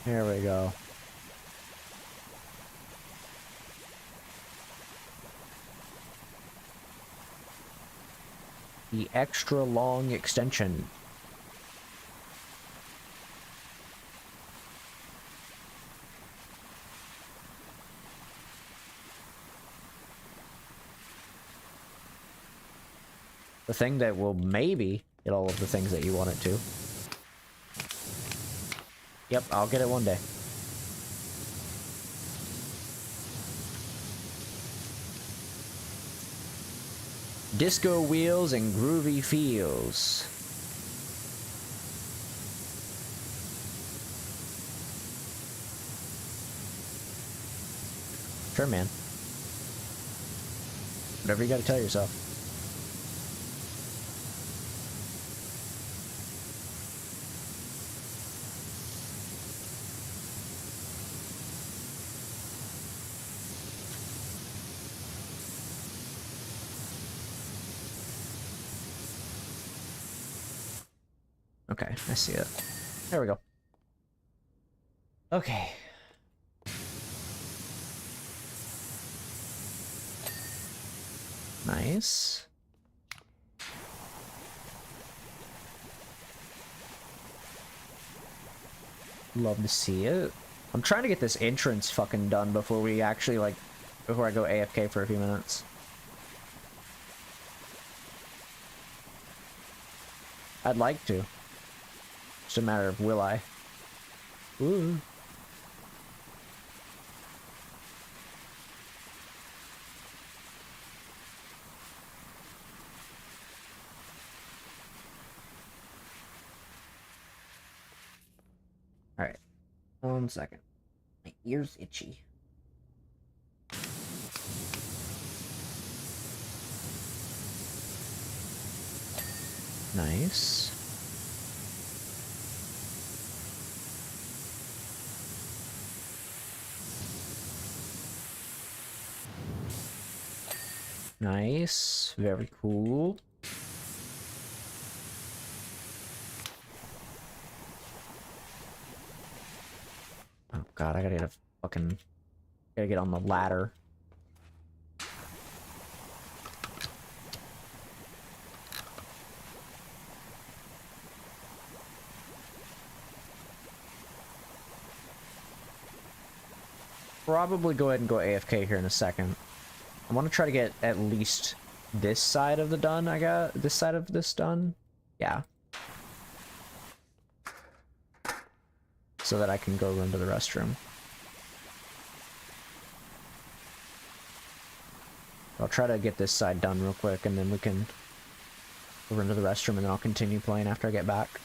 There we go. The extra long extension. The thing that will maybe get all of the things that you want it to. Yep, I'll get it one day. Disco wheels and groovy feels. Sure, man. Whatever you gotta tell yourself. Okay, I see it. There we go. Okay. Nice. Love to see it. I'm trying to get this entrance fucking done before we actually, like, before I go AFK for a few minutes. I'd like to. Just a matter of will I. Ooh. Alright. 1 second. My ear's itchy. Nice. Nice. Very cool. Oh god, I gotta get a fucking... Gotta get on the ladder. Probably go ahead and go AFK here in a second. I want to try to get at least this side of the done. I got this side of this done. Yeah. So that I can go run to the restroom. I'll try to get this side done real quick, and then we can go run to the restroom, and then I'll continue playing after I get back.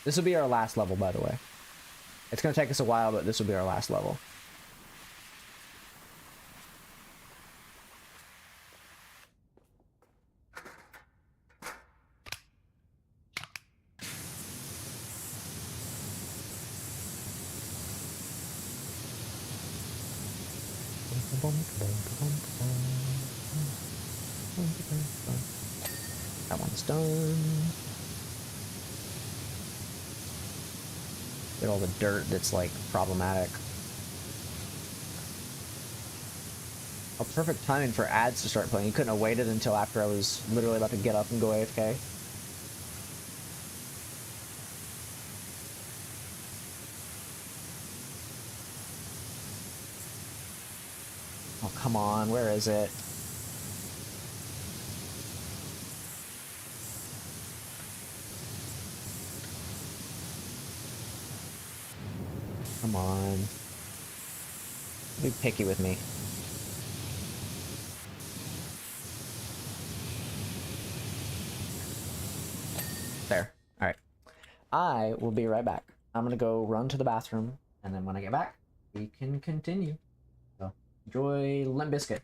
This will be our last level, by the way. It's going to take us a while, but this will be our last level. That one's done. Get all the dirt that's, like, problematic. Oh, perfect timing for ads to start playing. You couldn't have waited until after I was literally about to get up and go AFK. Oh, come on. Where is it? Come on. Be picky with me. There. Alright. I will be right back. I'm gonna go run to the bathroom, and then when I get back, we can continue. So, enjoy Limp Bizkit.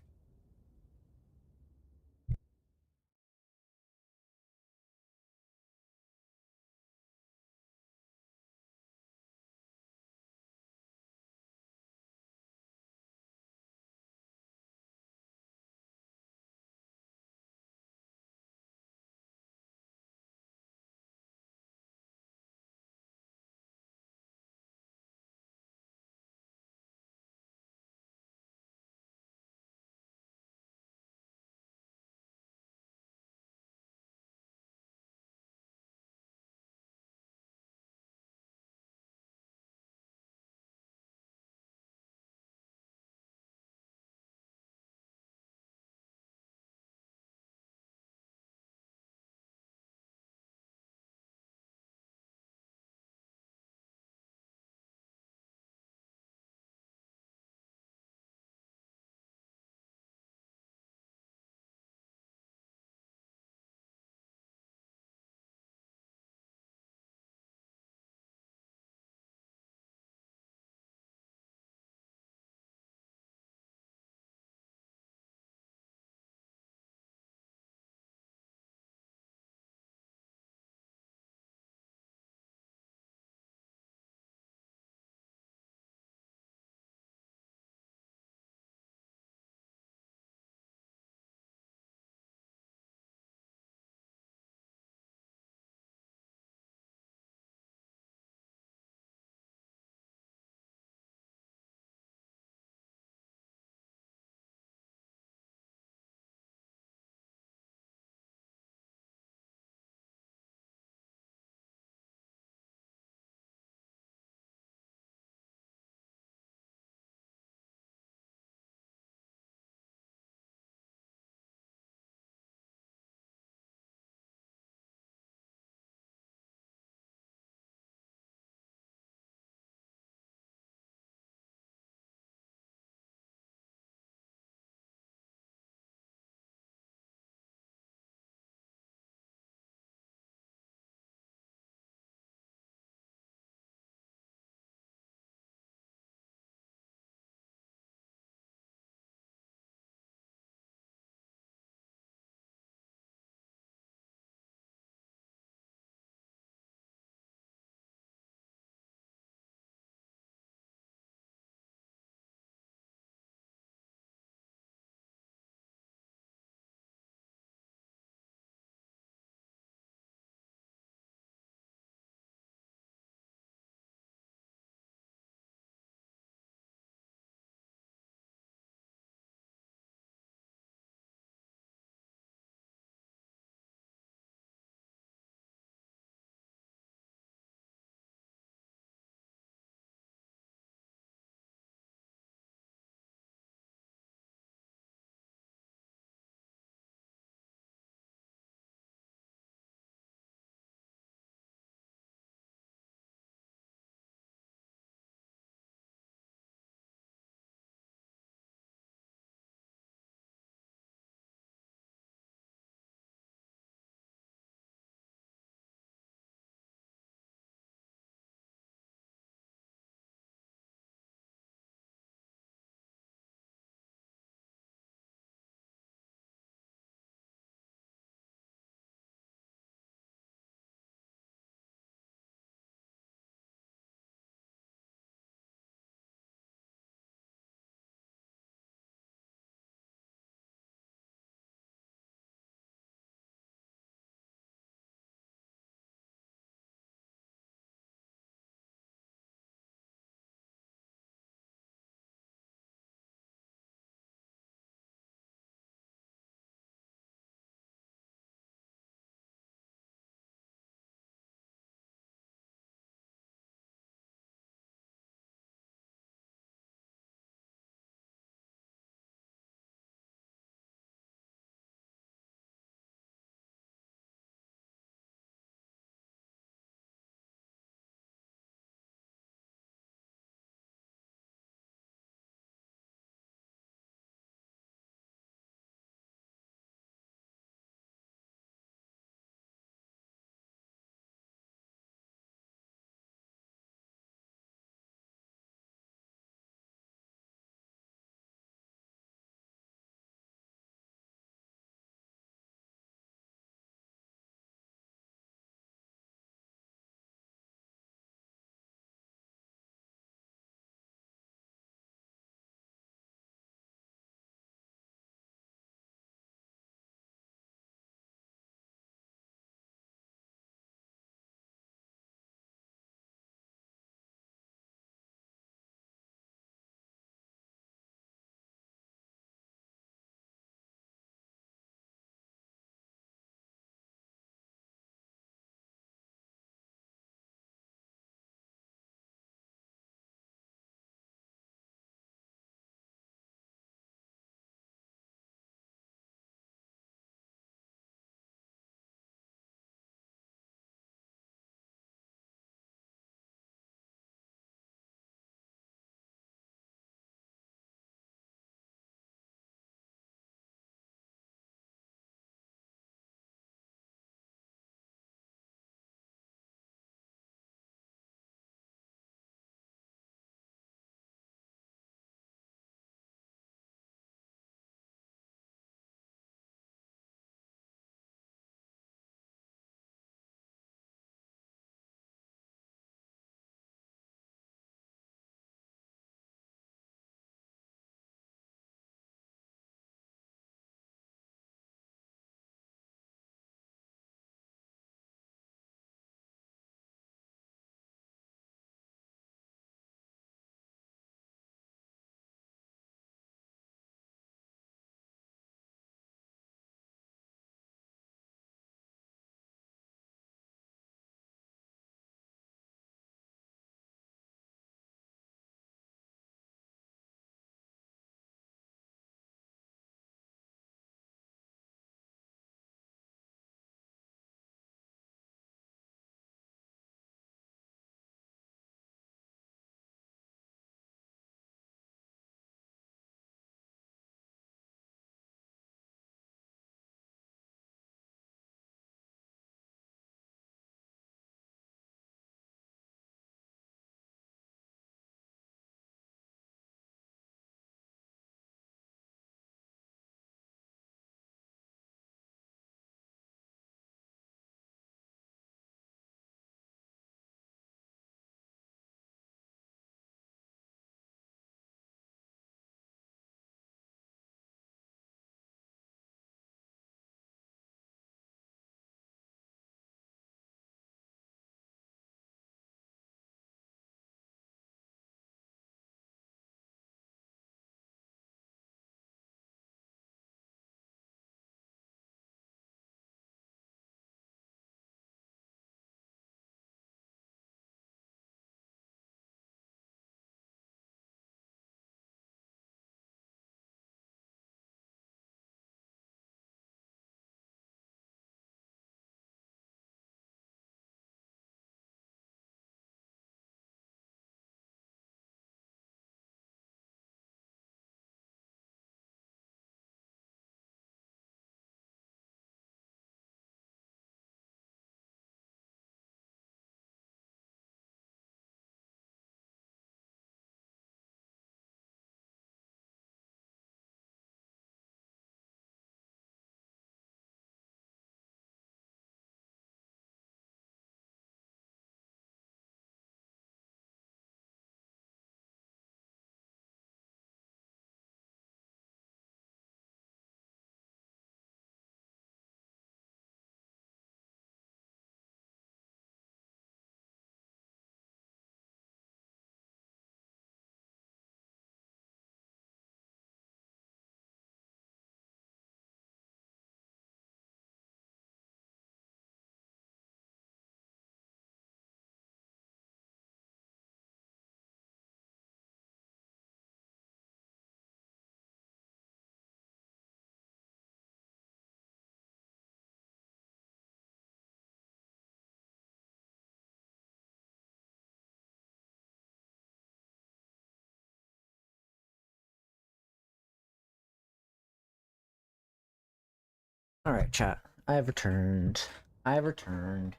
Alright, chat. I have returned. I have returned.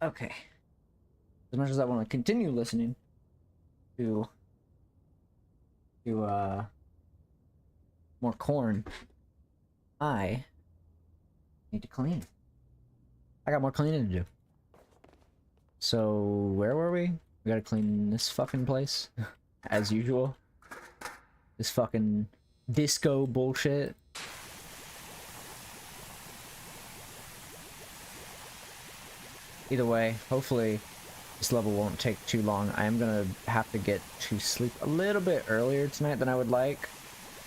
Okay. As much as I want to continue listening to more corn, I need to clean. I got more cleaning to do. So, where were we? We gotta clean this fucking place. As usual. This fucking disco bullshit. Either way, hopefully this level won't take too long. I am gonna have to get to sleep a little bit earlier tonight than I would like,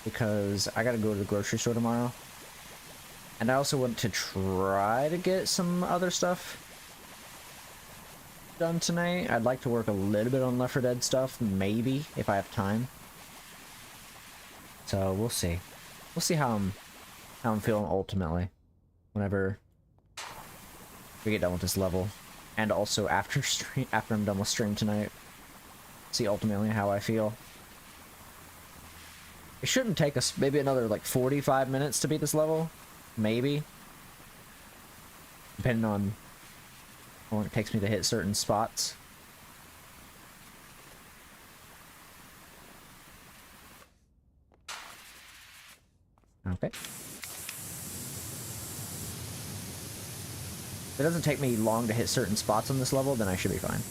because I gotta go to the grocery store tomorrow. And I also want to try to get some other stuff done tonight. I'd like to work a little bit on Left 4 Dead stuff, maybe, if I have time. So we'll see. We'll see how I'm feeling ultimately whenever we get done with this level, and also after I'm done with stream tonight. See ultimately how I feel. It shouldn't take us maybe another like 45 minutes to beat this level, maybe, depending on how long it takes me to hit certain spots. Okay. If it doesn't take me long to hit certain spots on this level, then I should be fine.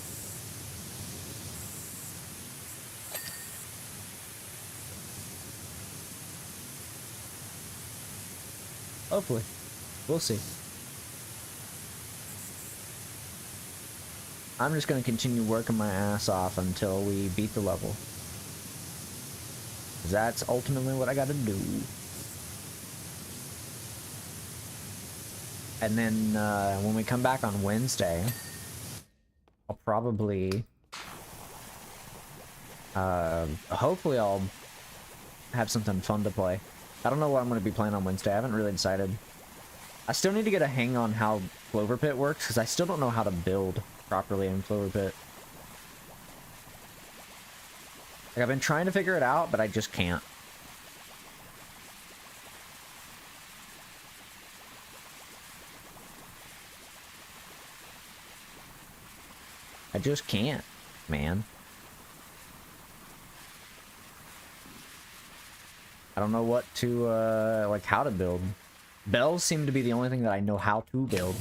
Hopefully. We'll see. I'm just gonna continue working my ass off until we beat the level. 'Cause that's ultimately what I gotta do. And then when we come back on Wednesday, I'll probably hopefully I'll have something fun to play. I don't know what I'm going to be playing on Wednesday. I haven't really decided. I still need to get a hang on how Clover Pit works, because I still don't know how to build properly in Clover Pit. Like, I've been trying to figure it out, but I just can't. I just can't, man. I don't know what to, like, how to build. Bells seem to be the only thing that I know how to build.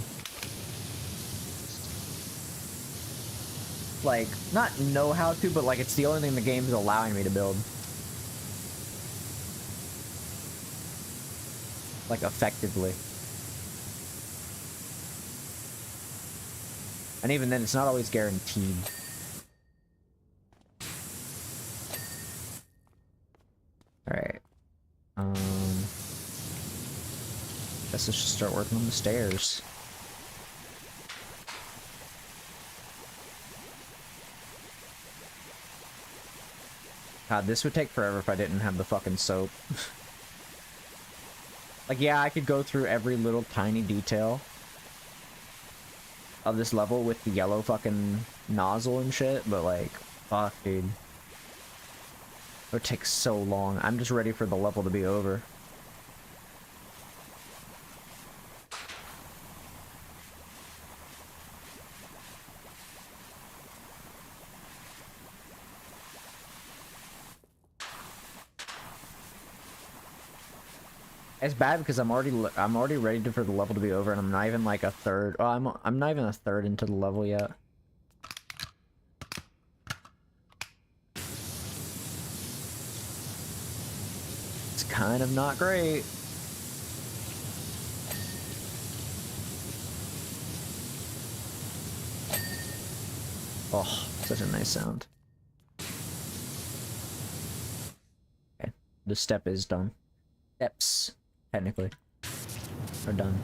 Like, not know how to, but, like, it's the only thing the game is allowing me to build. Like, effectively. And even then, it's not always guaranteed. Alright. Guess let's just start working on the stairs. God, this would take forever if I didn't have the fucking soap. Like, yeah, I could go through every little tiny detail of this level with the yellow fucking nozzle and shit, but like, fuck, dude. It would take so long. I'm just ready for the level to be over. It's bad because I'm already ready for the level to be over, and I'm not even like a third. Oh, I'm not even a third into the level yet. It's kind of not great. Oh, such a nice sound. Okay, the step is done. Steps, technically, are done.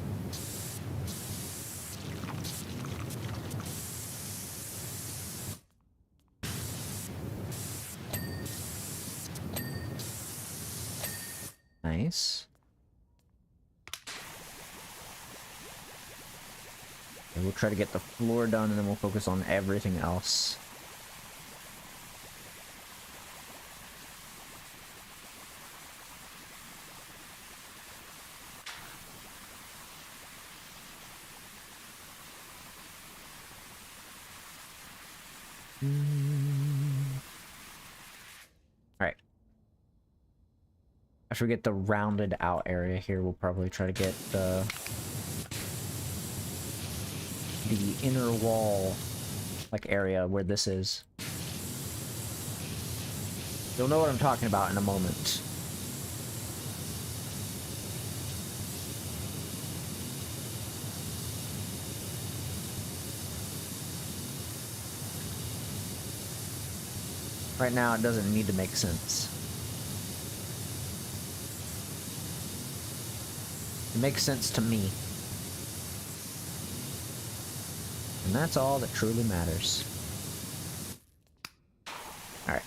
Nice. And we'll try to get the floor done, and then we'll focus on everything else. Alright. After we get the rounded out area here, we'll probably try to get the inner wall, like, area where this is. You'll know what I'm talking about in a moment. Right now, it doesn't need to make sense. It makes sense to me. And that's all that truly matters. Alright.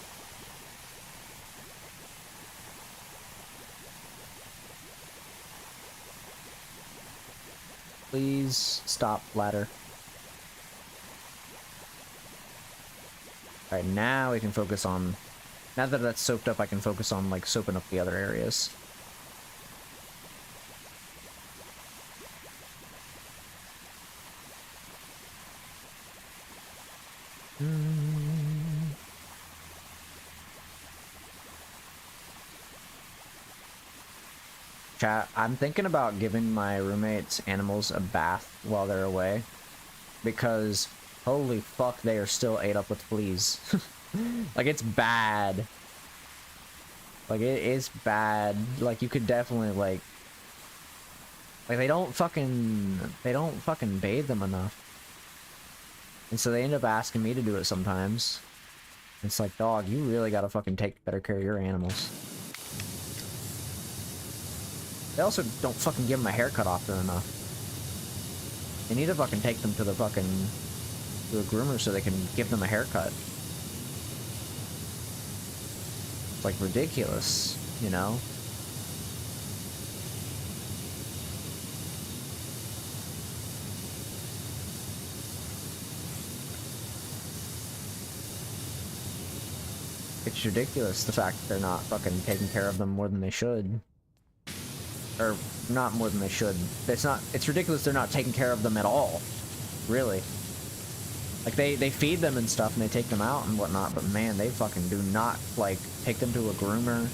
Please stop, ladder. Alright, now we can focus on... Now that that's soaked up, I can focus on, like, soaping up the other areas. Chat, I'm thinking about giving my roommates animals a bath while they're away. Because... holy fuck, they are still ate up with fleas. Like, it's bad. Like, it is bad. Like, you could definitely, like, they don't fucking bathe them enough. And so they end up asking me to do it sometimes. It's like, dog, you really gotta fucking take better care of your animals. They also don't fucking give them a haircut often enough. They need to fucking take them to the fucking... to a groomer so they can give them a haircut. It's like ridiculous, you know? It's ridiculous, the fact that they're not fucking taking care of them more than they should. Or, not more than they should. It's ridiculous they're not taking care of them at all. Really. Like, they feed them and stuff, and they take them out and whatnot, but man, they fucking do not, like, take them to a groomer.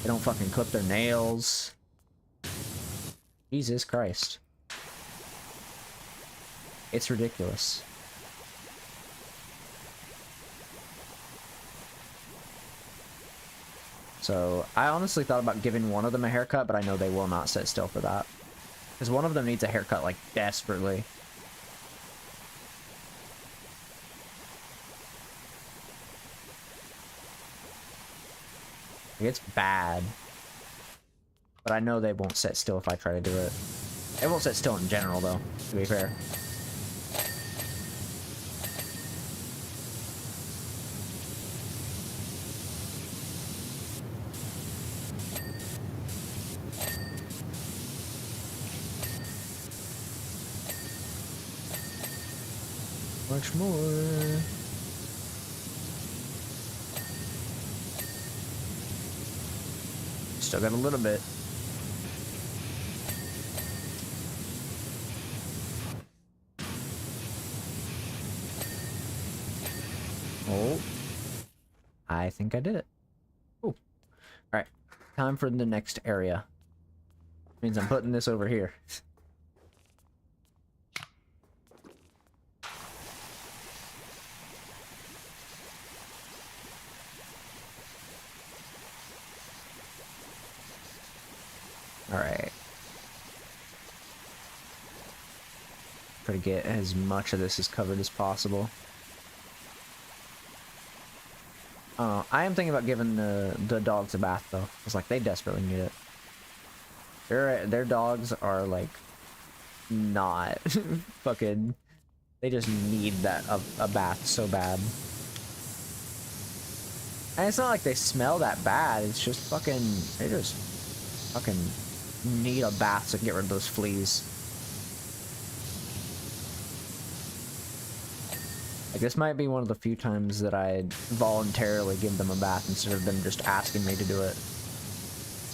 They don't fucking clip their nails. Jesus Christ. It's ridiculous. So, I honestly thought about giving one of them a haircut, but I know they will not sit still for that. Because one of them needs a haircut, like, desperately. It's bad. But I know they won't sit still if I try to do it. They won't sit still in general, though, to be fair. Much more. Still got a little bit. Oh. I think I did it. Ooh. Alright. Time for the next area. Means I'm putting this over here. Alright. Try to get as much of this as covered as possible. I am thinking about giving the dogs a bath though. It's like they desperately need it. Their dogs are like not fucking. They just need that a bath so bad. And it's not like they smell that bad. It's just fucking. They just fucking need a bath to get rid of those fleas. Like, this might be one of the few times that I voluntarily give them a bath instead of them just asking me to do it.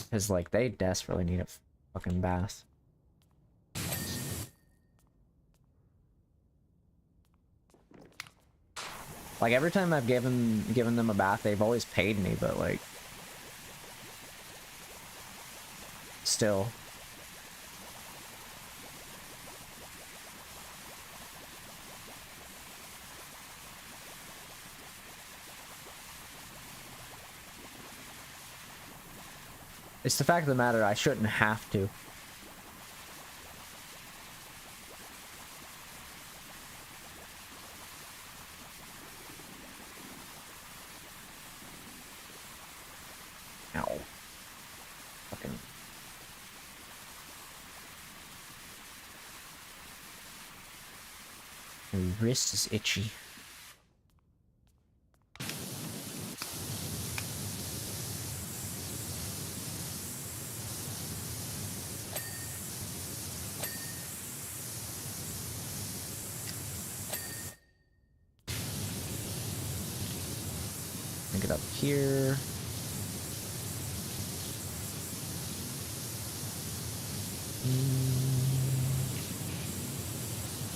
Because, like, they desperately need a fucking bath. Like, every time I've given them a bath, they've always paid me, but, like... Still. It's the fact of the matter, I shouldn't have to. Ow. Fucking... My wrist is itchy. Get up here.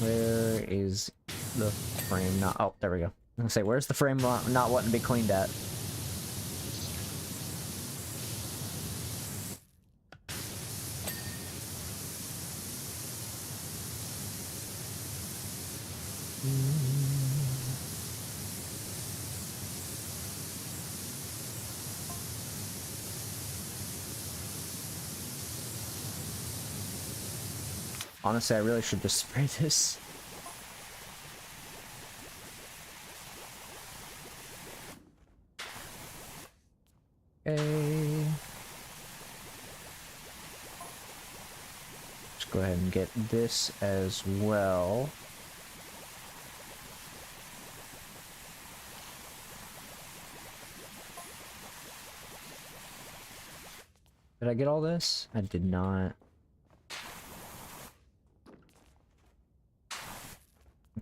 Where is the frame not? Oh, there we go. I'm gonna say, where's the frame not wanting to be cleaned at? Honestly, I really should just spray this. Okay. Let's go ahead and get this as well. Did I get all this? I did not.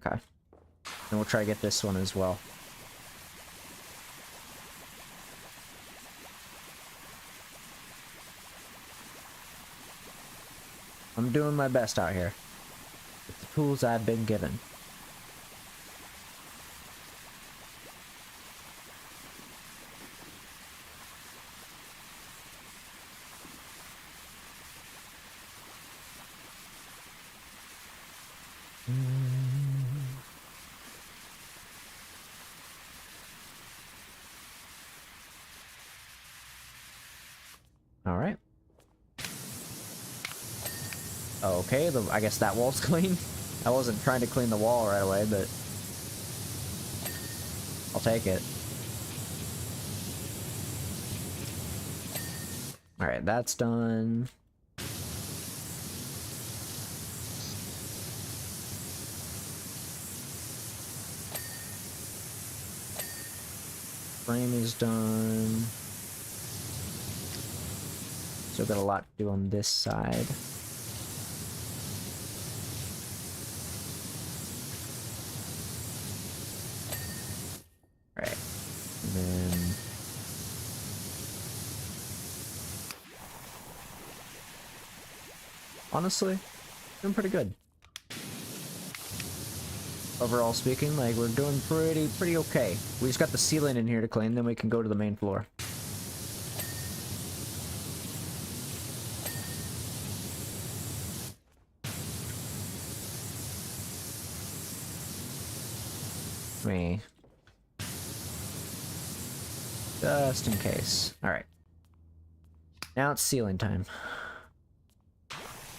Okay. And we'll try to get this one as well. I'm doing my best out here with the tools I've been given. All right. Okay, I guess that wall's clean. I wasn't trying to clean the wall right away, but I'll take it. All right, that's done. Frame is done. Still got a lot to do on this side. Right. And then honestly, doing pretty good. Overall speaking, like, we're doing pretty okay. We just got the ceiling in here to clean, then we can go to the main floor. Me. Just in case. Alright. Now it's ceiling time.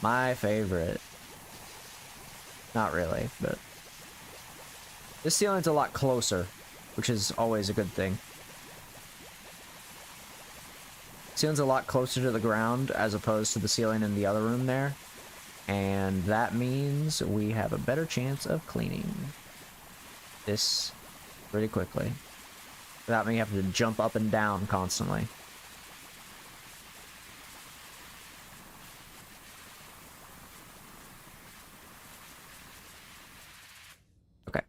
My favorite. Not really, but... this ceiling's a lot closer, which is always a good thing. Ceiling's a lot closer to the ground as opposed to the ceiling in the other room there. And that means we have a better chance of cleaning this pretty quickly without me having to jump up and down constantly. Okay.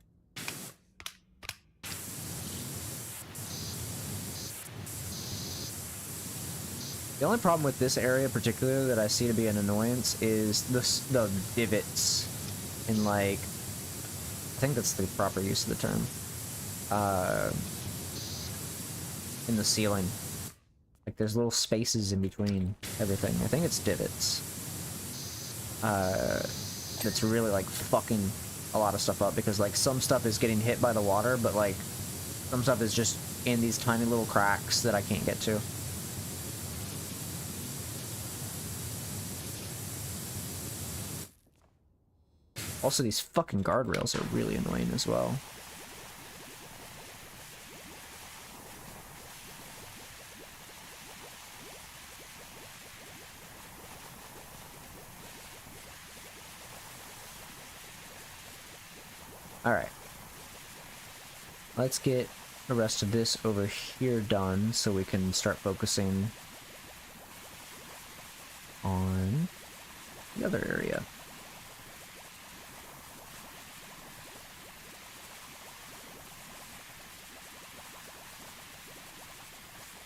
The only problem with this area particularly that I see to be an annoyance is the divots in, like, I think that's the proper use of the term. in the ceiling. Like there's little spaces in between everything. I think it's divots. That's really like fucking a lot of stuff up because like some stuff is getting hit by the water, but like some stuff is just in these tiny little cracks that I can't get to. Also, these fucking guardrails are really annoying as well. Alright. Let's get the rest of this over here done so we can start focusing on the other area.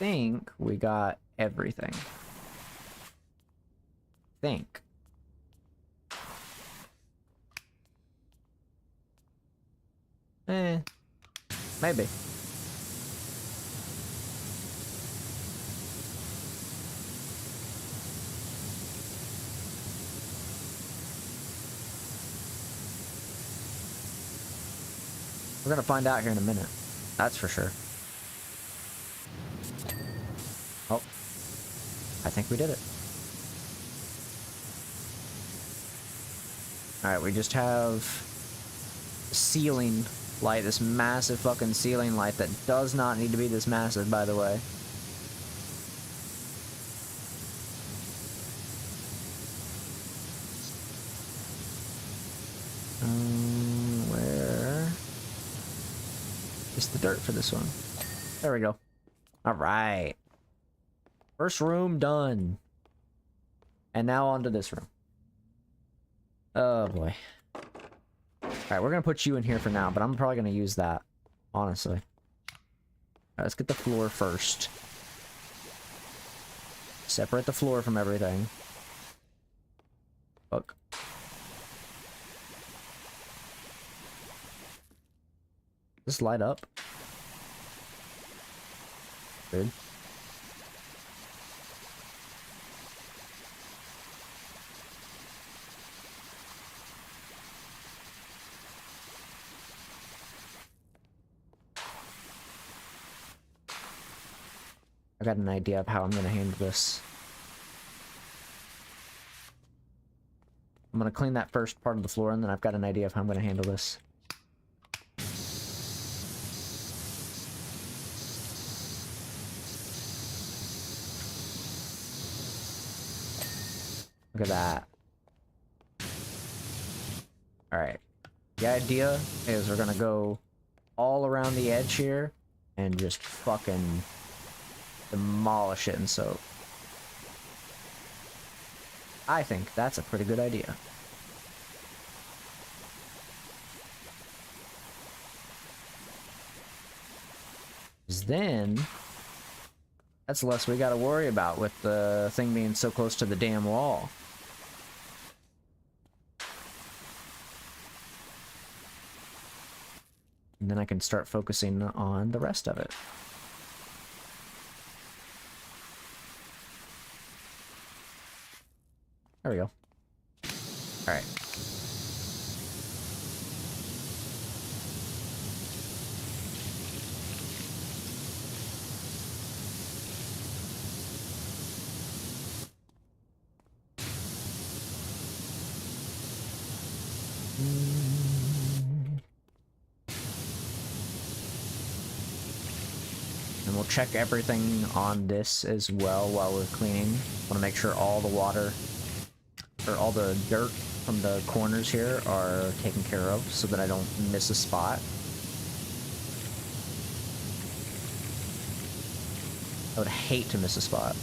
I think we got everything. Think. Maybe. We're gonna find out here in a minute. That's for sure. Oh. I think we did it. Alright, we just have ceiling light, this massive fucking ceiling light that does not need to be this massive, by the way. Where is the dirt for this one? There we go. Alright. First room done. And now on to this room. Oh boy. Alright, we're gonna put you in here for now, but I'm probably gonna use that, honestly. Alright, let's get the floor first. Separate the floor from everything. Fuck. Does this light up? Good. I got an idea of how I'm gonna handle this. I'm gonna clean that first part of the floor, and then I've got an idea of how I'm gonna handle this. Look at that. Alright. The idea is we're gonna go all around the edge here and just fucking demolish it in soap. I think that's a pretty good idea. 'Cause then that's less we gotta worry about with the thing being so close to the damn wall. And then I can start focusing on the rest of it. There we go. Alright. And we'll check everything on this as well while we're cleaning. Want to make sure all the water, or all the dirt from the corners here are taken care of so that I don't miss a spot. I would hate to miss a spot.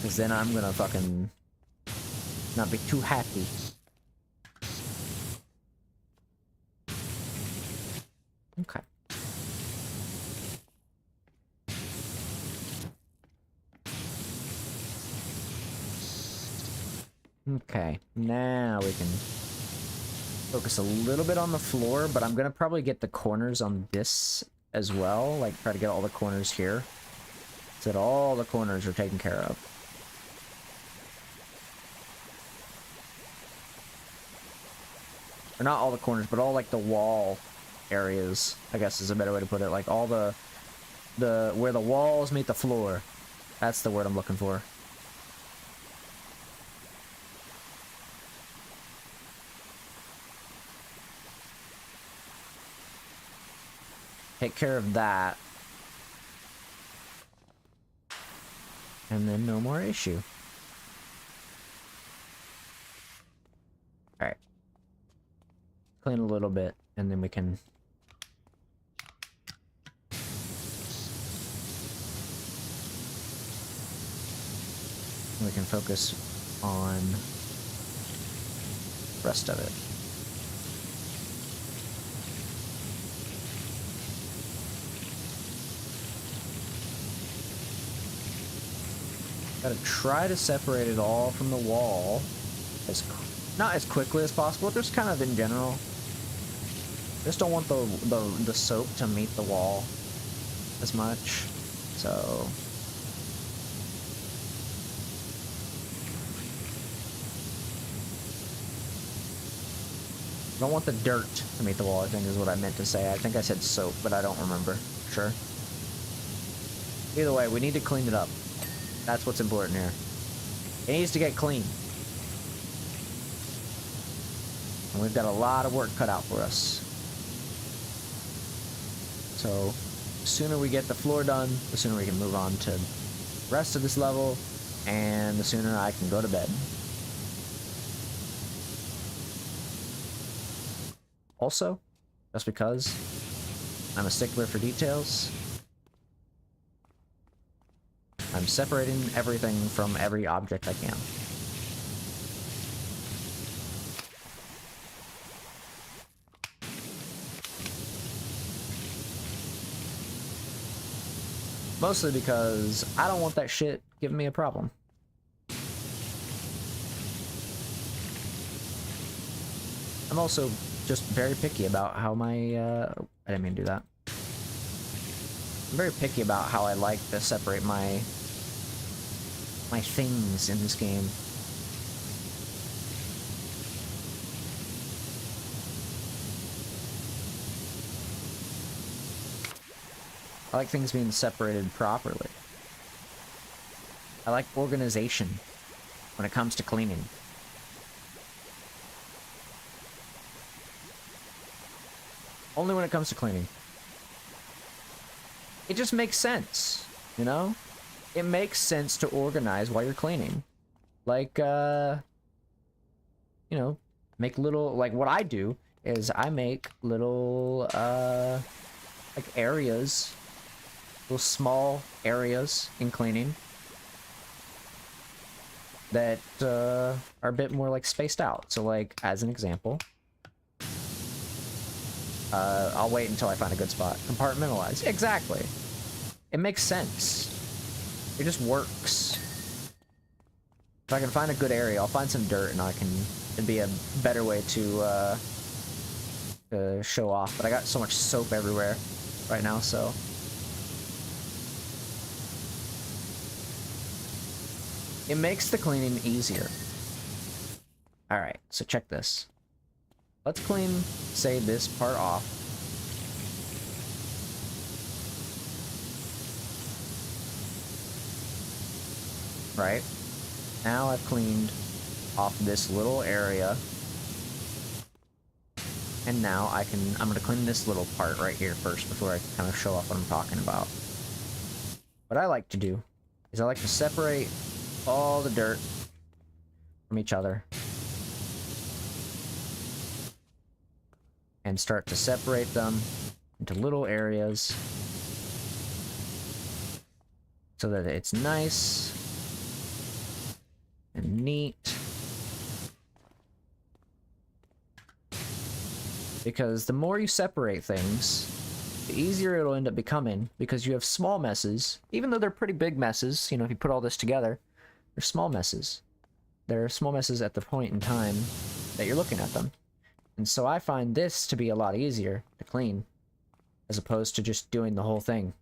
Because then I'm gonna fucking not be too happy. Okay. Okay, now we can focus a little bit on the floor, but I'm gonna probably get the corners on this as well, like try to get all the corners here, so that all the corners are taken care of. Or not all the corners, but all like the wall areas, I guess is a better way to put it. Like all the where the walls meet the floor. That's the word I'm looking for. Take care of that. And then no more issue. Alright. Clean a little bit, and then we can... we can focus on the rest of it. Gotta try to separate it all from the wall, not as quickly as possible, just kind of in general. Just don't want the soap to meet the wall as much, so... I don't want the dirt to meet the wall, I think is what I meant to say. I think I said soap, but I don't remember. Sure. Either way, we need to clean it up. That's what's important here. It needs to get clean. And we've got a lot of work cut out for us. So, the sooner we get the floor done, the sooner we can move on to the rest of this level, and the sooner I can go to bed. Also, just because I'm a stickler for details, I'm separating everything from every object I can. Mostly because I don't want that shit giving me a problem. I'm also just very picky about how my, I didn't mean to do that. I'm very picky about how I like to separate my things in this game. I like things being separated properly. I like organization when it comes to cleaning. Only when it comes to cleaning. It just makes sense, you know? It makes sense to organize while you're cleaning. Like, you know, make little, like what I do is I make little, like areas, little small areas in cleaning that are a bit more like spaced out. So like, as an example, I'll wait until I find a good spot. Compartmentalize. Exactly. It makes sense. It just works. If I can find a good area, I'll find some dirt and it'd be a better way to show off. But I got so much soap everywhere right now, so. It makes the cleaning easier. Alright, so check this. Let's clean, say, this part off. Right? Now I've cleaned off this little area. And now I'm gonna clean this little part right here first before I kind of show off what I'm talking about. What I like to do is I like to separate all the dirt from each other. And start to separate them into little areas so that it's nice and neat. Because the more you separate things, the easier it'll end up becoming, because you have small messes, even though they're pretty big messes, you know, if you put all this together, they're small messes. They're small messes at the point in time that you're looking at them. And so I find this to be a lot easier to clean, as opposed to just doing the whole thing.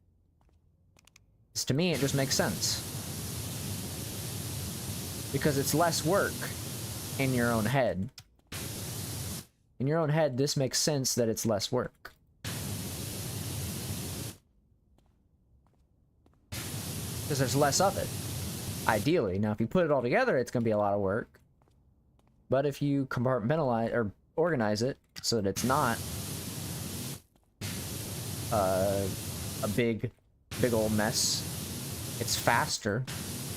Because to me, it just makes sense. Because it's less work in your own head. In your own head, this makes sense that it's less work. Because there's less of it. Ideally. Now, if you put it all together, it's going to be a lot of work. But if you compartmentalize or organize it so that it's not a big old mess, it's faster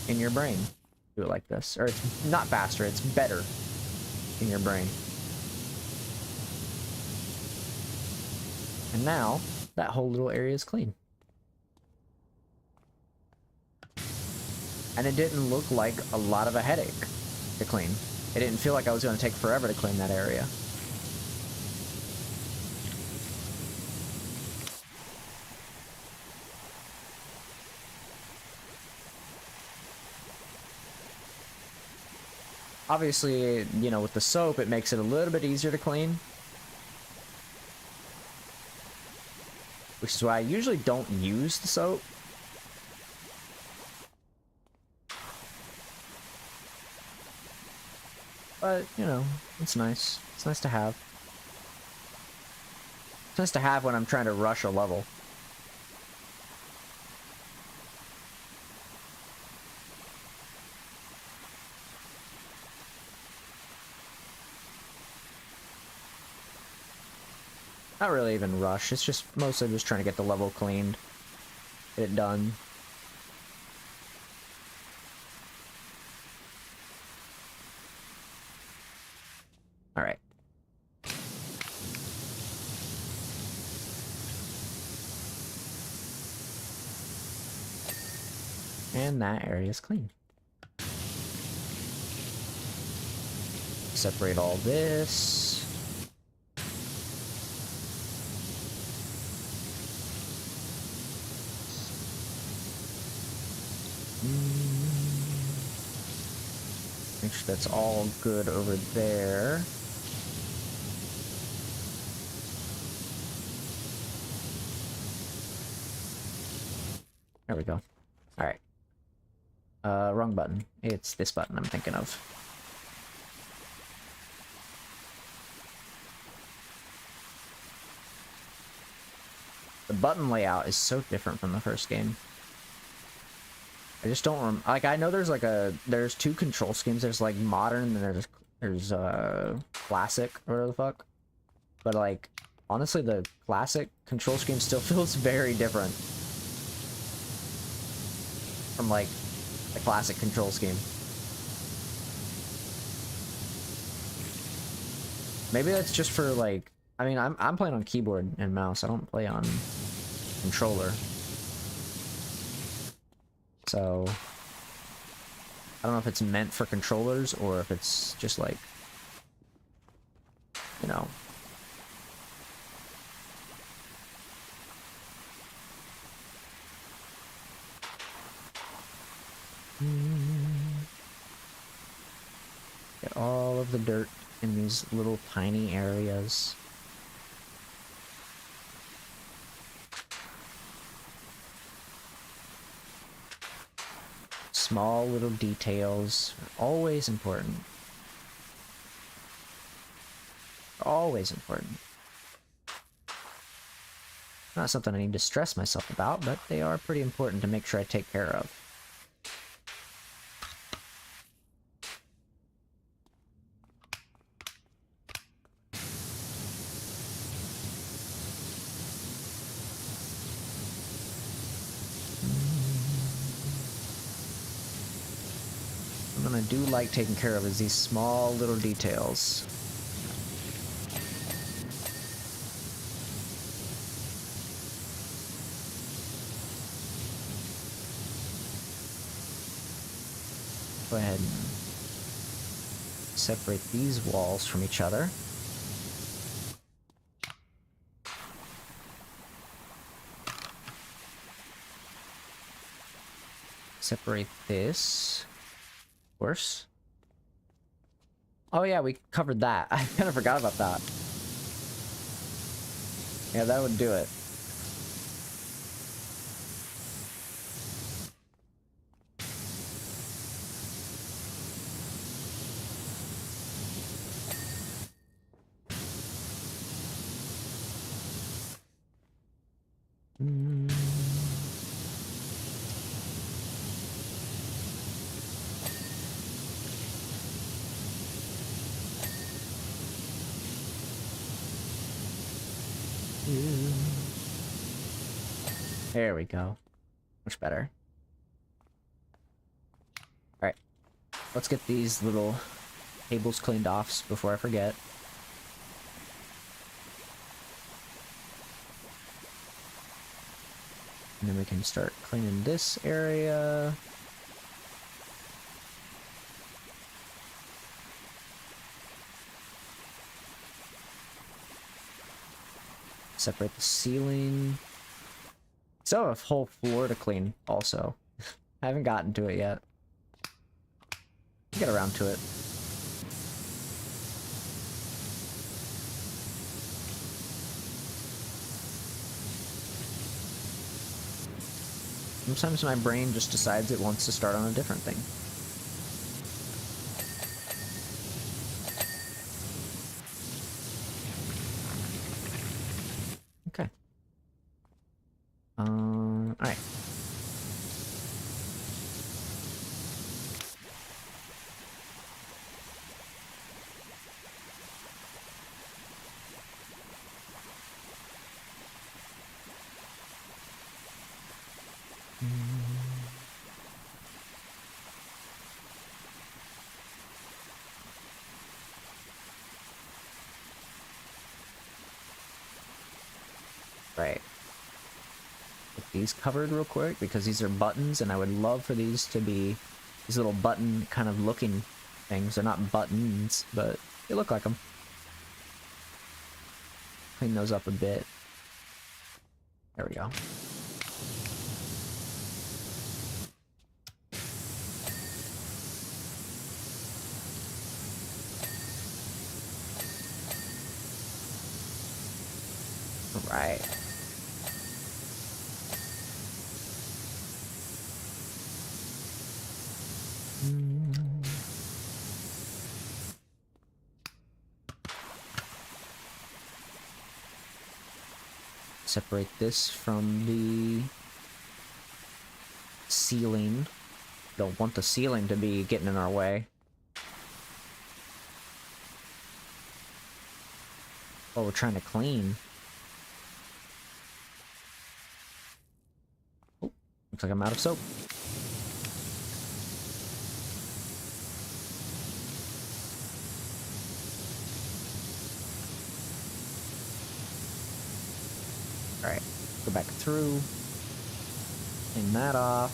in your brain. Do it like this. Or it's not faster, it's better in your brain. And now, that whole little area is clean. And it didn't look like a lot of a headache to clean. It didn't feel like I was going to take forever to clean that area. Obviously, you know, with the soap, it makes it a little bit easier to clean. Which is why I usually don't use the soap. But, you know, it's nice. It's nice to have. It's nice to have when I'm trying to rush a level. Not really even rush, it's just mostly just trying to get the level cleaned. Get it done. Alright. And that area is clean. Separate all this. Make sure that's all good over there. There we go. Alright. Wrong button. It's this button I'm thinking of. The button layout is so different from the first game. I just don't like, I know there's like there's two control schemes. There's like modern and there's classic or whatever the fuck. But like, honestly, the classic control scheme still feels very different from like the classic control scheme. Maybe that's just for like, I mean, I'm playing on keyboard and mouse. I don't play on controller. So I don't know if it's meant for controllers or if it's just like, you know. Get all of the dirt in these little tiny areas. Small little details are always important. Always important. Not something I need to stress myself about, but they are pretty important to make sure I take care of. I do like taking care of is these small little details. Go ahead and separate these walls from each other. Separate this. Of course. Oh yeah, we covered that. I kind of forgot about that. Yeah, that would do it. There we go. Much better. Alright. Let's get these little tables cleaned off before I forget. And then we can start cleaning this area. Separate the ceiling. So a whole floor to clean also. I haven't gotten to it yet. I'll get around to it. Sometimes my brain just decides it wants to start on a different thing. Okay. Alright. Right. Get these covered real quick because these are buttons and I would love for these to be these little button kind of looking things. They're not buttons, but they look like them. Clean those up a bit. There we go. All right. Separate this from the ceiling. Don't want the ceiling to be getting in our way. Oh, we're trying to clean. Oh, looks like I'm out of soap. Alright, go back through. Clean that off.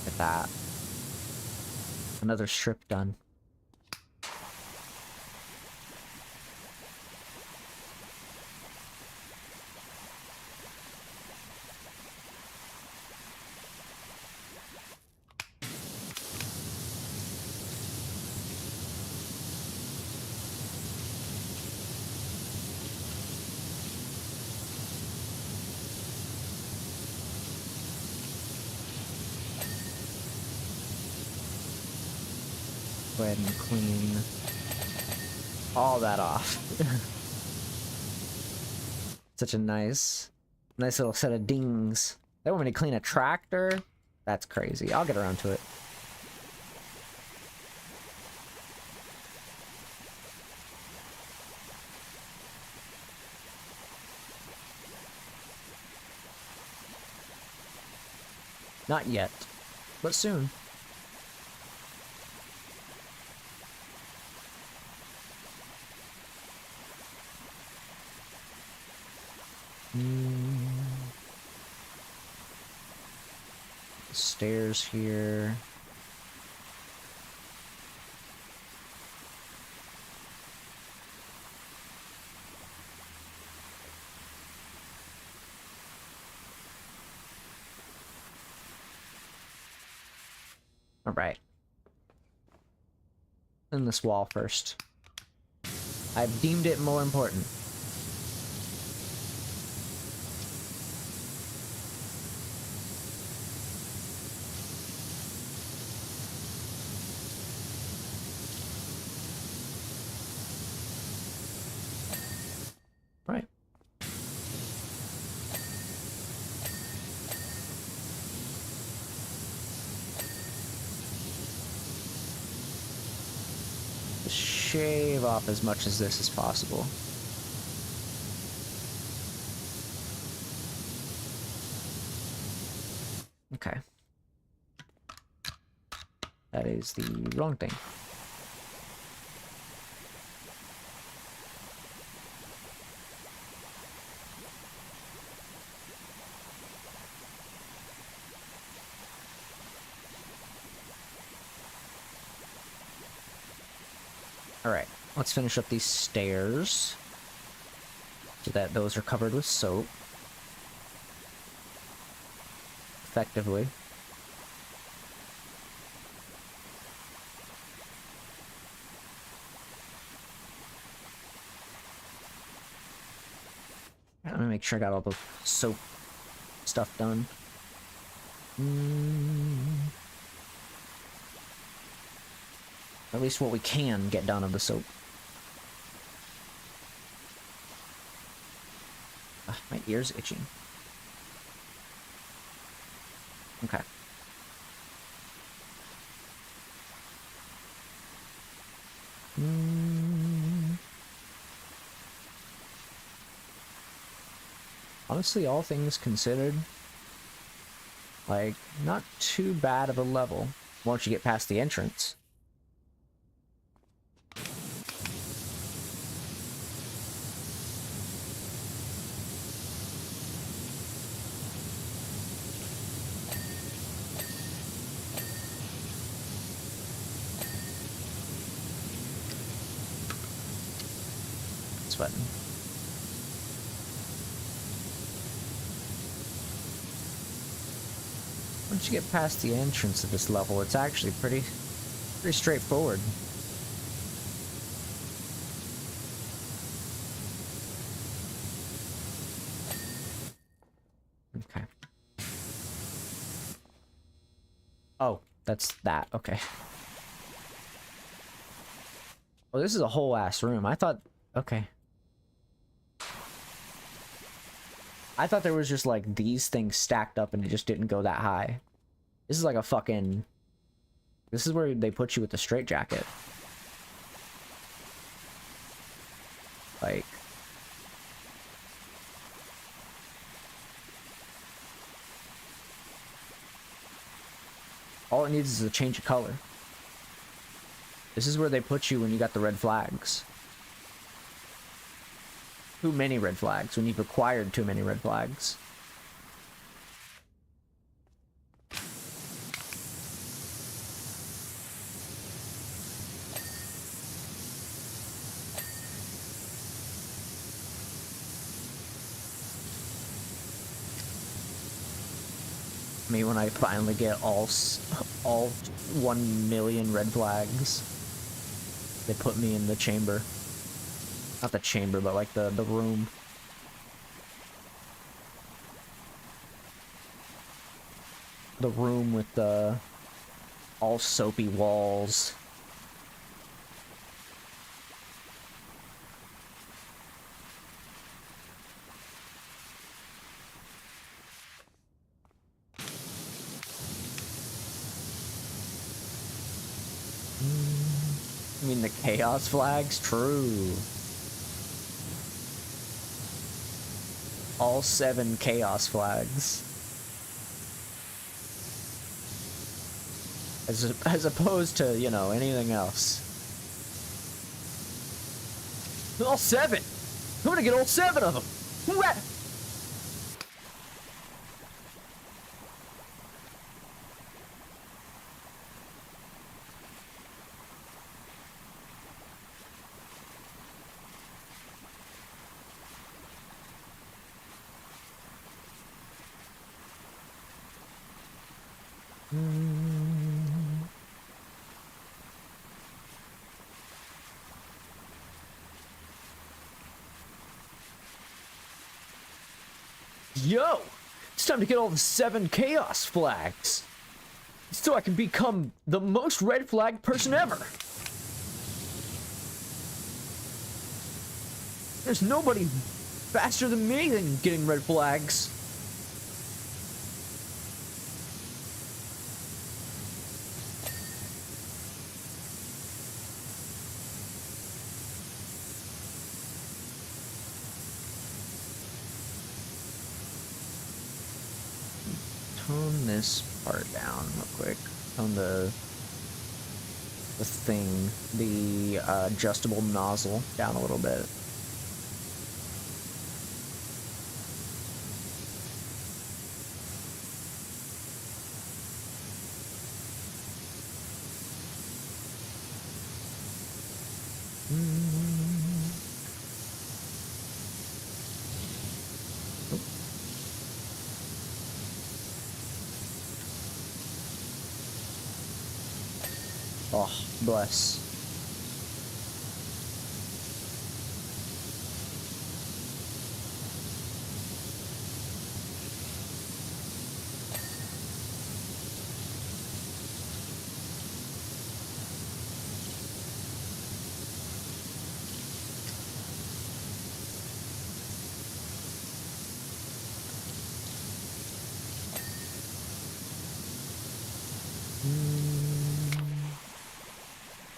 Get that. Another strip done. Go ahead and clean all that off. Such a nice little set of dings. They want me to clean a tractor? That's crazy. I'll get around to it. Not yet, but soon. Stairs here. Alright. In this wall first. I've deemed it more important. Right. Shave off as much as this as possible. Okay. That is the wrong thing. Alright, let's finish up these stairs so that those are covered with soap. Effectively. I'm gonna make sure I got all the soap stuff done. At least what we can get done of the soap. My ear's itching. Okay. Honestly, all things considered, like, not too bad of a level once you get past the entrance. Sweating. Once you get past the entrance of this level, it's actually pretty straightforward. Okay. Oh, that's that. Okay. Oh, this is a whole ass room. I thought... Okay. I thought there was just, like, these things stacked up and it just didn't go that high. This is like a fucking... This is where they put you with the straitjacket. Like... All it needs is a change of color. This is where they put you when you got the red flags. Too many red flags, when you've acquired too many red flags. Me when I finally get all 1 million red flags. They put me in the chamber. Not the chamber, but like the room. The room with the all soapy walls. I mean the chaos flags? True. All 7 chaos flags. As opposed to, you know, anything else. All 7! I'm gonna get all 7 of them! What? Yo! It's time to get all the 7 chaos flags, so I can become the most red flag person ever. There's nobody faster than me than getting red flags. Tone this part down real quick. Tone the thing, the adjustable nozzle down a little bit. Oh, bless.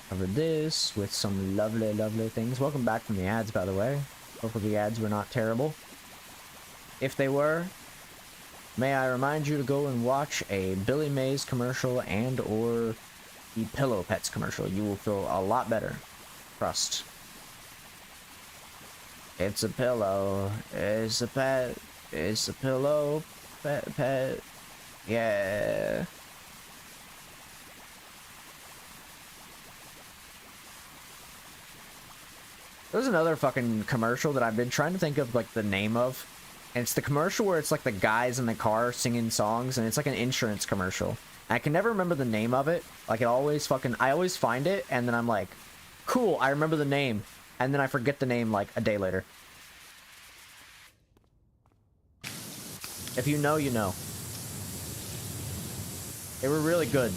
Cover this with some lovely, lovely things. Welcome back from the ads, by the way. Hopefully the ads were not terrible. If they were, may I remind you to go and watch a Billy Mays commercial and or the Pillow Pets commercial. You will feel a lot better. Trust. It's a pillow. It's a pet. It's a pillow. Pet. Yeah. There's another fucking commercial that I've been trying to think of, like, the name of. And it's the commercial where it's, like, the guys in the car singing songs, and it's, like, an insurance commercial. I can never remember the name of it. Like, I always find it, and then I'm like, cool, I remember the name. And then I forget the name, like, a day later. If you know, you know. They were really good.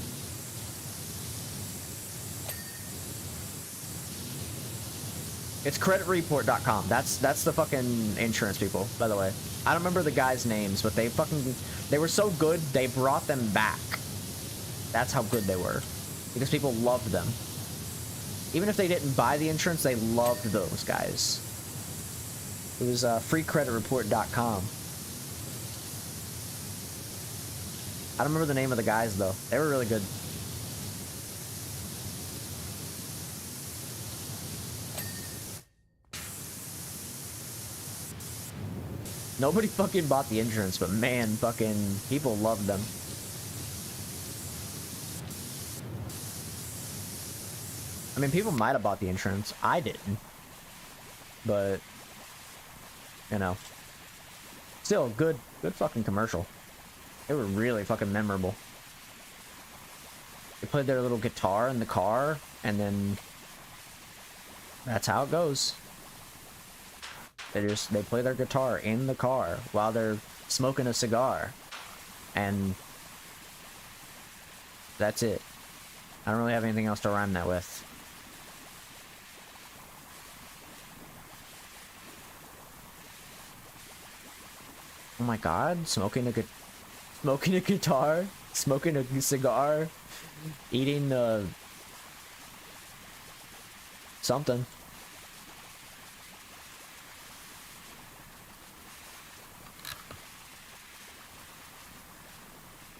It's creditreport.com. That's the fucking insurance people, by the way. I don't remember the guys' names, but they were so good, they brought them back. That's how good they were. Because people loved them. Even if they didn't buy the insurance, they loved those guys. It was freecreditreport.com. I don't remember the name of the guys, though. They were really good. Nobody fucking bought the insurance, but man, fucking people loved them. I mean, people might have bought the insurance. I didn't. But, you know. Still, good fucking commercial. They were really fucking memorable. They played their little guitar in the car, and then that's how it goes. They play their guitar in the car while they're smoking a cigar. And that's it. I don't really have anything else to rhyme that with. Oh my god, smoking a guitar, smoking a cigar, eating something.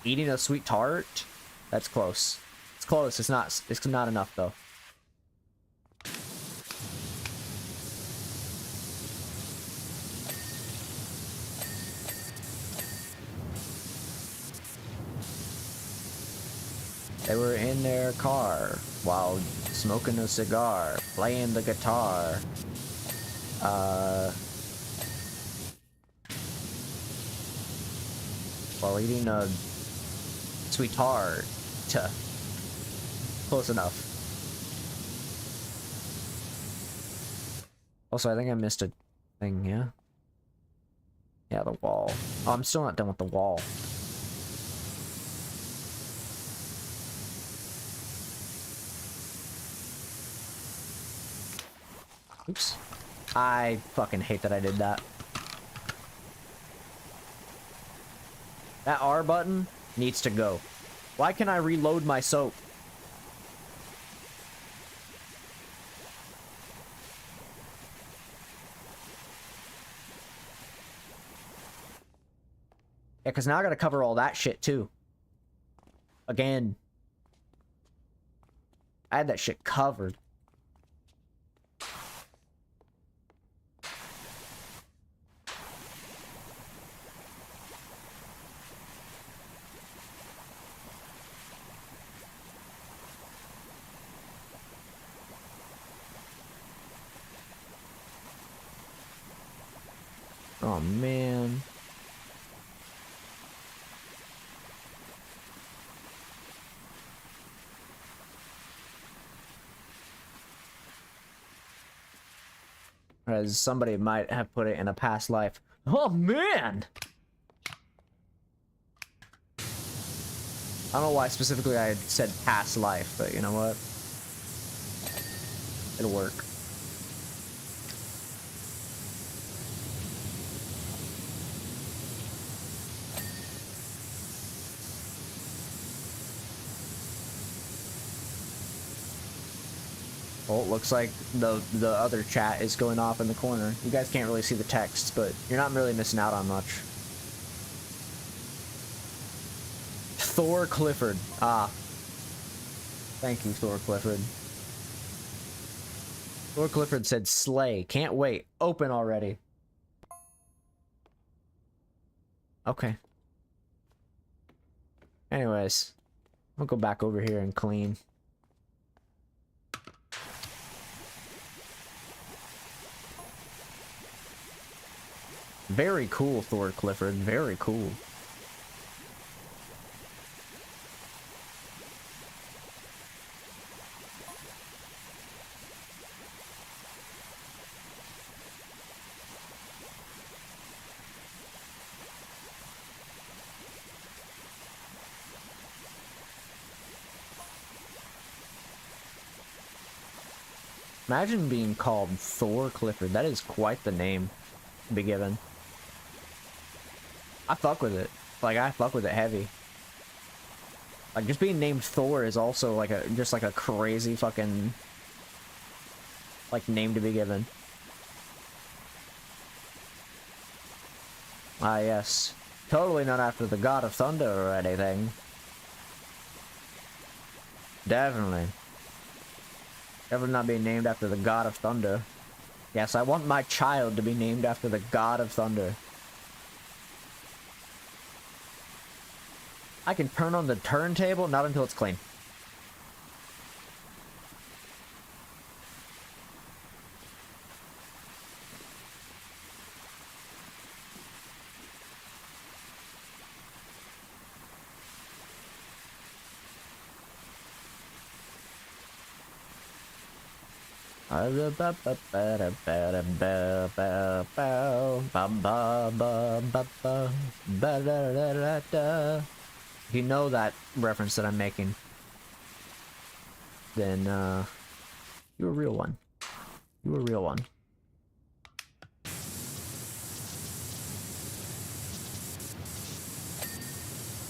Eating a sweet tart? That's close. It's close. It's not enough though. They were in their car while smoking a cigar, playing the guitar. While eating a sweet tart. Close enough. Also, I think I missed a thing, yeah? Yeah, the wall. Oh, I'm still not done with the wall. Oops. I fucking hate that I did that. That R button needs to go. Why can I reload my soap? Yeah, because now I gotta cover all that shit too. Again. I had that shit covered. Oh, man. As somebody might have put it in a past life. Oh, man! I don't know why specifically I said past life, but you know what? It'll work. Well, it looks like the other chat is going off in the corner. You guys can't really see the text, but you're not really missing out on much. Thor Clifford. Ah. Thank you, Thor Clifford. Thor Clifford said, slay. Can't wait. Open already. Okay. Anyways. I'll go back over here and clean. Very cool, Thor Clifford. Very cool. Imagine being called Thor Clifford. That is quite the name to be given. I fuck with it. Like, I fuck with it heavy. Like, just being named Thor is also like a, just like a crazy fucking, like, name to be given. Ah, yes. Totally not after the God of Thunder or anything. Definitely. Definitely not being named after the God of Thunder. Yes, I want my child to be named after the God of Thunder. I can turn on the turntable, not until it's clean. You know that reference that I'm making, then you're a real one. You're a real one.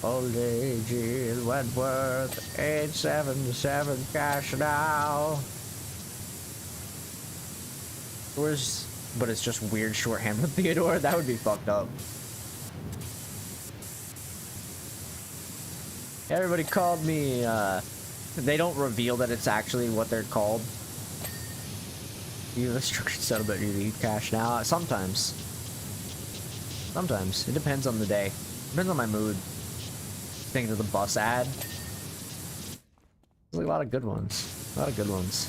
Old age is Wentworth, 877 cash now. Where's, but it's just weird shorthand with Theodore? That would be fucked up. Everybody called me, they don't reveal that it's actually what they're called. You have a structured settlement, you need cash now. Sometimes. Sometimes. It depends on the day. Depends on my mood. Think of the bus ad. There's a lot of good ones. A lot of good ones.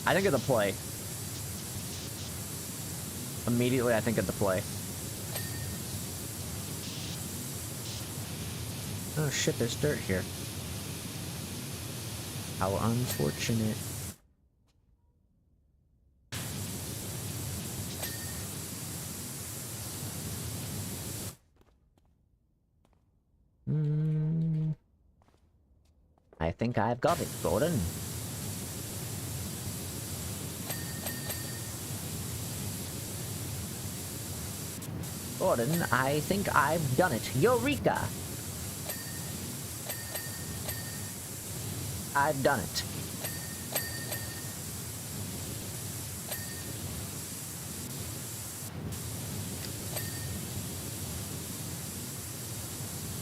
I think of the play. Immediately, I think of the play. Oh shit, there's dirt here. How unfortunate. I think I've got it, Gordon. Gordon, I think I've done it. Eureka! I've done it.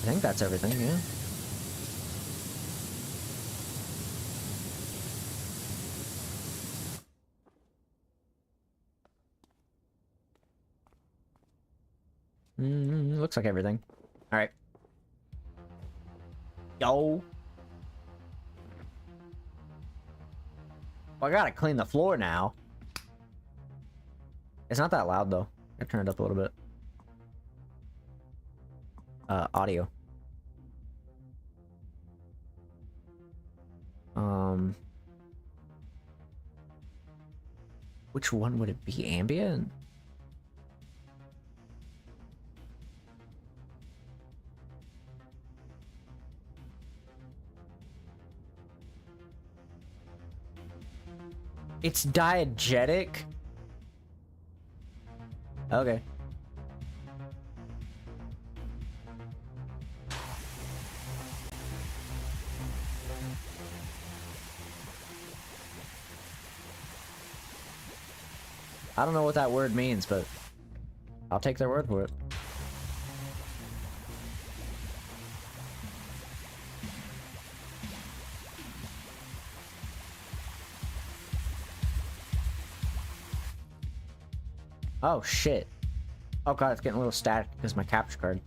I think that's everything, yeah. Looks like everything. Alright. Yo! Well, I gotta clean the floor now. It's not that loud, though. I turned it up a little bit. Audio. Which one would it be? Ambient? It's diegetic? Okay. I don't know what that word means, but I'll take their word for it. Oh, shit. Oh god, it's getting a little static because of my capture card.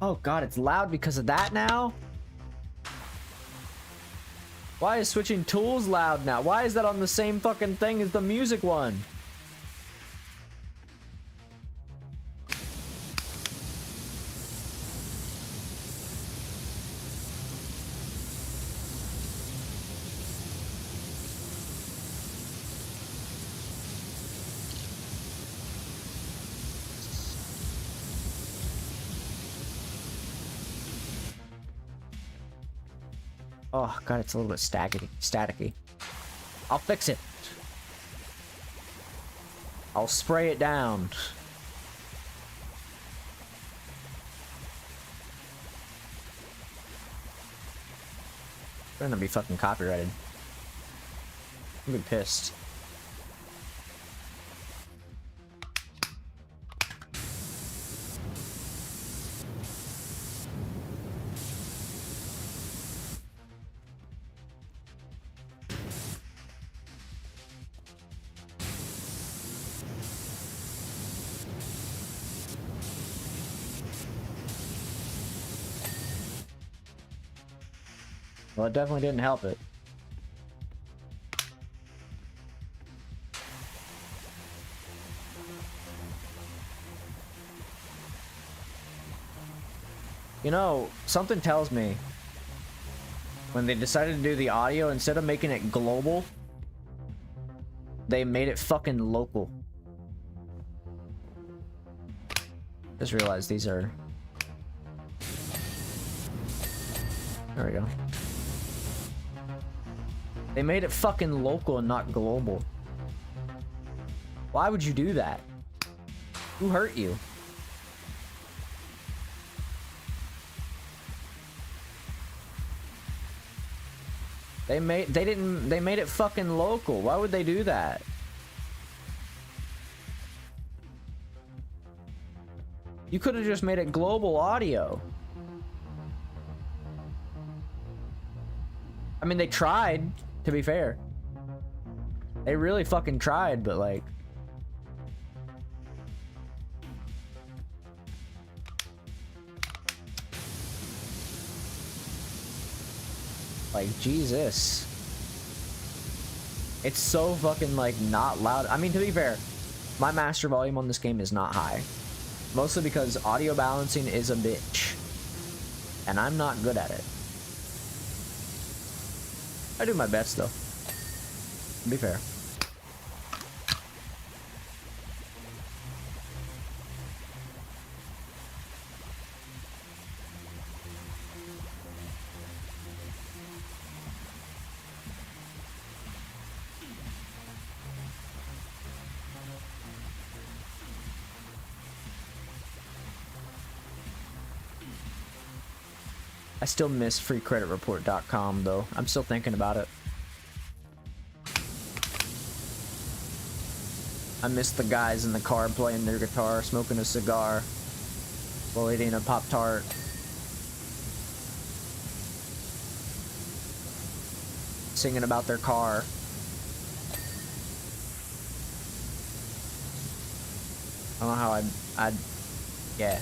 Oh god, it's loud because of that now? Why is switching tools loud now? Why is that on the same fucking thing as the music one? Oh god, it's a little bit staticky. I'll fix it. I'll spray it down. We're gonna be fucking copyrighted. I'm gonna be pissed. Well, it definitely didn't help it. You know, something tells me when they decided to do the audio, instead of making it global, they made it fucking local. Just realized these are... There we go. They made it fucking local and not global. Why would you do that? Who hurt you? They made it fucking local. Why would they do that? You could have just made it global audio. I mean, they tried, to be fair. They really fucking tried, but like... Like, Jesus. It's so fucking, like, not loud. I mean, to be fair, my master volume on this game is not high. Mostly because audio balancing is a bitch. And I'm not good at it. I do my best, though. To be fair. I still miss freecreditreport.com though. I'm still thinking about it. I miss the guys in the car playing their guitar, smoking a cigar, while eating a Pop-Tart. Singing about their car. I don't know how I'd yeah.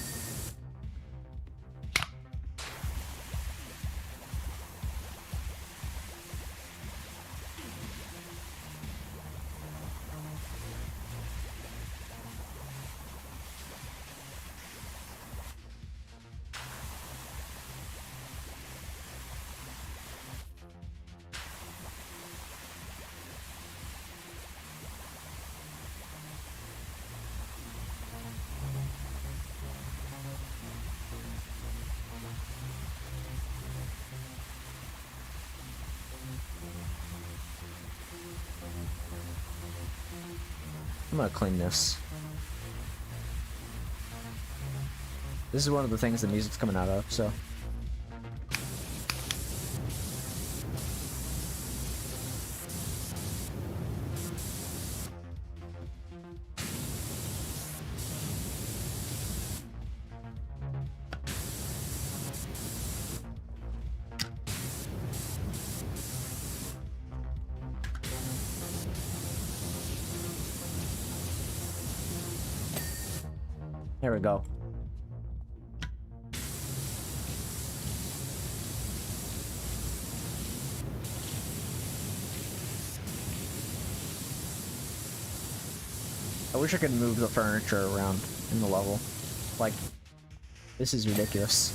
I'm gonna clean this. This is one of the things the music's coming out of, so. There we go. I wish I could move the furniture around in the level. Like, this is ridiculous.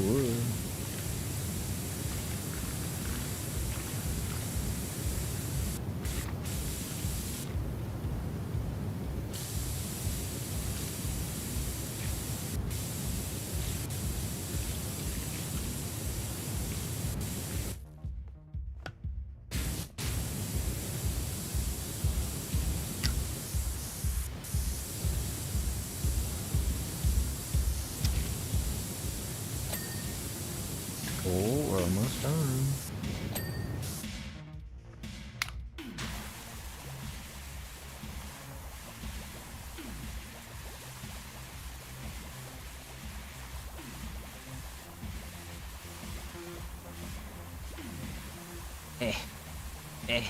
Ooh. Oh, we're almost done. Eh.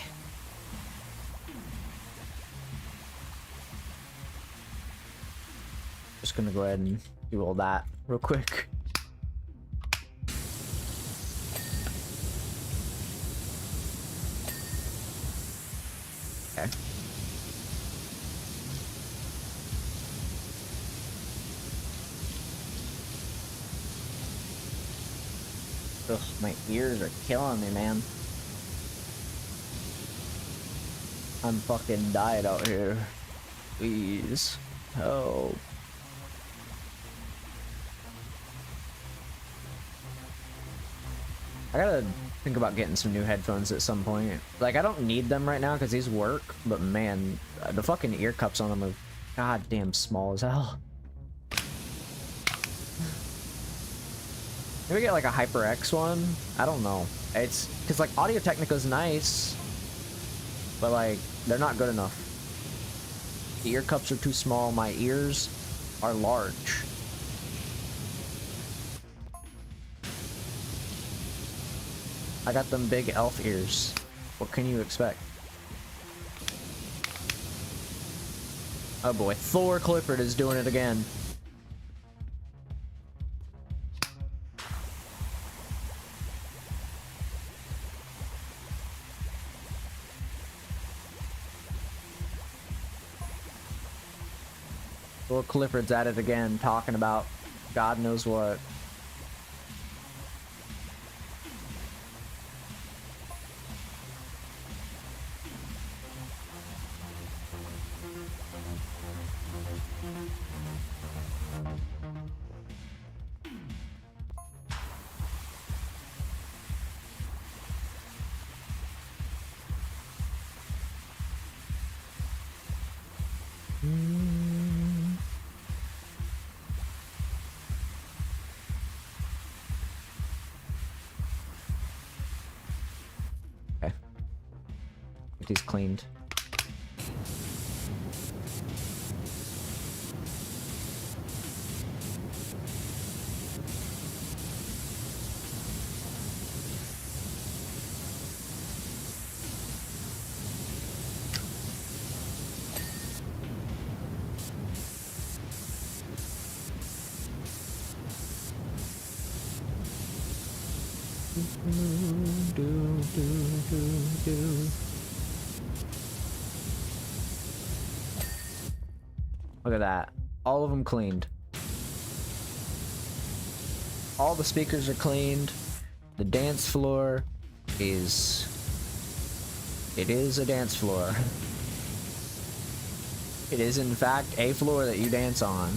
Just gonna go ahead and do all that real quick. Okay. Ugh, my ears are killing me, man. I'm fucking dying out here. Please. Help. I gotta think about getting some new headphones at some point. Like, I don't need them right now because these work, but man, the fucking ear cups on them are goddamn small as hell. Maybe get like a HyperX one? I don't know. It's because like Audio-Technica's nice, but like they're not good enough. The ear cups are too small. My ears are large. I got them big elf ears. What can you expect? Oh boy, Thor Clifford is doing it again. Lord Clifford's at it again, talking about God knows what. Okay. Get these cleaned. Look at that. All of them cleaned. All the speakers are cleaned. The dance floor is... It is a dance floor. It is in fact a floor that you dance on.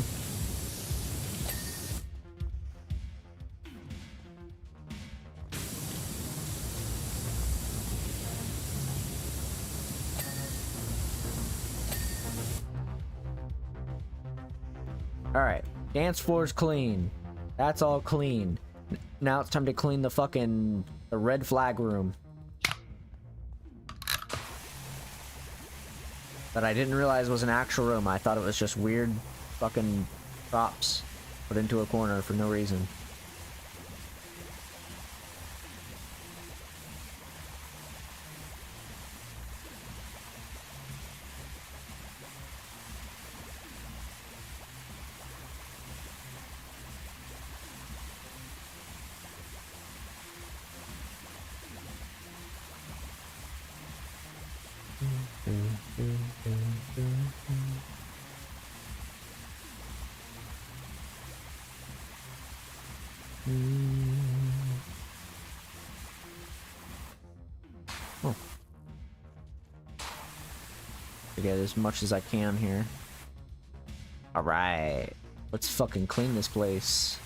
Alright, dance floor's clean. That's all clean. Now it's time to clean the fucking... the red flag room. That I didn't realize was an actual room. I thought it was just weird fucking props put into a corner for no reason. Oh. Get as much as I can here. Alright. Let's fucking clean this place.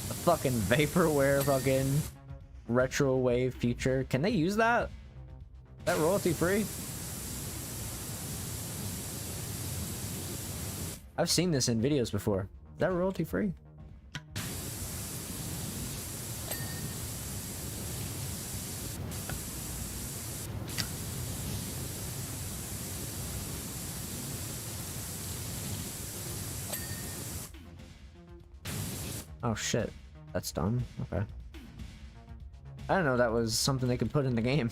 A fucking vaporware fucking retro wave future. Can they use that? Is that royalty free? I've seen this in videos before. Is that royalty free? Oh shit. That's done. Okay. I didn't know that was something they could put in the game.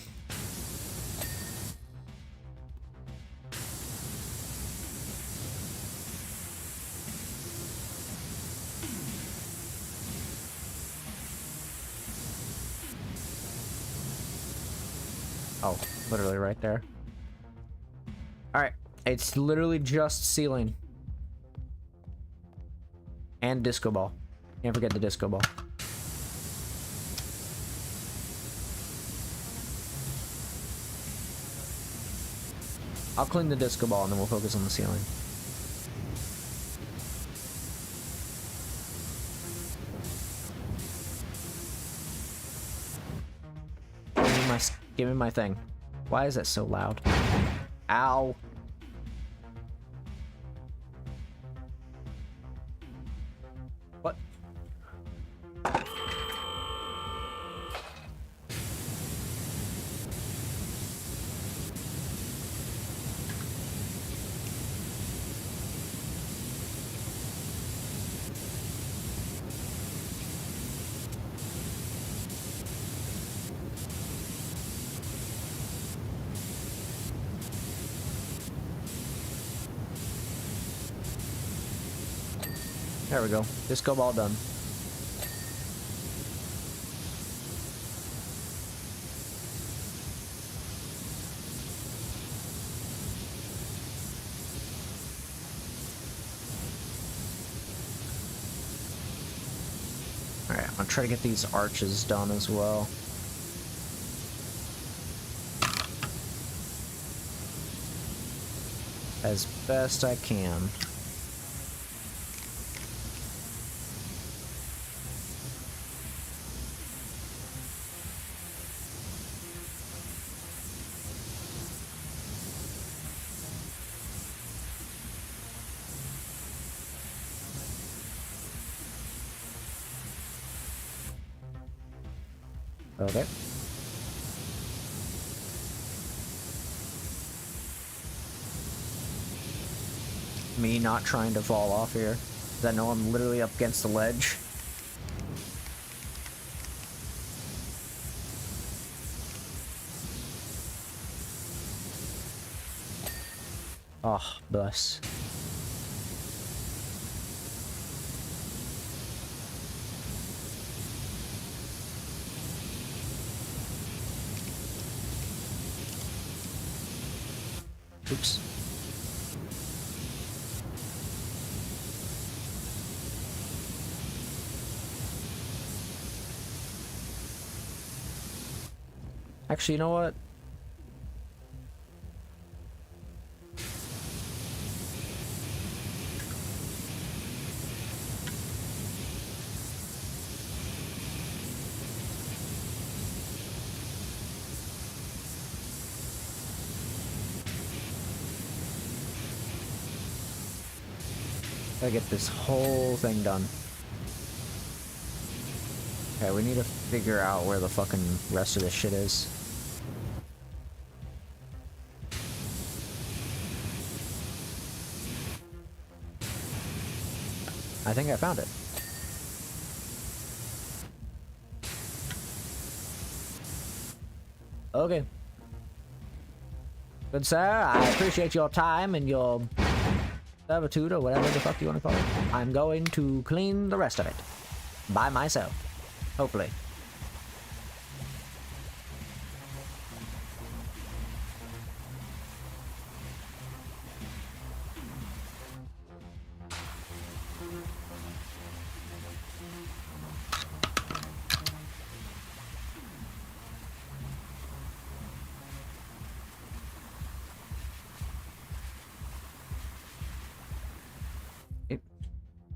Oh, literally right there. Alright, it's literally just ceiling. And disco ball. Can't forget the disco ball. I'll clean the disco ball and then we'll focus on the ceiling. Give me my thing. Why is that so loud? Ow. What? There we go. Disco ball done. I'll try to get these arches done as well. As best I can. Okay. Me not trying to fall off here, 'cause I know I'm literally up against the ledge. Oh, bless. Oops. Actually, you know what? Gotta get this whole thing done. Okay, we need to figure out where the fucking rest of this shit is. I think I found it. Okay. Good sir, I appreciate your time and your servitude or whatever the fuck you want to call it. I'm going to clean the rest of it. By myself. Hopefully.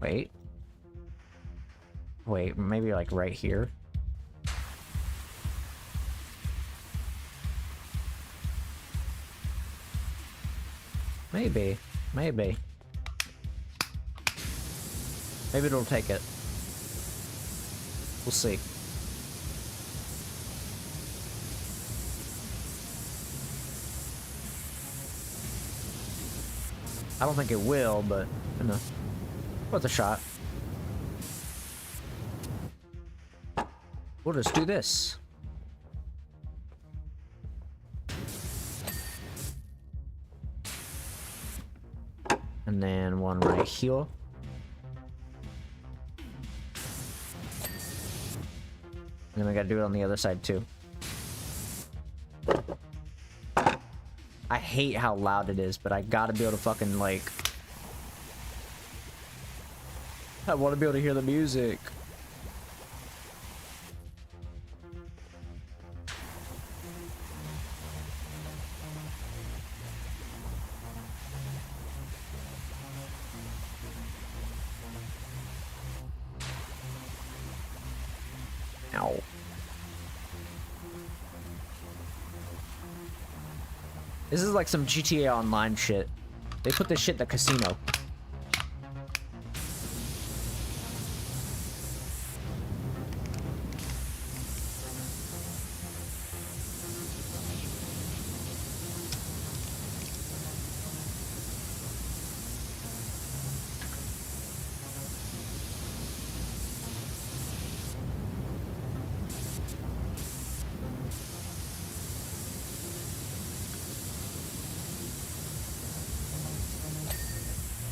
Wait. Wait, maybe like right here? Maybe. Maybe. Maybe it'll take it. We'll see. I don't think it will, but, you know. Worth a shot. We'll just do this. And then one right here. And then we gotta do it on the other side too. I hate how loud it is, but I gotta be able to fucking like... I want to be able to hear the music. Ow. This is like some GTA Online shit. They put this shit in the casino.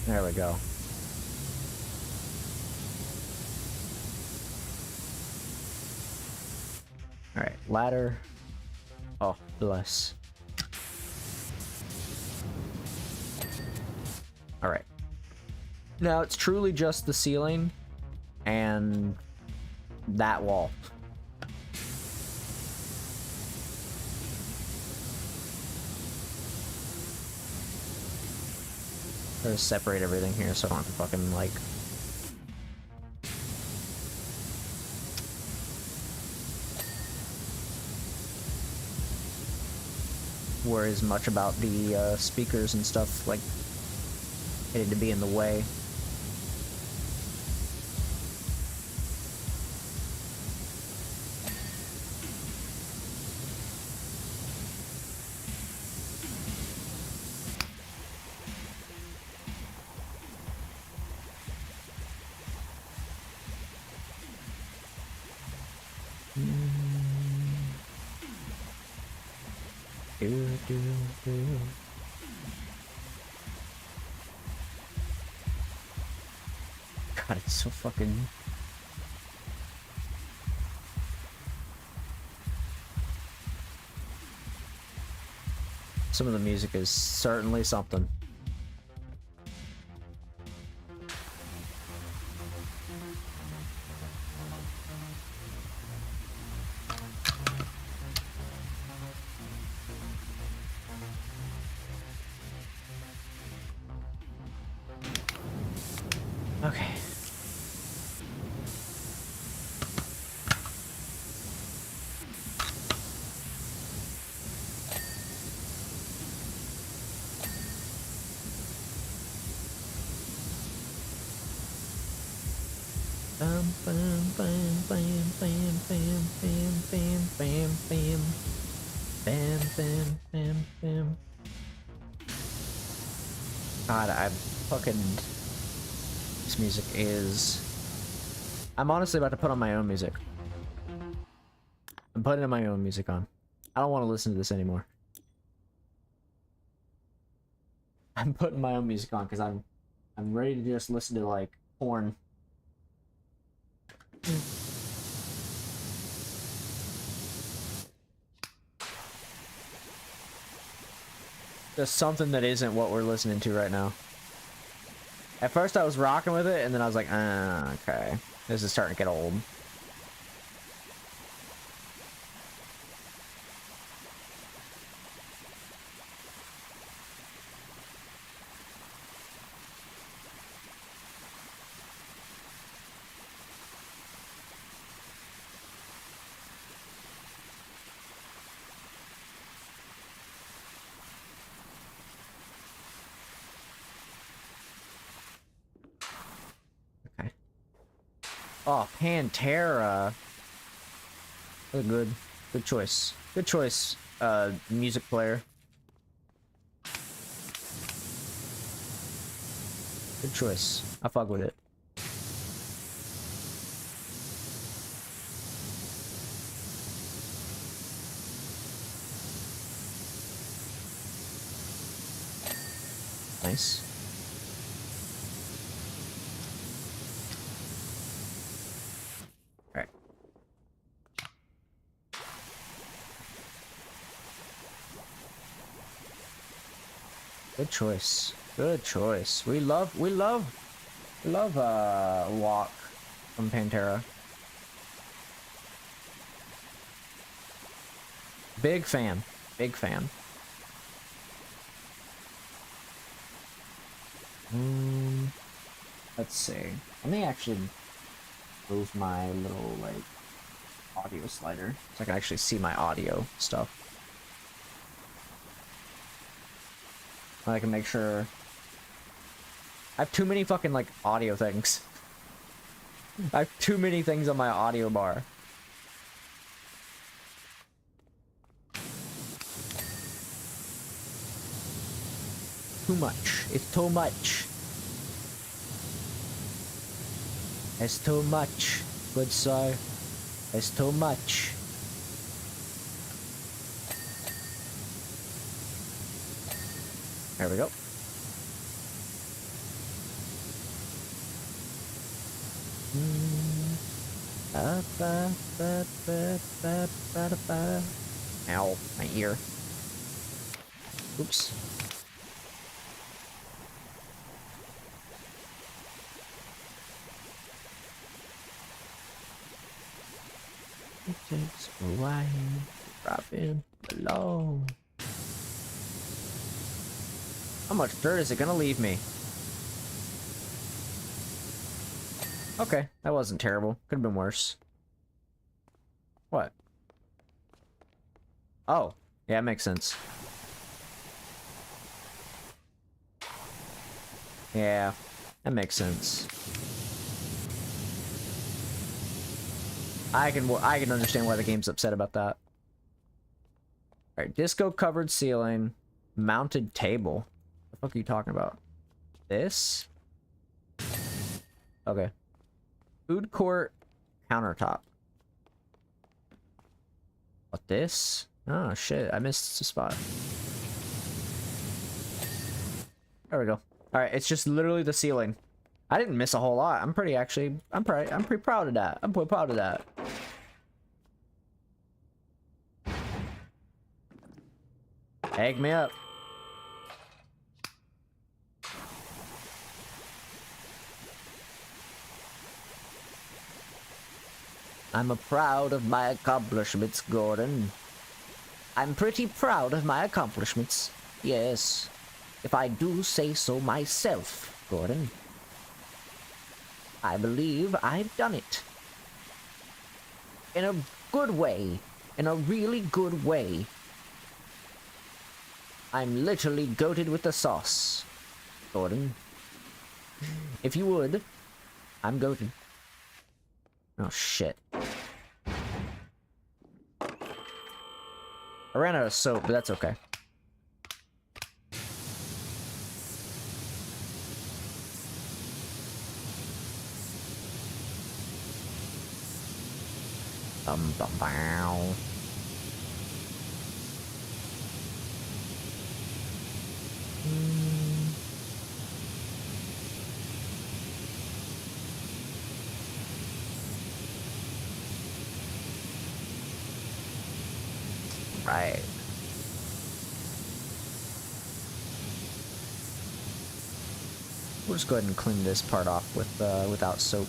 There we go. Alright, ladder. Oh, bless. Alright. Now it's truly just the ceiling and that wall. Try to separate everything here so I don't have to fucking, like... worry as much about the speakers and stuff, like, getting to be in the way. God, it's so fucking... Some of the music is certainly something. Okay. Bam, bam, bam, bam, bam, bam, bam, bam, bam, bam. Bam, bam, bam, bam. God, I'm fucking... This music is... I'm honestly about to put on my own music. I'm putting my own music on. I don't want to listen to this anymore. I'm putting my own music on because I'm ready to just listen to, like, porn. Just something that isn't what we're listening to right now. At first I was rocking with it, and then I was like, okay. This is starting to get old. Oh, Pantera. Oh, good choice. Good choice, music player. Good choice. I fuck with it. Nice. Alright. Good choice. Good choice. We love Walk from Pantera. Big fan. Big fan. Let's see. Let me actually move my little, like, audio slider so I can actually see my audio stuff. I can make sure. I have too many fucking, like, audio things. I have too many things on my audio bar. Too much. It's too much. It's too much, good sir. It's too much. There we go. Ow, my ear. Oops. It takes a while to drop in below. How much dirt is it gonna leave me? Okay, that wasn't terrible. Could have been worse. What? Oh, yeah, it makes sense. Yeah, that makes sense. I can understand why the game's upset about that. Alright, disco covered ceiling, mounted table. What the fuck are you talking about? This? Okay. Food court countertop. What, this? Oh shit, I missed the spot. There we go. Alright, it's just literally the ceiling. I didn't miss a whole lot. I'm pretty proud of that. I'm pretty proud of that. Egg me up. I'm proud of my accomplishments, Gordon. I'm pretty proud of my accomplishments. Yes. If I do say so myself, Gordon. I believe I've done it. In a good way. In a really good way. I'm literally goated with the sauce, Gordon. If you would, I'm goated. Oh shit. I ran out of soap, but that's okay. Bow. Right. We'll just go ahead and clean this part off with without soap.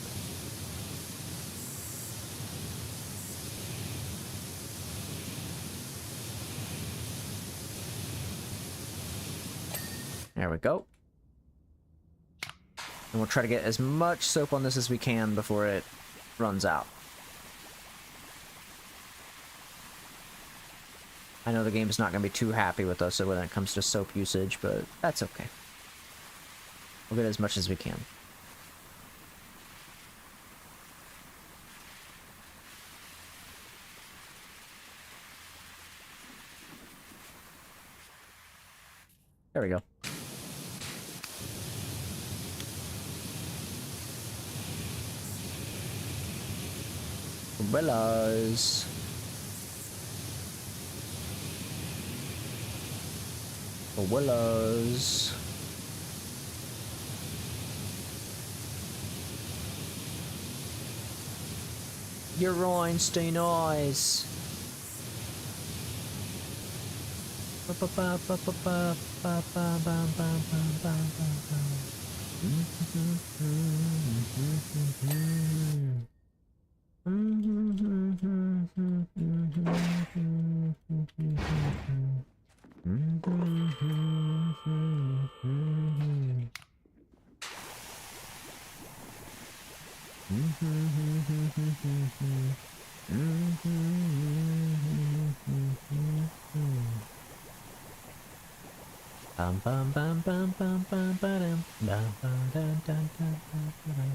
There we go. And we'll try to get as much soap on this as we can before it runs out. I know the game is not going to be too happy with us when it comes to soap usage, but that's okay. We'll get as much as we can. There we go. Umbrellas. Umbrellas. Your Einstein eyes.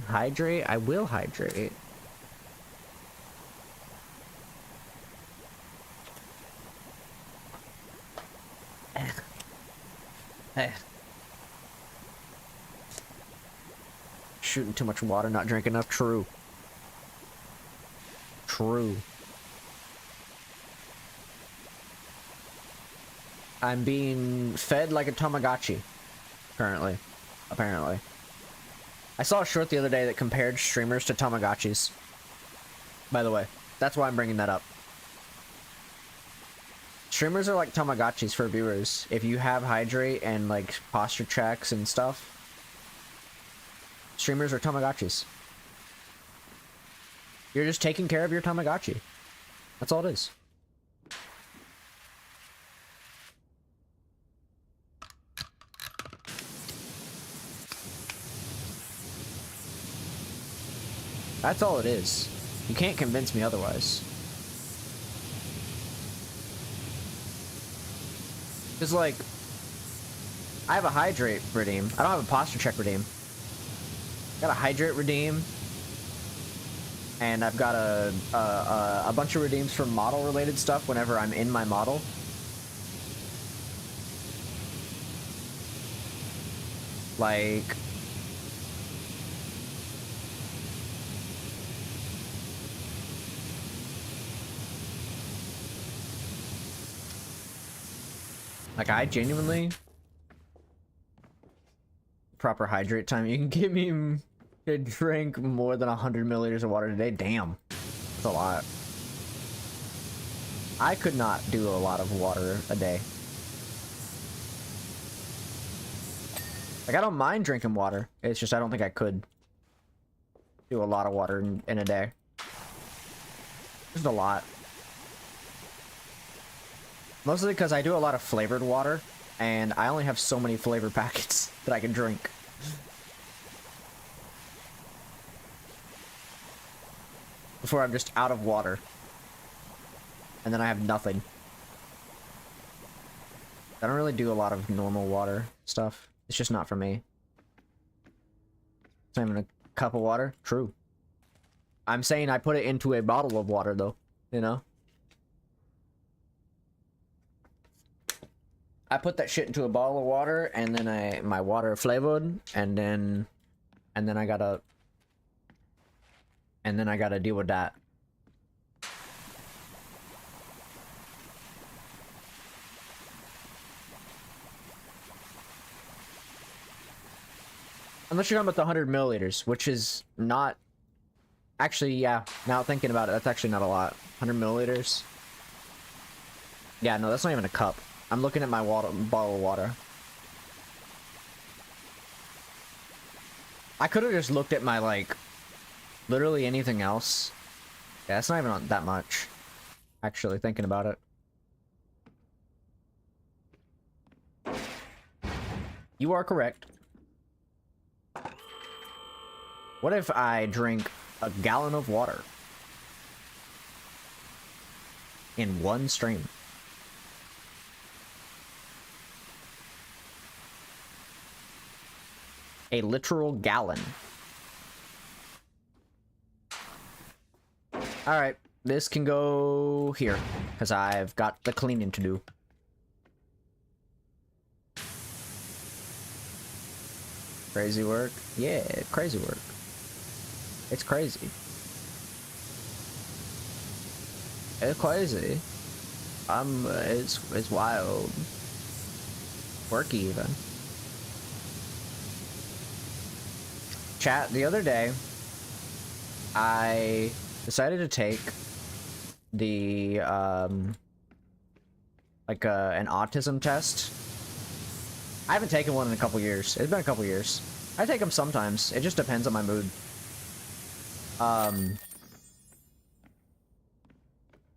Hydrate? I will hydrate. Shooting too much water, not drinking enough. True. True. I'm being fed like a Tamagotchi. Currently. Apparently. I saw a short the other day that compared streamers to Tamagotchis. By the way. That's why I'm bringing that up. Streamers are like Tamagotchis for viewers. If you have hydrate and like posture checks and stuff, streamers are Tamagotchis. You're just taking care of your Tamagotchi. That's all it is. That's all it is. You can't convince me otherwise. Because, like, I have a hydrate redeem. I don't have a posture check redeem. Got a hydrate redeem. And I've got a bunch of redeems for model-related stuff whenever I'm in my model. Like... Like, I genuinely... Proper hydrate time. You can give me to drink more than 100 milliliters of water a day. Damn. That's a lot. I could not do a lot of water a day. Like, I don't mind drinking water. It's just I don't think I could do a lot of water in a day. Just a lot. Mostly because I do a lot of flavored water, and I only have so many flavor packets that I can drink. Before I'm just out of water. And then I have nothing. I don't really do a lot of normal water stuff. It's just not for me. It's not even a cup of water. True. I'm saying I put it into a bottle of water, though. You know? I put that shit into a bottle of water, and then my water flavored, and then I gotta deal with that. Unless you're talking about the 100 milliliters, which is not... Actually, yeah, now thinking about it, that's actually not a lot. 100 milliliters? Yeah, no, that's not even a cup. I'm looking at my bottle of water. I could have just looked at my, like, literally anything else. Yeah, it's not even that much. Actually, thinking about it. You are correct. What if I drink a gallon of water in one stream? A literal gallon. Alright, this can go here, because I've got the cleaning to do. Crazy work? Yeah, crazy work. It's crazy. It's crazy. It's wild. Quirky even. Chat, the other day, I decided to take the, like, an autism test. I haven't taken one in a couple years. It's been a couple years. I take them sometimes. It just depends on my mood.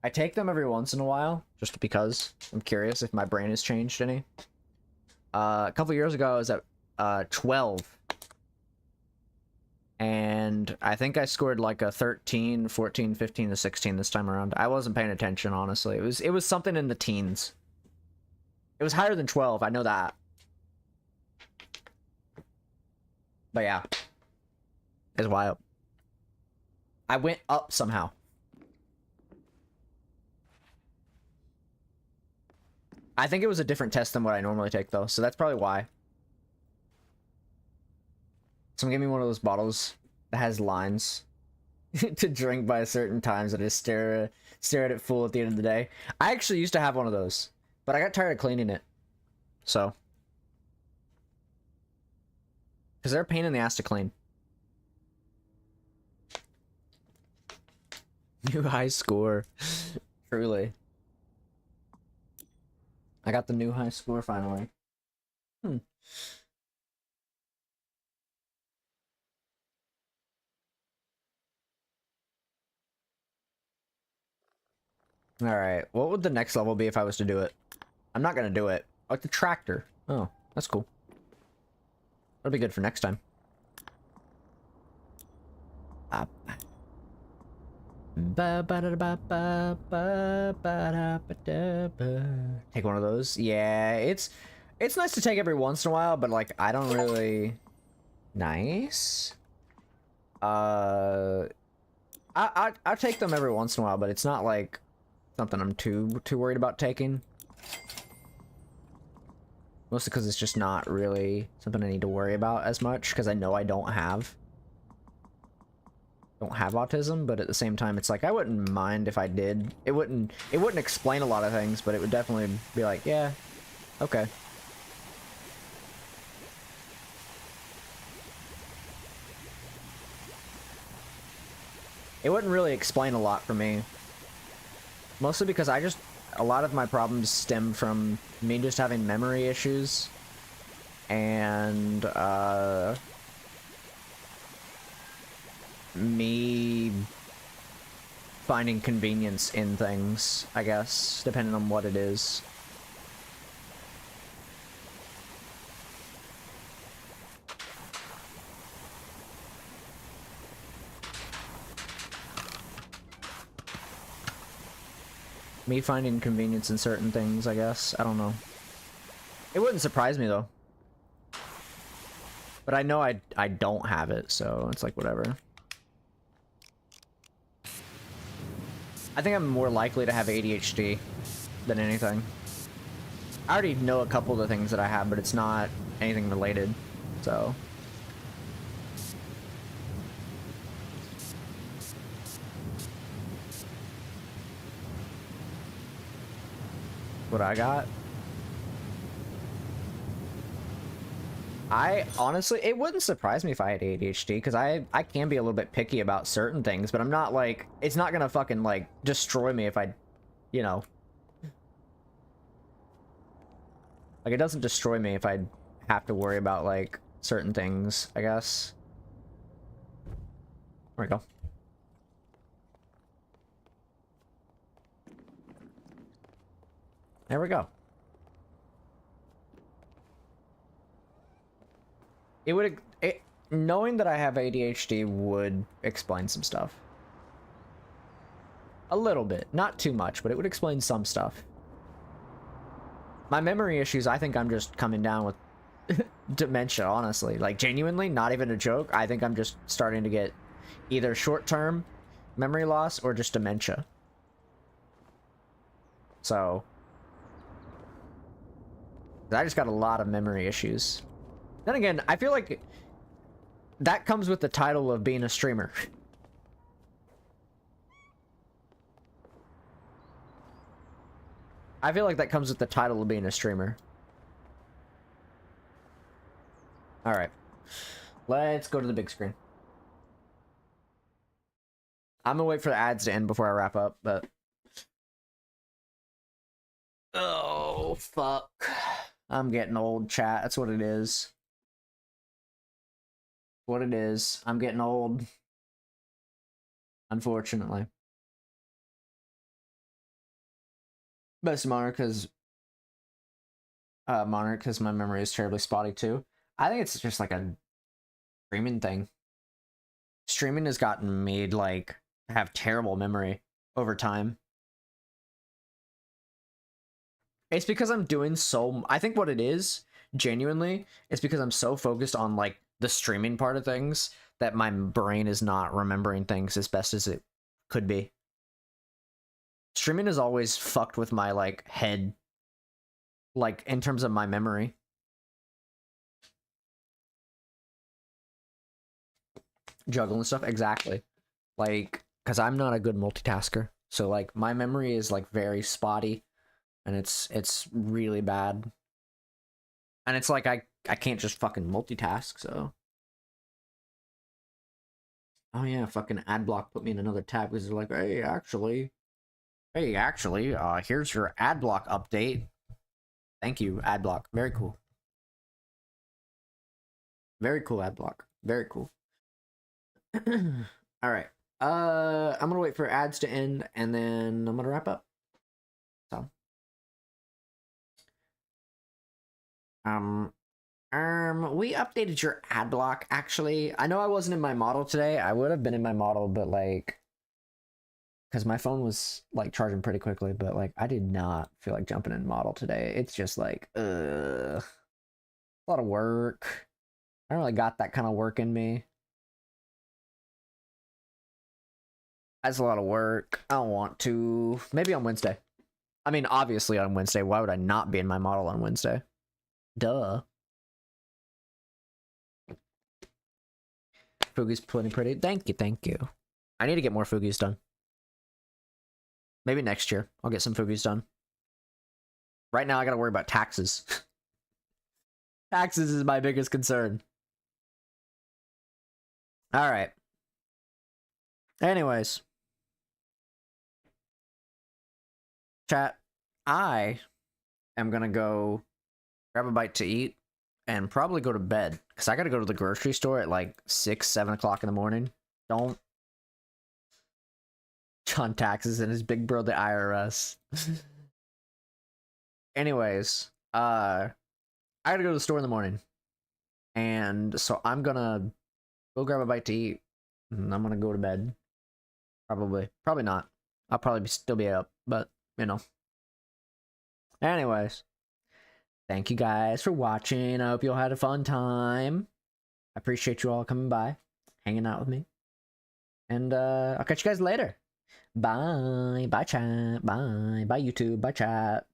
I take them every once in a while, just because I'm curious if my brain has changed any. A couple years ago, I was at 12. And I think I scored like a 13, 14, 15 to 16 this time around. I wasn't paying attention, honestly. It was something in the teens. It was higher than 12, I know that. But yeah. It's wild. I went up somehow. I think it was a different test than what I normally take, though, so that's probably why. Someone give me one of those bottles that has lines to drink by certain times and just stare at it full at the end of the day. I actually used to have one of those, but I got tired of cleaning it. So. Because they're a pain in the ass to clean. New high score. Truly. I got the new high score finally. Alright, what would the next level be if I was to do it? I'm not gonna do it. Like the tractor. Oh, that's cool. That'll be good for next time. Take one of those. Yeah, it's nice to take every once in a while, but like I don't really. Nice. I take them every once in a while, but it's not like something I'm too worried about taking. Mostly because it's just not really something I need to worry about as much, because I know I don't have autism, but at the same time it's like I wouldn't mind if I did. It wouldn't explain a lot of things, but it would definitely be like, yeah, okay. It wouldn't really explain a lot for me. Mostly because a lot of my problems stem from me just having memory issues. And, me finding convenience in things, I guess, depending on what it is. Me finding convenience in certain things, I guess. I don't know. It wouldn't surprise me, though. But I know I don't have it, so it's like, whatever. I think I'm more likely to have ADHD than anything. I already know a couple of the things that I have, but it's not anything related, so... What I got? I honestly, it wouldn't surprise me if I had ADHD, because I can be a little bit picky about certain things, but I'm not like, it's not gonna fucking like destroy me if I, you know. Like, it doesn't destroy me if I have to worry about like certain things, I guess. There we go. There we go. Knowing that I have ADHD would explain some stuff. A little bit. Not too much, but it would explain some stuff. My memory issues, I think I'm just coming down with dementia, honestly. Like, genuinely, not even a joke. I think I'm just starting to get either short-term memory loss or just dementia. So... I just got a lot of memory issues. Then again, I feel like that comes with the title of being a streamer. I feel like that comes with the title of being a streamer. Alright. Let's go to the big screen. I'm gonna wait for the ads to end before I wrap up, but... Oh, fuck. I'm getting old, chat. That's what it is. What it is. I'm getting old. Unfortunately. Best Monarch, because my memory is terribly spotty too. I think it's just like a streaming thing. Streaming has gotten me like have terrible memory over time. It's because I'm doing so... I think what it is, genuinely, is because I'm so focused on, like, the streaming part of things that my brain is not remembering things as best as it could be. Streaming is always fucked with my, like, head. Like, in terms of my memory. Juggle and stuff, exactly. Like, because I'm not a good multitasker. So, like, my memory is, like, very spotty. And it's really bad. And it's like I can't just fucking multitask, so. Oh yeah, fucking Adblock put me in another tab because they're like, hey, actually, here's your Adblock update. Thank you, Adblock. Very cool. Very cool, Adblock. Very cool. Alright. I'm gonna wait for ads to end and then I'm gonna wrap up. So, we updated your ad block, actually. I know I wasn't in my model today. I would have been in my model, but like, because my phone was like charging pretty quickly, but like, I did not feel like jumping in model today. It's just like, a lot of work. I don't really got that kind of work in me. That's a lot of work. I don't want to. Maybe on Wednesday. I mean, obviously on Wednesday. Why would I not be in my model on Wednesday? Duh. Fugi's pretty. Thank you, thank you. I need to get more Fugi's done. Maybe next year I'll get some Fugi's done. Right now I gotta worry about taxes. Taxes is my biggest concern. Alright. Anyways. Chat, I am gonna go grab a bite to eat and probably go to bed. Because I gotta go to the grocery store at like 6, 7 o'clock in the morning. Don't. John taxes and his big bro, the IRS. Anyways, I gotta go to the store in the morning. And so I'm gonna go grab a bite to eat. And I'm gonna go to bed. Probably. Probably not. I'll probably still be up, but, you know. Anyways. Thank you guys for watching. I hope you all had a fun time. I appreciate you all coming by, hanging out with me. And I'll catch you guys later. Bye. Bye, chat. Bye. Bye, YouTube. Bye, chat.